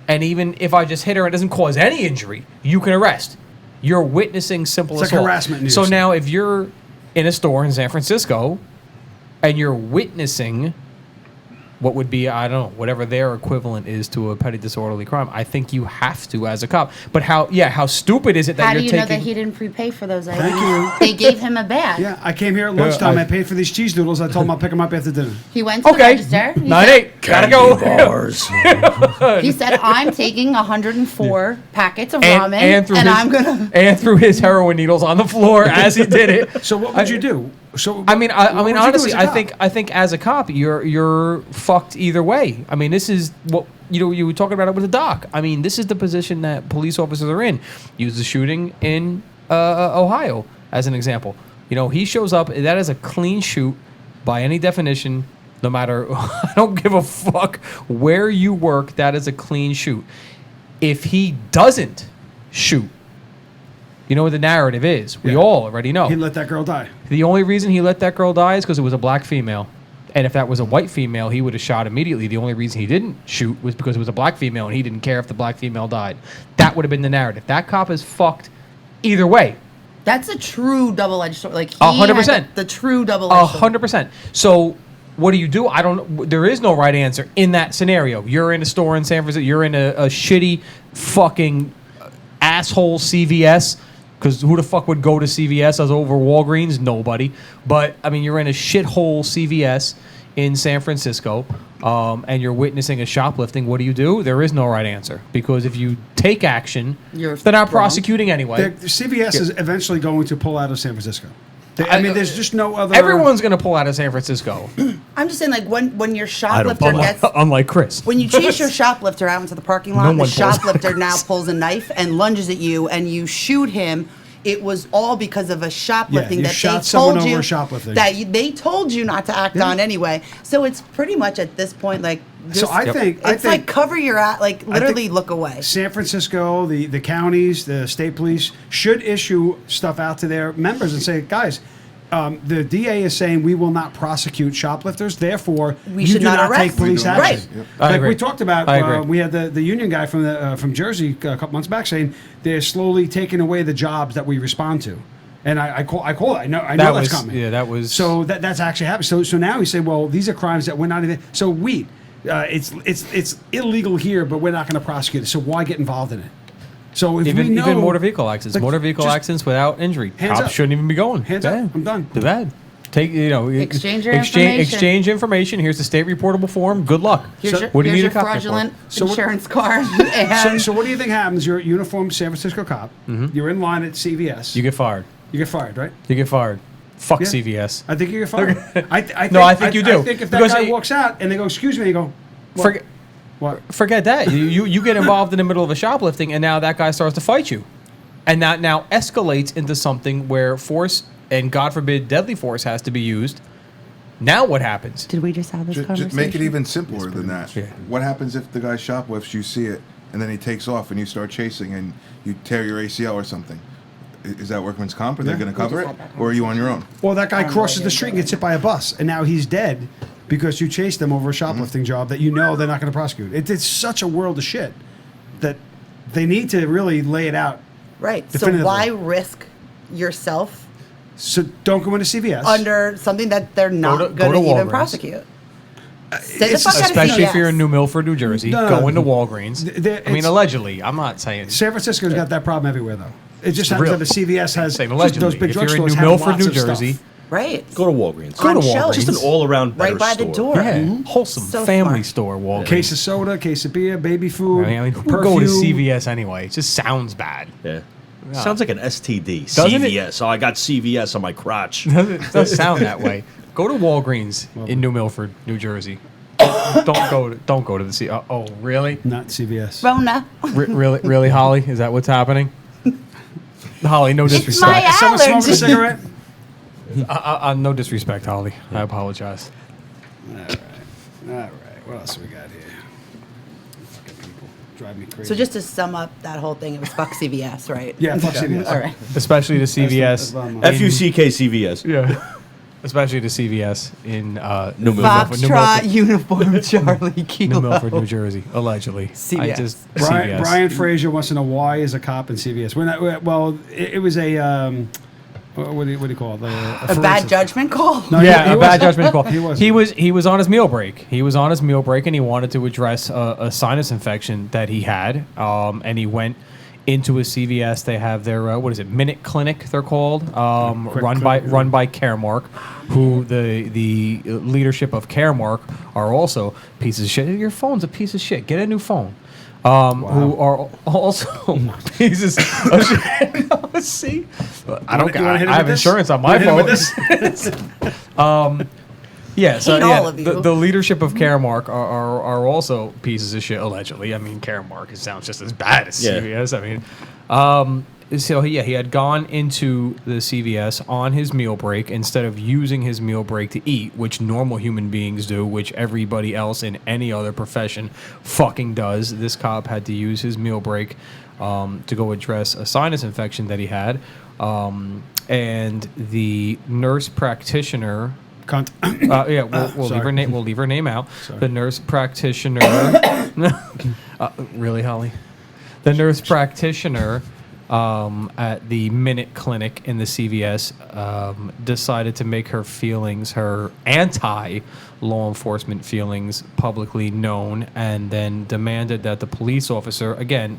[SPEAKER 6] and even if I just hit her and it doesn't cause any injury, you can arrest. You're witnessing simple
[SPEAKER 3] It's like
[SPEAKER 6] assault.
[SPEAKER 3] harassment news.
[SPEAKER 6] So now if you're in a store in San Francisco and you're witnessing what would be, I don't know, whatever their equivalent is to a petty disorderly crime. I think you have to as a cop. But how stupid is it that
[SPEAKER 4] How
[SPEAKER 6] you're
[SPEAKER 4] do you
[SPEAKER 6] taking...
[SPEAKER 4] know that he didn't prepay for those IDs?
[SPEAKER 3] Thank you.
[SPEAKER 4] They gave him a badge.
[SPEAKER 3] Yeah, I came here at lunchtime. I paid for these cheese doodles. I told him I'll pick them up after dinner.
[SPEAKER 4] He went to the register. He
[SPEAKER 6] 9-8, gotta go.
[SPEAKER 4] He said, I'm taking 104 packets of
[SPEAKER 6] And-
[SPEAKER 4] ramen,
[SPEAKER 6] and threw
[SPEAKER 4] and
[SPEAKER 6] his-
[SPEAKER 4] I'm gonna...
[SPEAKER 6] And threw his heroin needles on the floor as he did it.
[SPEAKER 3] So what would you do? So
[SPEAKER 6] I mean,
[SPEAKER 3] what would you do
[SPEAKER 6] honestly,
[SPEAKER 3] as a cop?
[SPEAKER 6] I think as a cop, you're fucked either way. I mean, this is what you were talking about it with the doc. I mean, this is the position that police officers are in. Use the shooting in Ohio as an example. He shows up. That is a clean shoot by any definition. No matter, I don't give a fuck where you work. That is a clean shoot. If he doesn't shoot, you know what the narrative is. We all already know.
[SPEAKER 3] He let that girl die.
[SPEAKER 6] The only reason he let that girl die is because it was a black female. And if that was a white female, he would have shot immediately. The only reason he didn't shoot was because it was a black female and he didn't care if the black female died. That would have been the narrative. That cop is fucked either way.
[SPEAKER 4] That's a true double-edged sword. Like, he
[SPEAKER 6] 100%.
[SPEAKER 4] had the true double-edged sword.
[SPEAKER 6] 100%. So what do? I don't. There is no right answer in that scenario. You're in a store in San Francisco. You're in a shitty fucking asshole CVS. Because who the fuck would go to CVS as over Walgreens? Nobody. But, I mean, you're in a shithole CVS in San Francisco, and you're witnessing a shoplifting. What do? There is no right answer. Because if you take action, they're not prosecuting anyway.
[SPEAKER 3] CVS is eventually going to pull out of San Francisco. I mean, there's just no other...
[SPEAKER 6] Everyone's going to pull out of San Francisco.
[SPEAKER 4] I'm just saying, like, when your shoplifter gets...
[SPEAKER 6] Unlike Chris.
[SPEAKER 4] When you chase your shoplifter out into the parking lot,
[SPEAKER 6] No
[SPEAKER 4] the
[SPEAKER 6] one pulls.
[SPEAKER 4] shoplifter now pulls a knife and lunges at you, and you shoot him. It was all because of a shoplifting
[SPEAKER 3] you
[SPEAKER 4] that
[SPEAKER 3] shot
[SPEAKER 4] they
[SPEAKER 3] someone
[SPEAKER 4] told you
[SPEAKER 3] over shoplifting.
[SPEAKER 4] they told you not to act on anyway. So it's pretty much at this point like. Just,
[SPEAKER 3] So I think
[SPEAKER 4] like cover your ass, like literally look away.
[SPEAKER 3] San Francisco, the counties, the state police should issue stuff out to their members and say, guys, the DA is saying we will not prosecute shoplifters, therefore
[SPEAKER 4] We
[SPEAKER 3] you
[SPEAKER 4] should
[SPEAKER 3] do
[SPEAKER 4] not
[SPEAKER 3] not
[SPEAKER 4] arrest.
[SPEAKER 3] take police
[SPEAKER 4] Right.
[SPEAKER 3] action.
[SPEAKER 4] Yep.
[SPEAKER 6] I
[SPEAKER 3] Like
[SPEAKER 6] agree.
[SPEAKER 3] we talked about,
[SPEAKER 6] I agree.
[SPEAKER 3] we had the union guy from Jersey a couple months back saying they're slowly taking away the jobs that we respond to. And I call it. I know
[SPEAKER 6] That
[SPEAKER 3] that's
[SPEAKER 6] was-
[SPEAKER 3] coming.
[SPEAKER 6] yeah, that was-
[SPEAKER 3] So that's actually happening. So now we say, well, these are crimes that we're not even. So weed, it's illegal here, but we're not going to prosecute it. So why get involved in it? So if we know,
[SPEAKER 6] even motor vehicle accidents,
[SPEAKER 3] like,
[SPEAKER 6] motor vehicle
[SPEAKER 3] just
[SPEAKER 6] accidents without injury,
[SPEAKER 3] hands
[SPEAKER 6] cops
[SPEAKER 3] up.
[SPEAKER 6] shouldn't even be going.
[SPEAKER 3] Hands
[SPEAKER 6] Bad.
[SPEAKER 3] up. I'm done.
[SPEAKER 6] Too bad. Take
[SPEAKER 4] Exchange your information.
[SPEAKER 6] Exchange information. Here's the state reportable form. Good luck.
[SPEAKER 4] Here's
[SPEAKER 6] What do you
[SPEAKER 4] here's
[SPEAKER 6] need
[SPEAKER 4] your
[SPEAKER 6] a copy for?
[SPEAKER 4] fraudulent
[SPEAKER 3] So what-
[SPEAKER 4] insurance card.
[SPEAKER 3] So,
[SPEAKER 4] And
[SPEAKER 3] so what do you think happens? You're a uniformed San Francisco cop. You're in line at CVS.
[SPEAKER 6] You get fired.
[SPEAKER 3] You get fired, right?
[SPEAKER 6] You get fired. Fuck
[SPEAKER 3] Yeah.
[SPEAKER 6] CVS.
[SPEAKER 3] I think you get fired.
[SPEAKER 6] No, I think you do.
[SPEAKER 3] I think if that
[SPEAKER 6] Because
[SPEAKER 3] guy
[SPEAKER 6] it-
[SPEAKER 3] walks out and they go, "Excuse me," you go, "What?"
[SPEAKER 6] Forget,
[SPEAKER 3] What?
[SPEAKER 6] forget that. You get involved in the middle of a shoplifting, and now that guy starts to fight you, and that now escalates into something where force and God forbid deadly force has to be used. Now what happens?
[SPEAKER 4] did we just have this conversation?
[SPEAKER 7] Just make it even simpler than that.
[SPEAKER 6] Yeah.
[SPEAKER 7] What happens if the guy shoplifts, you see it, and then he takes off and you start chasing and you tear your ACL or something? Is that workman's comp? Are they
[SPEAKER 3] Yeah.
[SPEAKER 7] going to cover it? Or are you on your own?
[SPEAKER 3] Well, that guy crosses the street and gets hit by a bus, and now he's dead because you chased them over a shoplifting job that you know they're not going to prosecute. It's such a world of shit that they need to really lay it out.
[SPEAKER 4] Right. So
[SPEAKER 3] definitively.
[SPEAKER 4] why risk yourself
[SPEAKER 3] So don't go into CVS.
[SPEAKER 4] under something that they're not
[SPEAKER 6] go
[SPEAKER 4] going
[SPEAKER 6] to
[SPEAKER 4] to even
[SPEAKER 6] Walgreens.
[SPEAKER 4] prosecute? Stay the
[SPEAKER 3] it's-
[SPEAKER 4] fuck out of
[SPEAKER 6] Especially if
[SPEAKER 4] CVS.
[SPEAKER 6] you're in New Milford, New Jersey,
[SPEAKER 3] No,
[SPEAKER 6] go
[SPEAKER 3] no.
[SPEAKER 6] into Walgreens. I mean,
[SPEAKER 3] it's-
[SPEAKER 6] allegedly. I'm not saying.
[SPEAKER 3] San Francisco's got that problem everywhere, though. It just happens
[SPEAKER 6] Real.
[SPEAKER 3] that the CVS has
[SPEAKER 6] Same
[SPEAKER 3] just
[SPEAKER 6] allegedly.
[SPEAKER 3] those big
[SPEAKER 6] If you're in
[SPEAKER 3] drugstores
[SPEAKER 6] New
[SPEAKER 3] have
[SPEAKER 6] Milford,
[SPEAKER 3] lots
[SPEAKER 6] New
[SPEAKER 3] of stuff.
[SPEAKER 6] Jersey,
[SPEAKER 4] Right.
[SPEAKER 17] Go to Walgreens.
[SPEAKER 6] Go to
[SPEAKER 4] On
[SPEAKER 6] Walgreens.
[SPEAKER 4] shelves.
[SPEAKER 17] Just an all-around better
[SPEAKER 4] Right by the
[SPEAKER 17] store.
[SPEAKER 4] door.
[SPEAKER 6] Yeah, wholesome
[SPEAKER 4] So
[SPEAKER 6] family
[SPEAKER 4] smart.
[SPEAKER 6] store, Walgreens.
[SPEAKER 3] Case of soda, case of beer, baby food.
[SPEAKER 6] I mean, who would
[SPEAKER 3] perfume.
[SPEAKER 6] go to CVS anyway? It just sounds bad.
[SPEAKER 17] Yeah. Sounds like an STD.
[SPEAKER 6] Doesn't it?
[SPEAKER 17] CVS. Oh, I got CVS on my crotch.
[SPEAKER 6] It does sound that way. Go to Walgreens in New Milford, New Jersey. Don't go to the C. Oh, really?
[SPEAKER 3] Not CVS.
[SPEAKER 4] Rona.
[SPEAKER 6] Really, Holly? Is that what's happening? Holly, no
[SPEAKER 4] my
[SPEAKER 6] disrespect.
[SPEAKER 3] Someone smoking a
[SPEAKER 4] allergy.
[SPEAKER 3] cigarette?
[SPEAKER 6] No disrespect, Holly. I apologize.
[SPEAKER 3] All right. What else we got here? Fucking people drive me crazy.
[SPEAKER 4] So just to sum up that whole thing, it was fuck CVS, right?
[SPEAKER 3] Yeah, fuck CVS.
[SPEAKER 4] All right.
[SPEAKER 6] Especially to CVS.
[SPEAKER 3] that's bottom line.
[SPEAKER 17] F-U-C-K CVS.
[SPEAKER 6] Yeah. Especially to CVS in
[SPEAKER 17] New Milford.
[SPEAKER 4] Foxtrot uniform Charlie
[SPEAKER 6] New
[SPEAKER 4] Kilo.
[SPEAKER 6] Milford, New Jersey, allegedly.
[SPEAKER 4] CVS.
[SPEAKER 3] Brian,
[SPEAKER 6] CVS.
[SPEAKER 3] Brian Frazier wants to know why is a cop in CVS. We're not. Well, it was a What do you call it?
[SPEAKER 4] A bad judgment call?
[SPEAKER 3] No,
[SPEAKER 6] yeah,
[SPEAKER 3] he
[SPEAKER 6] a bad
[SPEAKER 3] wasn't.
[SPEAKER 6] judgment call.
[SPEAKER 3] He
[SPEAKER 6] He was on his meal break. He was on his meal break, and he wanted to address a sinus infection that he had. And he went into a CVS. They have their what is it? Minute Clinic. They're called. Run by Caremark, who the leadership of Caremark are also pieces of shit. Your phone's a piece of shit. Get a new phone. Who are also pieces of shit. See, I don't. I have insurance on my phone. Yeah, so the leadership of Caremark are also pieces of shit allegedly. I mean, Caremark, it sounds just as bad as CVS. I mean, so he had gone into the CVS on his meal break instead of using his meal break to eat, which normal human beings do, which everybody else in any other profession fucking does. This cop had to use his meal break to go address a sinus infection that he had, and the nurse practitioner.
[SPEAKER 3] Cunt.
[SPEAKER 6] Yeah, we'll leave her name. We'll leave her name out.
[SPEAKER 3] Sorry.
[SPEAKER 6] The nurse practitioner. Really, Holly? The nurse practitioner at the Minute Clinic in the CVS decided to make her feelings, her anti-law enforcement feelings, publicly known, and then demanded that the police officer, again,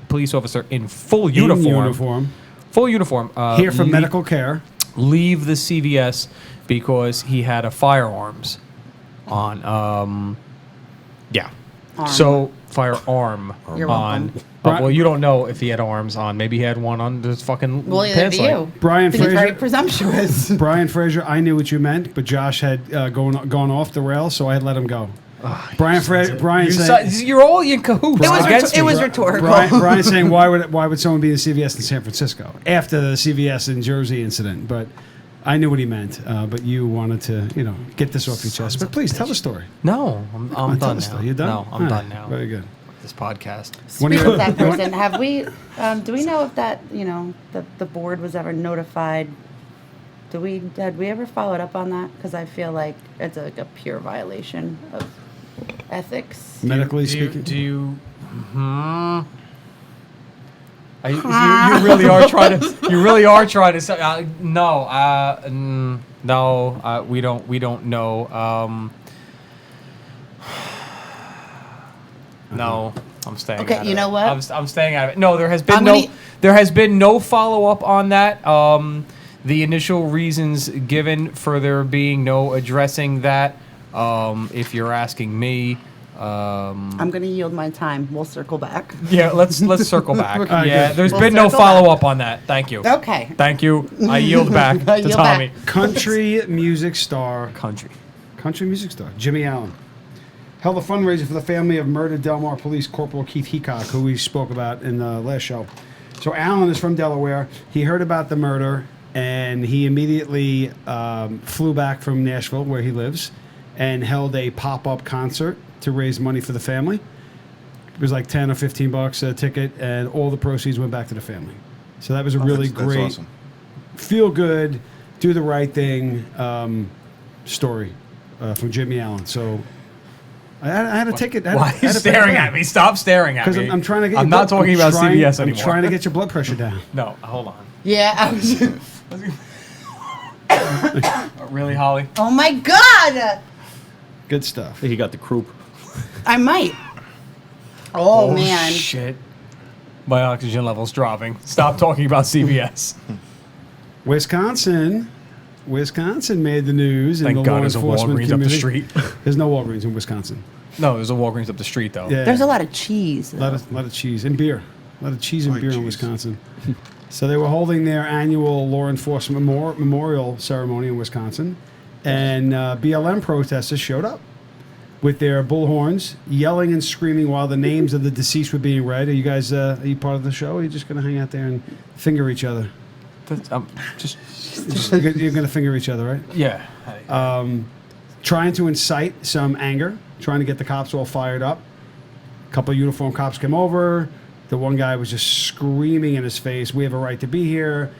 [SPEAKER 6] police officer in full uniform,
[SPEAKER 3] here for medical care,
[SPEAKER 6] leave the CVS because he had a firearms on. Yeah. So firearm
[SPEAKER 4] You're
[SPEAKER 6] on.
[SPEAKER 4] welcome.
[SPEAKER 6] Well, you don't know if he had arms on. Maybe he had one on his fucking pants leg.
[SPEAKER 3] Brian
[SPEAKER 4] Because
[SPEAKER 3] Fraser.
[SPEAKER 4] very presumptuous.
[SPEAKER 3] Brian Fraser, I knew what you meant, but Josh had gone off the rails, so I had let him go. Brian saying,
[SPEAKER 6] You're all in cahoots.
[SPEAKER 4] It was rhetorical.
[SPEAKER 3] Brian saying, why would someone be in CVS in San Francisco after the CVS in Jersey incident? But I knew what he meant. But you wanted to, get this off your chest. But please tell the story.
[SPEAKER 6] No, I'm done now.
[SPEAKER 3] You're done.
[SPEAKER 6] No, I'm done now.
[SPEAKER 3] Very good.
[SPEAKER 6] This podcast.
[SPEAKER 4] Speaking of that person, have we? Do we know if that the board was ever notified? Had we ever followed up on that? Because I feel like it's a pure violation of ethics.
[SPEAKER 3] Medically speaking,
[SPEAKER 6] do you? You really are trying to. You really are trying to say no. No. We don't know. No, I'm staying.
[SPEAKER 4] Okay,
[SPEAKER 6] out
[SPEAKER 4] you
[SPEAKER 6] of
[SPEAKER 4] know
[SPEAKER 6] it.
[SPEAKER 4] what?
[SPEAKER 6] I'm staying out of it. No, there has been no follow up on that. The initial reasons given for there being no addressing that, if you're asking me.
[SPEAKER 4] I'm going to yield my time. We'll circle back.
[SPEAKER 6] Yeah, let's circle back.
[SPEAKER 3] Yeah,
[SPEAKER 6] there's been no follow up on that. Thank you.
[SPEAKER 4] Okay.
[SPEAKER 6] Thank you. I yield back to Tommy.
[SPEAKER 3] Country music star Jimmy Allen held a fundraiser for the family of murdered Del Mar Police Corporal Keith Heacock, who we spoke about in the last show. So Allen is from Delaware. He heard about the murder, and he immediately flew back from Nashville, where he lives, and held a pop-up concert to raise money for the family. It was like $10 or $15 a ticket, and all the proceeds went back to the family. So that was a really great,
[SPEAKER 7] awesome.
[SPEAKER 3] feel good, do the right thing story from Jimmy Allen. So I had a ticket.
[SPEAKER 6] Why are you staring at me? Stop staring at me.
[SPEAKER 3] Because I'm trying to get.
[SPEAKER 6] I'm not talking about CVS anymore.
[SPEAKER 3] I'm trying to get your blood pressure down.
[SPEAKER 6] No, hold on.
[SPEAKER 4] Yeah. I was
[SPEAKER 6] Really, Holly?
[SPEAKER 4] Oh my God!
[SPEAKER 3] Good stuff.
[SPEAKER 17] He got the croup.
[SPEAKER 4] I might. Oh man.
[SPEAKER 6] Shit. My oxygen level's dropping. Stop talking about CVS.
[SPEAKER 3] Wisconsin made the news.
[SPEAKER 6] Thank
[SPEAKER 3] in the
[SPEAKER 6] God
[SPEAKER 3] law
[SPEAKER 6] there's a
[SPEAKER 3] enforcement
[SPEAKER 6] Walgreens up the
[SPEAKER 3] community.
[SPEAKER 6] street.
[SPEAKER 3] There's no Walgreens in Wisconsin.
[SPEAKER 6] No, there's a Walgreens up the street, though.
[SPEAKER 3] Yeah.
[SPEAKER 4] There's a lot of cheese.
[SPEAKER 3] A lot of cheese and beer. A lot of cheese and beer in Wisconsin. So they were holding their annual law enforcement memorial ceremony in Wisconsin, and BLM protesters showed up with their bullhorns, yelling and screaming while the names of the deceased were being read. Are you guys are you part of the show? Or are you just going to hang out there and finger each other? You're going to finger each other, right?
[SPEAKER 6] Yeah.
[SPEAKER 3] Trying to incite some anger, trying to get the cops all fired up. A couple of uniformed cops came over. The one guy was just screaming in his face, "We have a right to be here.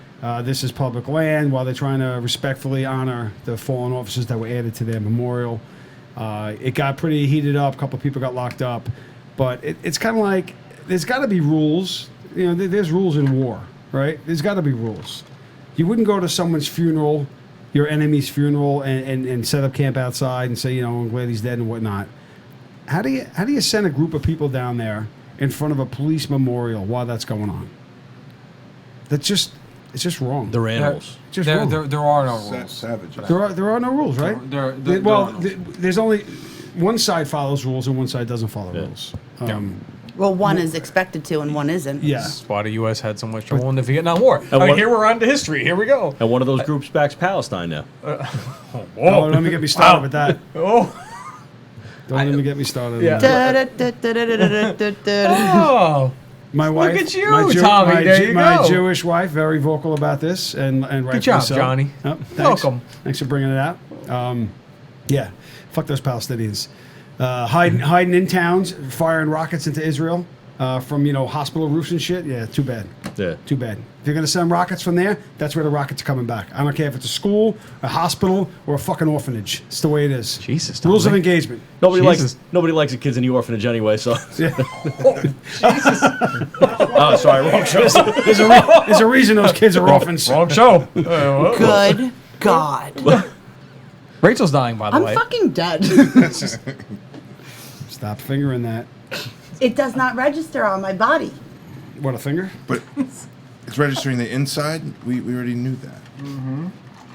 [SPEAKER 3] This is public land," while they're trying to respectfully honor the fallen officers that were added to their memorial. It got pretty heated up. A couple of people got locked up. But it's kind of like there's got to be rules. There's rules in war, right? There's got to be rules. You wouldn't go to someone's funeral, your enemy's funeral, and set up camp outside and say, you know, I'm glad he's dead and whatnot. How do you send a group of people down there in front of a police memorial while that's going on? It's just wrong.
[SPEAKER 17] They're animals.
[SPEAKER 6] There are no rules.
[SPEAKER 7] Savage.
[SPEAKER 3] There are no rules, right? There's only one side follows rules and one side doesn't follow rules.
[SPEAKER 4] Well, one is expected to and one isn't.
[SPEAKER 3] Yeah.
[SPEAKER 6] That's why the U.S. had so much trouble in the Vietnam War.
[SPEAKER 17] And
[SPEAKER 6] Here we're on to history. Here we go.
[SPEAKER 17] And one of those groups backs Palestine now.
[SPEAKER 3] Oh, don't let me get me started with that. Don't let me get me started.
[SPEAKER 6] Oh.
[SPEAKER 3] My wife,
[SPEAKER 6] Look at you, Tommy. There you
[SPEAKER 3] my
[SPEAKER 6] go.
[SPEAKER 3] Jewish wife, very vocal about this, and rightfully
[SPEAKER 6] Good job,
[SPEAKER 3] so.
[SPEAKER 6] Johnny.
[SPEAKER 3] Oh, thanks.
[SPEAKER 6] Welcome.
[SPEAKER 3] Thanks for bringing it out. Yeah, fuck those Palestinians. Hiding in towns, firing rockets into Israel from hospital roofs and shit. Yeah, too bad.
[SPEAKER 17] Yeah.
[SPEAKER 3] Too bad. If you're gonna send rockets from there, that's where the rockets are coming back. I don't care if it's a school, a hospital, or a fucking orphanage. It's the way it is.
[SPEAKER 6] Jesus.
[SPEAKER 3] Rules of
[SPEAKER 6] Tommy.
[SPEAKER 3] engagement.
[SPEAKER 17] Nobody likes the kids in the orphanage anyway. So.
[SPEAKER 3] Yeah.
[SPEAKER 17] Oh, sorry, wrong show.
[SPEAKER 3] There's a reason those kids are orphans.
[SPEAKER 6] Wrong show.
[SPEAKER 4] Good God.
[SPEAKER 6] Rachel's dying, by the
[SPEAKER 4] I'm
[SPEAKER 6] way.
[SPEAKER 4] fucking dead.
[SPEAKER 3] Stop fingering that.
[SPEAKER 4] It does not register on my body.
[SPEAKER 3] What, a finger?
[SPEAKER 7] But it's registering the inside. We already knew that.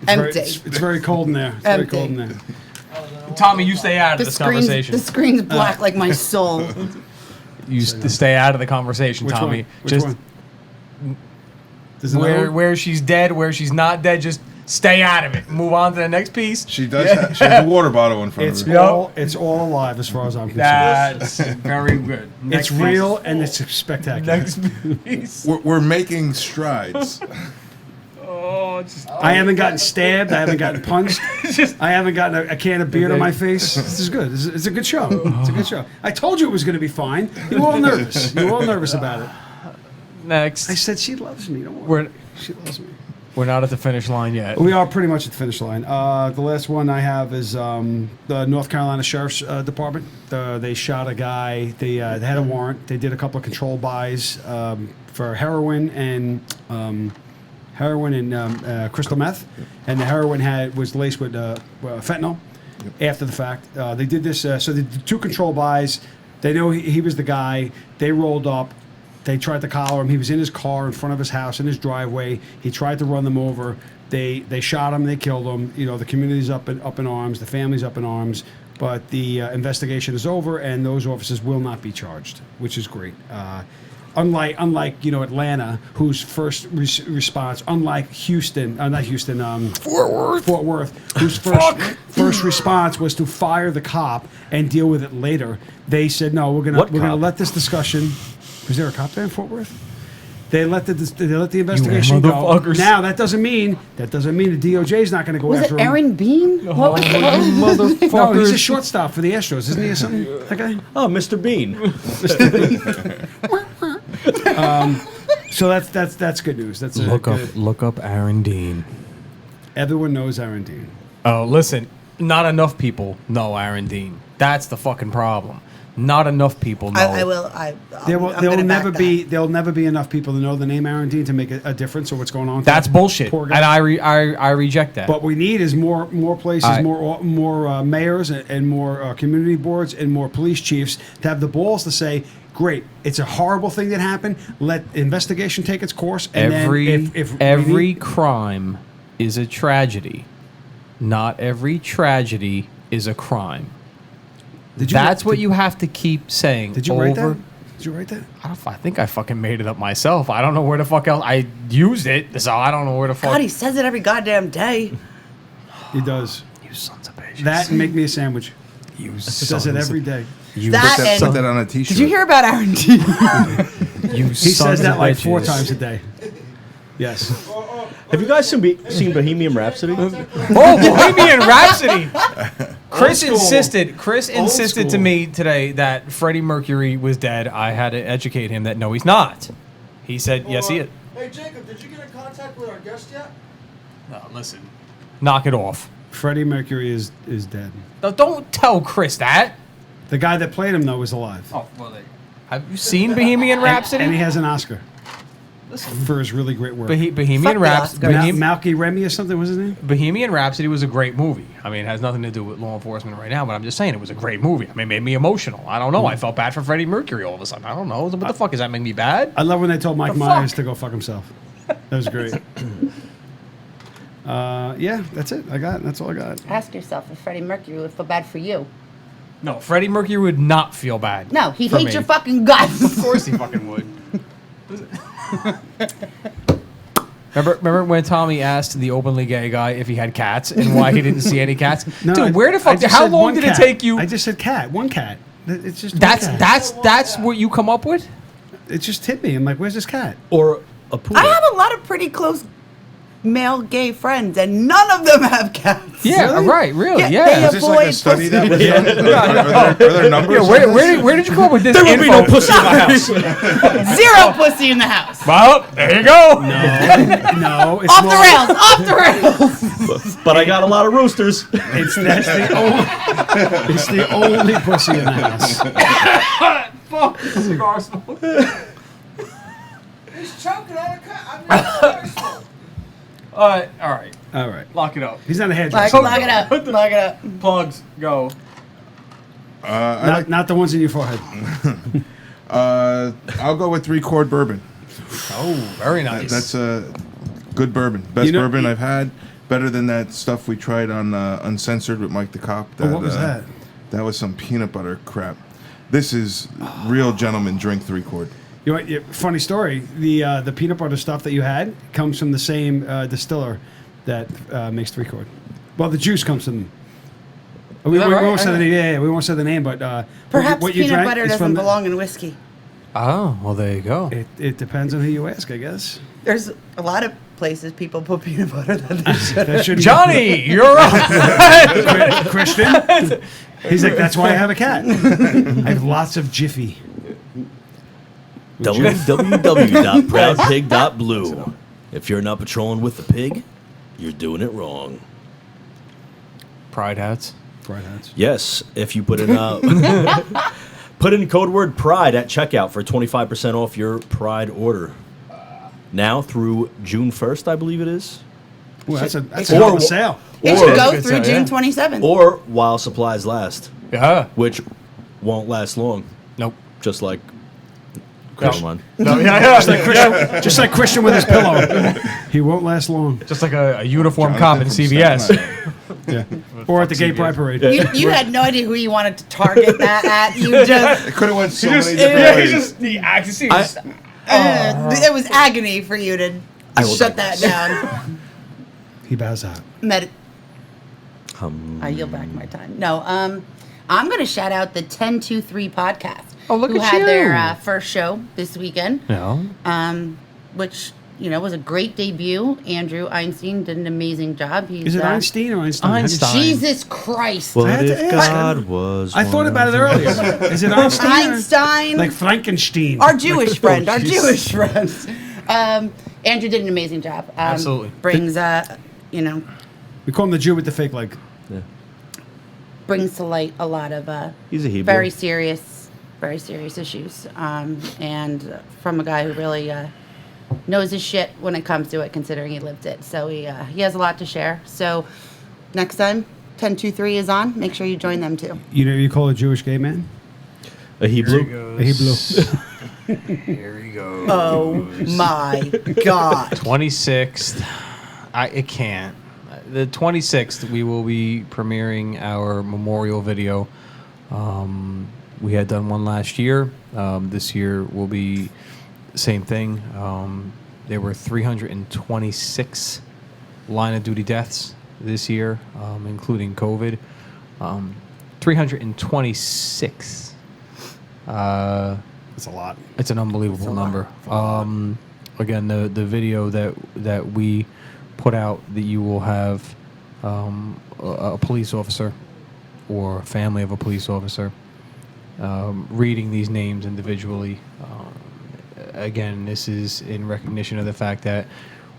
[SPEAKER 4] Empty.
[SPEAKER 3] It's very cold in there. It's very cold in there.
[SPEAKER 6] Tommy, you stay out of this conversation.
[SPEAKER 4] The screen's black like my soul.
[SPEAKER 6] You stay out of the conversation,
[SPEAKER 3] Which
[SPEAKER 6] Tommy.
[SPEAKER 3] one? Which one? There's another one?
[SPEAKER 6] Where she's dead, where she's not dead, just stay out of it. Move on to the next piece.
[SPEAKER 7] She does. She has a water bottle in front of her.
[SPEAKER 3] It's all alive as far as I'm concerned.
[SPEAKER 6] That's very good. Next
[SPEAKER 3] It's real and it's spectacular.
[SPEAKER 6] Next piece.
[SPEAKER 7] We're making strides.
[SPEAKER 3] I haven't gotten stabbed. I haven't gotten punched. I haven't gotten a can of beer to my face. This is good. It's a good show. It's a good show. I told you it was going to be fine. You were all nervous. You were all nervous about it.
[SPEAKER 6] Next.
[SPEAKER 3] I said she loves me. Don't worry. She loves me.
[SPEAKER 6] We're not at the finish line yet.
[SPEAKER 3] We are pretty much at the finish line. The last one I have is the North Carolina Sheriff's Department. They shot a guy. They had a warrant. They did a couple of control buys for heroin and crystal meth, and the heroin was laced with fentanyl. After the fact, they did this. So they did 2 control buys. They know he was the guy. They rolled up. They tried to collar him. He was in his car in front of his house in his driveway. He tried to run them over. They shot him. They killed him. The community's up in arms. The family's up in arms. But the investigation is over, and those officers will not be charged, which is great. Unlike Atlanta, whose first response, unlike Houston, not Houston, Fort Worth, whose first response was to fire the cop and deal with it later. They said no, we're gonna let this discussion. Was there a cop there in Fort Worth? They let the investigation go. Now that doesn't mean the DOJ is not going to go
[SPEAKER 4] Was
[SPEAKER 3] after
[SPEAKER 4] it
[SPEAKER 3] him.
[SPEAKER 4] Aaron Bean? What was
[SPEAKER 6] motherfuckers.
[SPEAKER 3] No, he's a shortstop for the Astros, isn't he? Or something? That guy.
[SPEAKER 17] Oh, Mr. Bean.
[SPEAKER 3] So that's good news. That's
[SPEAKER 6] Look up Aaron Dean.
[SPEAKER 3] Everyone knows Aaron Dean.
[SPEAKER 6] Oh, listen, not enough people know Aaron Dean. That's the fucking problem. Not enough people know.
[SPEAKER 4] I will.
[SPEAKER 3] There'll never be enough people to know the name Aaron Dean to make a difference of what's going on.
[SPEAKER 6] That's bullshit,
[SPEAKER 3] Poor
[SPEAKER 6] and
[SPEAKER 3] guy.
[SPEAKER 6] I reject that.
[SPEAKER 3] What we need is more places, more mayors and more community boards and more police chiefs to have the balls to say, "Great, it's a horrible thing that happened. Let investigation take its course." And
[SPEAKER 6] every crime is a tragedy. Not every tragedy is a crime. That's what you have to keep saying.
[SPEAKER 3] Did you write that? Did you write that?
[SPEAKER 6] I think I fucking made it up myself. I don't know where the fuck else. I used it, so I don't know where the fuck.
[SPEAKER 4] God, he says it every goddamn day.
[SPEAKER 3] He does.
[SPEAKER 6] You sons of bitches.
[SPEAKER 3] That and make me a sandwich.
[SPEAKER 6] You
[SPEAKER 3] He does it every day.
[SPEAKER 7] Put that on a t-shirt.
[SPEAKER 4] Did you hear about Aaron Dean?
[SPEAKER 3] He says that like 4 times a day. Yes.
[SPEAKER 17] Have you guys seen Bohemian Rhapsody?
[SPEAKER 6] Oh, Bohemian Rhapsody! Chris insisted to me today that Freddie Mercury was dead. I had to educate him that no, he's not. He said, yes, he is.
[SPEAKER 15] Hey, Jacob, did you get in contact with our guest yet?
[SPEAKER 6] No, listen. Knock it off.
[SPEAKER 3] Freddie Mercury is dead.
[SPEAKER 6] No, don't tell Chris that.
[SPEAKER 3] The guy that played him, though, is alive.
[SPEAKER 6] Oh, well, have you seen Bohemian Rhapsody?
[SPEAKER 3] And he has an Oscar. for his really great work.
[SPEAKER 6] Bohemian Rhapsody.
[SPEAKER 3] Malky Remy or something was his name?
[SPEAKER 6] Bohemian Rhapsody was a great movie. I mean, it has nothing to do with law enforcement right now, but I'm just saying it was a great movie. I mean, it made me emotional. I don't know. I felt bad for Freddie Mercury all of a sudden. I don't know. What the fuck? Does that make me bad?
[SPEAKER 3] I love when they told Mike
[SPEAKER 6] The
[SPEAKER 3] Myers
[SPEAKER 6] fuck?
[SPEAKER 3] to go fuck himself. That was great. Yeah, that's it. That's all I got.
[SPEAKER 4] Ask yourself if Freddie Mercury would feel bad for you.
[SPEAKER 6] No, Freddie Mercury would not feel bad.
[SPEAKER 4] No, he'd
[SPEAKER 6] for
[SPEAKER 4] hate
[SPEAKER 6] me.
[SPEAKER 4] your fucking guts.
[SPEAKER 6] Of course he fucking would. Remember when Tommy asked the openly gay guy if he had cats and why he didn't see any cats? Dude, where the fuck? How long did it take you?
[SPEAKER 3] I just said cat. One cat. It's just
[SPEAKER 6] that's what you come up with?
[SPEAKER 3] It just hit me. I'm like, where's this cat?
[SPEAKER 17] Or a poodle.
[SPEAKER 4] I have a lot of pretty close male gay friends, and none of them have cats.
[SPEAKER 6] Yeah, right, really,
[SPEAKER 4] They
[SPEAKER 6] yeah.
[SPEAKER 7] Is this like a
[SPEAKER 4] avoid
[SPEAKER 7] study that was
[SPEAKER 4] pussy.
[SPEAKER 7] done? Are there numbers?
[SPEAKER 6] Yeah,
[SPEAKER 7] on
[SPEAKER 6] where did you come up with this?
[SPEAKER 17] There would be no
[SPEAKER 6] info?
[SPEAKER 17] pussy in my house.
[SPEAKER 4] Zero pussy in the house.
[SPEAKER 6] Well, there you go.
[SPEAKER 3] No, it's
[SPEAKER 4] Off
[SPEAKER 3] more,
[SPEAKER 4] the rails. Off the rails.
[SPEAKER 17] But I got a lot of roosters.
[SPEAKER 3] It's the only pussy in the house.
[SPEAKER 6] Fuck, cigar smoke.
[SPEAKER 15] He's choking on a cut. I'm not
[SPEAKER 6] All right.
[SPEAKER 3] All right.
[SPEAKER 6] Lock it up.
[SPEAKER 3] He's not a hairdresser.
[SPEAKER 4] Lock it up. Lock it up.
[SPEAKER 6] Plugs, go.
[SPEAKER 3] Not the ones in your forehead.
[SPEAKER 7] I'll go with 3-chord bourbon.
[SPEAKER 6] Oh, very nice.
[SPEAKER 7] That's a good bourbon. Best
[SPEAKER 3] You know-
[SPEAKER 7] bourbon I've had. Better than that stuff we tried on Uncensored with Mike the Cop.
[SPEAKER 3] What was that?
[SPEAKER 7] That was some peanut butter crap. This is real gentleman drink 3-chord.
[SPEAKER 3] You know what, funny story. The peanut butter stuff that you had comes from the same distiller that makes 3-chord. Well, the juice comes from them. We won't say the name. Yeah, we won't say the name, but
[SPEAKER 4] Perhaps
[SPEAKER 3] what you
[SPEAKER 4] peanut
[SPEAKER 3] drank
[SPEAKER 4] butter
[SPEAKER 3] is
[SPEAKER 4] doesn't
[SPEAKER 3] from
[SPEAKER 4] belong in whiskey.
[SPEAKER 6] Oh, well, there you go.
[SPEAKER 3] It depends on who you ask, I guess.
[SPEAKER 4] There's a lot of places people put peanut butter that they shouldn't.
[SPEAKER 3] That shouldn't
[SPEAKER 6] Johnny, you're up.
[SPEAKER 3] Christian. He's like, that's why I have a cat. I have lots of Jiffy.
[SPEAKER 16] www.proudpig.blue. If you're not patrolling with the pig, you're doing it wrong.
[SPEAKER 6] Pride hats.
[SPEAKER 3] Pride hats.
[SPEAKER 16] Yes, if you put in put in code word PRIDE at checkout for 25% off your Pride order. Now through June 1st, I believe it is.
[SPEAKER 3] Well, that's a hell of a sale.
[SPEAKER 4] It should go through June 27th.
[SPEAKER 16] Or while supplies last.
[SPEAKER 6] Yeah.
[SPEAKER 16] Which won't last long.
[SPEAKER 6] Nope.
[SPEAKER 16] Just like
[SPEAKER 6] No, yeah.
[SPEAKER 3] Just like Christian with his pillow. He won't last long.
[SPEAKER 6] Just like a uniform cop in CVS.
[SPEAKER 3] Yeah. Or at the gay pride parade.
[SPEAKER 4] You had no idea who you wanted to target that at. You just.
[SPEAKER 7] It could have went so many different ways.
[SPEAKER 4] It was agony for you to shut that down.
[SPEAKER 3] He bows out.
[SPEAKER 4] I yield back my time. No, I'm going to shout out the 1023 podcast.
[SPEAKER 6] Oh, look
[SPEAKER 4] who
[SPEAKER 6] at
[SPEAKER 4] had
[SPEAKER 6] you.
[SPEAKER 4] their first show this weekend.
[SPEAKER 6] Yeah.
[SPEAKER 4] Which was a great debut. Andrew Einstein did an amazing job. He's,
[SPEAKER 3] Is it Einstein or Einstein?
[SPEAKER 6] Einstein.
[SPEAKER 4] Jesus Christ!
[SPEAKER 16] What
[SPEAKER 3] I had to
[SPEAKER 16] if
[SPEAKER 3] ask.
[SPEAKER 16] God was?
[SPEAKER 3] I thought about it earlier. Is it Einstein?
[SPEAKER 4] Einstein,
[SPEAKER 3] Like Frankenstein.
[SPEAKER 4] our Jewish friend, our
[SPEAKER 3] jeez.
[SPEAKER 4] Jewish friend. Andrew did an amazing job.
[SPEAKER 6] Absolutely.
[SPEAKER 4] Brings
[SPEAKER 3] We call him the Jew with the fake leg.
[SPEAKER 4] brings to light a lot of
[SPEAKER 16] He's a Hebrew.
[SPEAKER 4] very serious issues, and from a guy who really knows his shit when it comes to it, considering he lived it. So he has a lot to share. So next time 1023 is on, make sure you join them too.
[SPEAKER 3] You know you call a Jewish gay man?
[SPEAKER 16] A Hebrew.
[SPEAKER 3] A Hebrew.
[SPEAKER 6] Here he goes.
[SPEAKER 4] Oh my God.
[SPEAKER 6] 26th. It can't. The 26th, we will be premiering our memorial video. We had done one last year. This year will be the same thing. There were 326 line of duty deaths this year, including COVID. 326.
[SPEAKER 3] That's a lot.
[SPEAKER 6] It's an unbelievable number. Again, the video that we put out, that you will have a police officer or family of a police officer reading these names individually. Again, this is in recognition of the fact that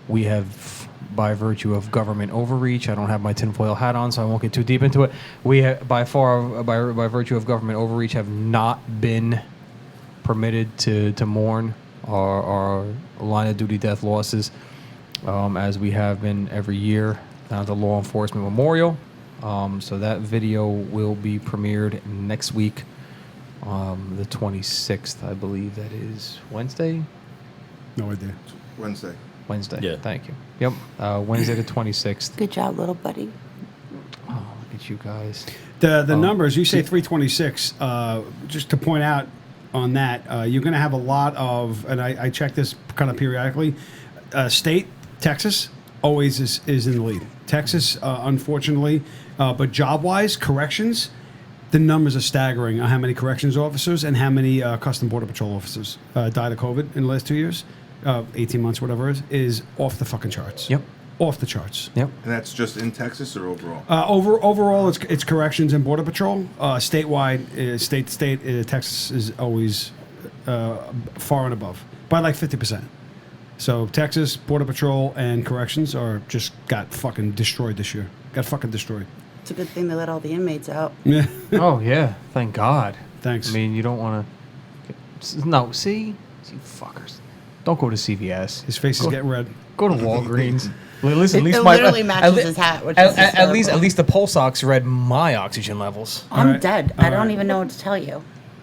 [SPEAKER 6] we have, by virtue of government overreach, I don't have my tinfoil hat on, so I won't get too deep into it. We have, by virtue of government overreach, have not been permitted to mourn our line of duty death losses, as we have been every year, down to Law Enforcement Memorial. So that video will be premiered next week, the 26th, I believe that is Wednesday.
[SPEAKER 3] No idea.
[SPEAKER 7] Wednesday.
[SPEAKER 6] Yeah. Thank you. Yep. Wednesday the 26th.
[SPEAKER 4] Good job, little buddy.
[SPEAKER 6] Oh, look at you guys.
[SPEAKER 3] The numbers, you say 326, just to point out on that, you're going to have a lot of, and I check this kind of periodically, state, Texas, always is in the lead. Texas, unfortunately, but job-wise, corrections, the numbers are staggering on how many corrections officers and how many Custom Border Patrol officers died of COVID in the last 2 years, 18 months, whatever it is off the fucking charts.
[SPEAKER 6] Yep.
[SPEAKER 3] Off the charts.
[SPEAKER 6] Yep.
[SPEAKER 7] And that's just in Texas or overall?
[SPEAKER 3] Overall, it's corrections and Border Patrol. Statewide, state to state, Texas is always far and above by like 50%. So Texas, Border Patrol, and corrections are just got fucking destroyed this year. Got fucking destroyed.
[SPEAKER 4] It's a good thing they let all the inmates out.
[SPEAKER 3] Yeah.
[SPEAKER 6] Oh, yeah. Thank God.
[SPEAKER 3] Thanks.
[SPEAKER 6] I mean, you don't want to... No, see? You fuckers. Don't go to CVS.
[SPEAKER 3] His face is getting red.
[SPEAKER 6] Go to Walgreens. Listen,
[SPEAKER 4] It literally matches his hat, which is
[SPEAKER 6] at least the pulse ox read my oxygen levels.
[SPEAKER 4] I'm
[SPEAKER 3] Alright.
[SPEAKER 4] dead. I don't even know what to tell you.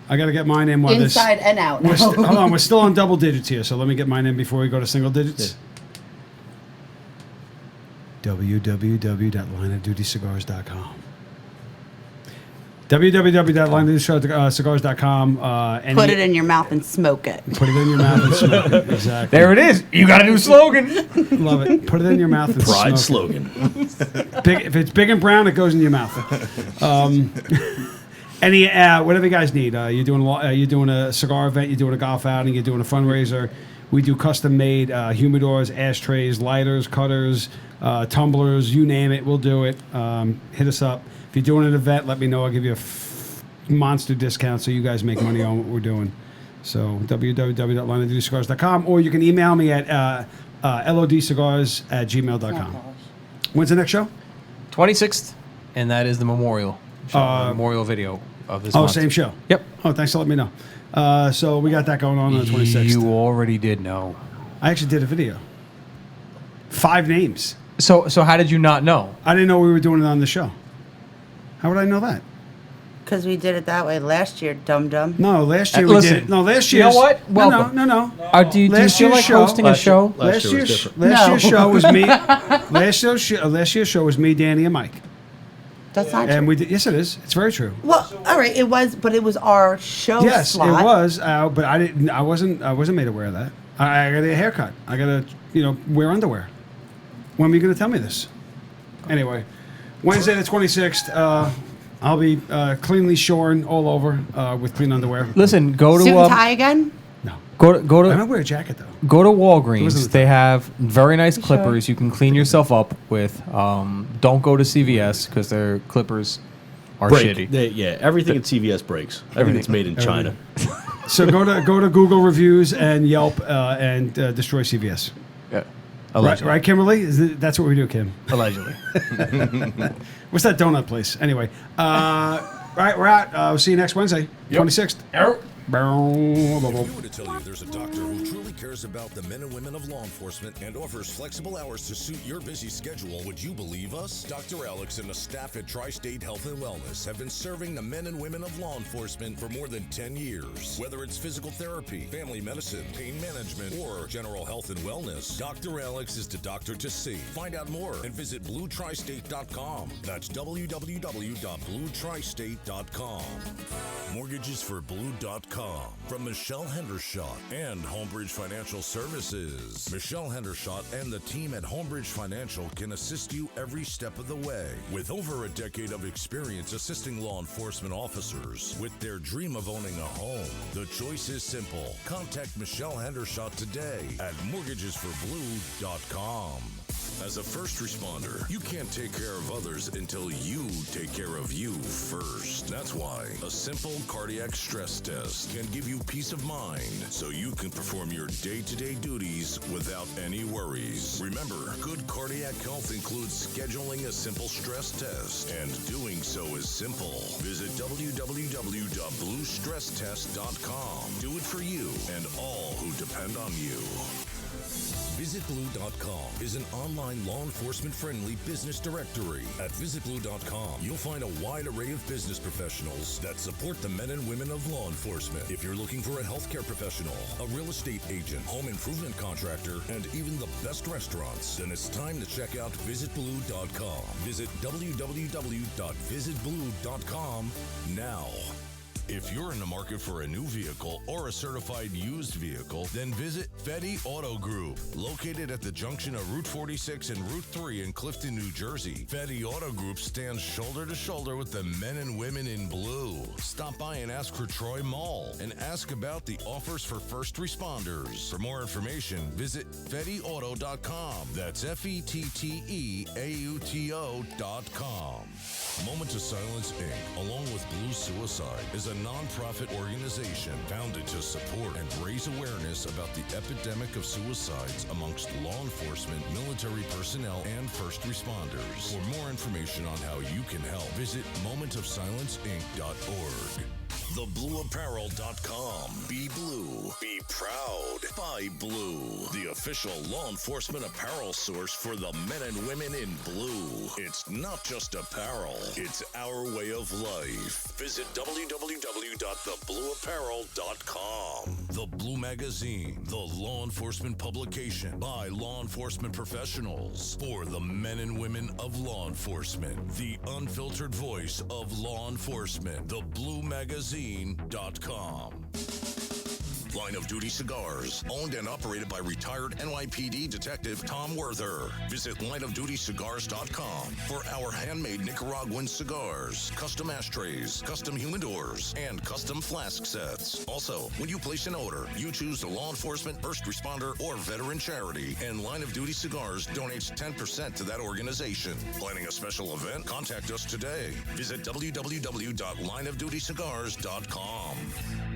[SPEAKER 3] I got to get mine in while this...
[SPEAKER 4] Inside and out.
[SPEAKER 3] We're
[SPEAKER 4] now.
[SPEAKER 3] hold on, we're still on double digits here, so let me get mine in before we go to single digits. www.lineofdutycigars.com www.lineofdutycigars.com
[SPEAKER 4] Put it in your mouth and smoke it.
[SPEAKER 3] Put it in your mouth and smoke it. Exactly.
[SPEAKER 6] There it is. You got a new slogan.
[SPEAKER 3] Love it. Put it in your mouth and
[SPEAKER 17] Pride
[SPEAKER 3] smoke
[SPEAKER 17] slogan.
[SPEAKER 3] it. Big, if it's big and brown, it goes in your mouth. Any whatever you guys need. You're doing a cigar event. You're doing a golf outing. You're doing a fundraiser. We do custom made humidors, ashtrays, lighters, cutters, tumblers. You name it, we'll do it. Hit us up. If you're doing an event, let me know. I'll give you a monster discount so you guys make money on what we're doing. So www.lineofdutycigars.com, or you can email me at lodcigars@gmail.com. When's the next show?
[SPEAKER 6] 26th, and that is the memorial show, memorial video of this month.
[SPEAKER 3] Same show.
[SPEAKER 6] Yep.
[SPEAKER 3] Oh, thanks for letting me know. So we got that going on the 26th.
[SPEAKER 6] You already did know.
[SPEAKER 3] I actually did a video. 5 names.
[SPEAKER 6] So how did you not know?
[SPEAKER 3] I didn't know we were doing it on the show. How would I know that?
[SPEAKER 4] Because we did it that way last year, dum-dum.
[SPEAKER 3] No, last year we
[SPEAKER 6] Listen,
[SPEAKER 3] did it. No, last year.
[SPEAKER 6] you know what? Welcome.
[SPEAKER 3] No.
[SPEAKER 6] Do you
[SPEAKER 3] Last
[SPEAKER 6] feel
[SPEAKER 3] year's
[SPEAKER 6] like
[SPEAKER 3] show-
[SPEAKER 6] hosting a show?
[SPEAKER 3] Last
[SPEAKER 17] year was
[SPEAKER 3] year's
[SPEAKER 17] different.
[SPEAKER 3] show was me. Last year's show was me, Danny, and Mike.
[SPEAKER 4] That's not
[SPEAKER 3] And
[SPEAKER 4] true.
[SPEAKER 3] we did. Yes, it is. It's very true.
[SPEAKER 4] Well, all right, it was, but it was our show
[SPEAKER 3] Yes,
[SPEAKER 4] slot.
[SPEAKER 3] it was. But I didn't. I wasn't made aware of that. I got a haircut. I got to, wear underwear. When are you going to tell me this? Anyway, Wednesday the 26th. I'll be cleanly shorn all over with clean underwear.
[SPEAKER 6] Listen, go to
[SPEAKER 4] Suit and tie again?
[SPEAKER 3] No.
[SPEAKER 6] go to
[SPEAKER 3] I might wear a jacket though.
[SPEAKER 6] Go to
[SPEAKER 3] It
[SPEAKER 6] Walgreens.
[SPEAKER 3] wasn't-
[SPEAKER 6] They have very nice
[SPEAKER 4] sure?
[SPEAKER 6] clippers you can clean yourself up with. Don't go to CVS because their clippers are shitty.
[SPEAKER 17] Everything at CVS breaks. Everything's made in China.
[SPEAKER 3] So go to Google reviews and Yelp and destroy CVS.
[SPEAKER 6] Yeah.
[SPEAKER 3] Right, Kimberly? That's what we do, Kim.
[SPEAKER 6] Allegedly.
[SPEAKER 3] What's that donut place? Anyway, right, we're out. We'll see you next Wednesday, 26th.
[SPEAKER 2] If you were to tell you there's a doctor who truly cares about the men and women of law enforcement and offers flexible hours to suit your busy schedule, would you believe us? Dr. Alex and the staff at Tri-State Health and Wellness have been serving the men and women of law enforcement for more than 10 years. Whether it's physical therapy, family medicine, pain management, or general health and wellness, Dr. Alex is the doctor to see. Find out more and visit BlueTristate.com. That's www.BlueTristate.com. MortgagesForBlue.com. From Michelle Hendershot and Homebridge Financial Services. Michelle Hendershot and the team at Homebridge Financial can assist you every step of the way. With over a decade of experience assisting law enforcement officers with their dream of owning a home, the choice is simple. Contact Michelle Hendershot today at MortgagesForBlue.com. As a first responder, you can't take care of others until you take care of you first. That's why a simple cardiac stress test can give you peace of mind so you can perform your day-to-day duties without any worries. Remember, good cardiac health includes scheduling a simple stress test, and doing so is simple. Visit www.bluestresstest.com. Do it for you and all who depend on you. VisitBlue.com is an online law enforcement-friendly business directory. At VisitBlue.com, you'll find a wide array of business professionals that support the men and women of law enforcement. If you're looking for a healthcare professional, a real estate agent, home improvement contractor, and even the best restaurants, then it's time to check out VisitBlue.com. Visit www.visitblue.com now. If you're in the market for a new vehicle or a certified used vehicle, then visit Fetty Auto Group. Located at the junction of Route 46 and Route 3 in Clifton, New Jersey, Fetty Auto Group stands shoulder to shoulder with the men and women in blue. Stop by and ask for Troy Mall and ask about the offers for first responders. For more information, visit FettyAuto.com. That's FETTEAUTO.com. Moment of Silence, Inc., along with Blue Suicide, is a non-profit organization founded to support and raise awareness about the epidemic of suicides amongst law enforcement, military personnel, and first responders. For more information on how you can help, visit momentofsilenceinc.org. TheBlueApparel.com. Be blue. Be proud. Buy blue. The official law enforcement apparel source for the men and women in blue. It's not just apparel. It's our way of life. Visit www.theblueapparel.com. The Blue Magazine, the law enforcement publication by law enforcement professionals for the men and women of law enforcement. The unfiltered voice of law enforcement. The Blue Magazine.com. Line of Duty Cigars, owned and operated by retired NYPD Detective Tom Werther. Visit lineofdutycigars.com for our handmade Nicaraguan cigars, custom ashtrays, custom humidors, and custom flask sets. Also, when you place an order, you choose a law enforcement, first responder, or veteran charity, and Line of Duty Cigars donates 10% to that organization. Planning a special event? Contact us today. Visit www.lineofdutycigars.com.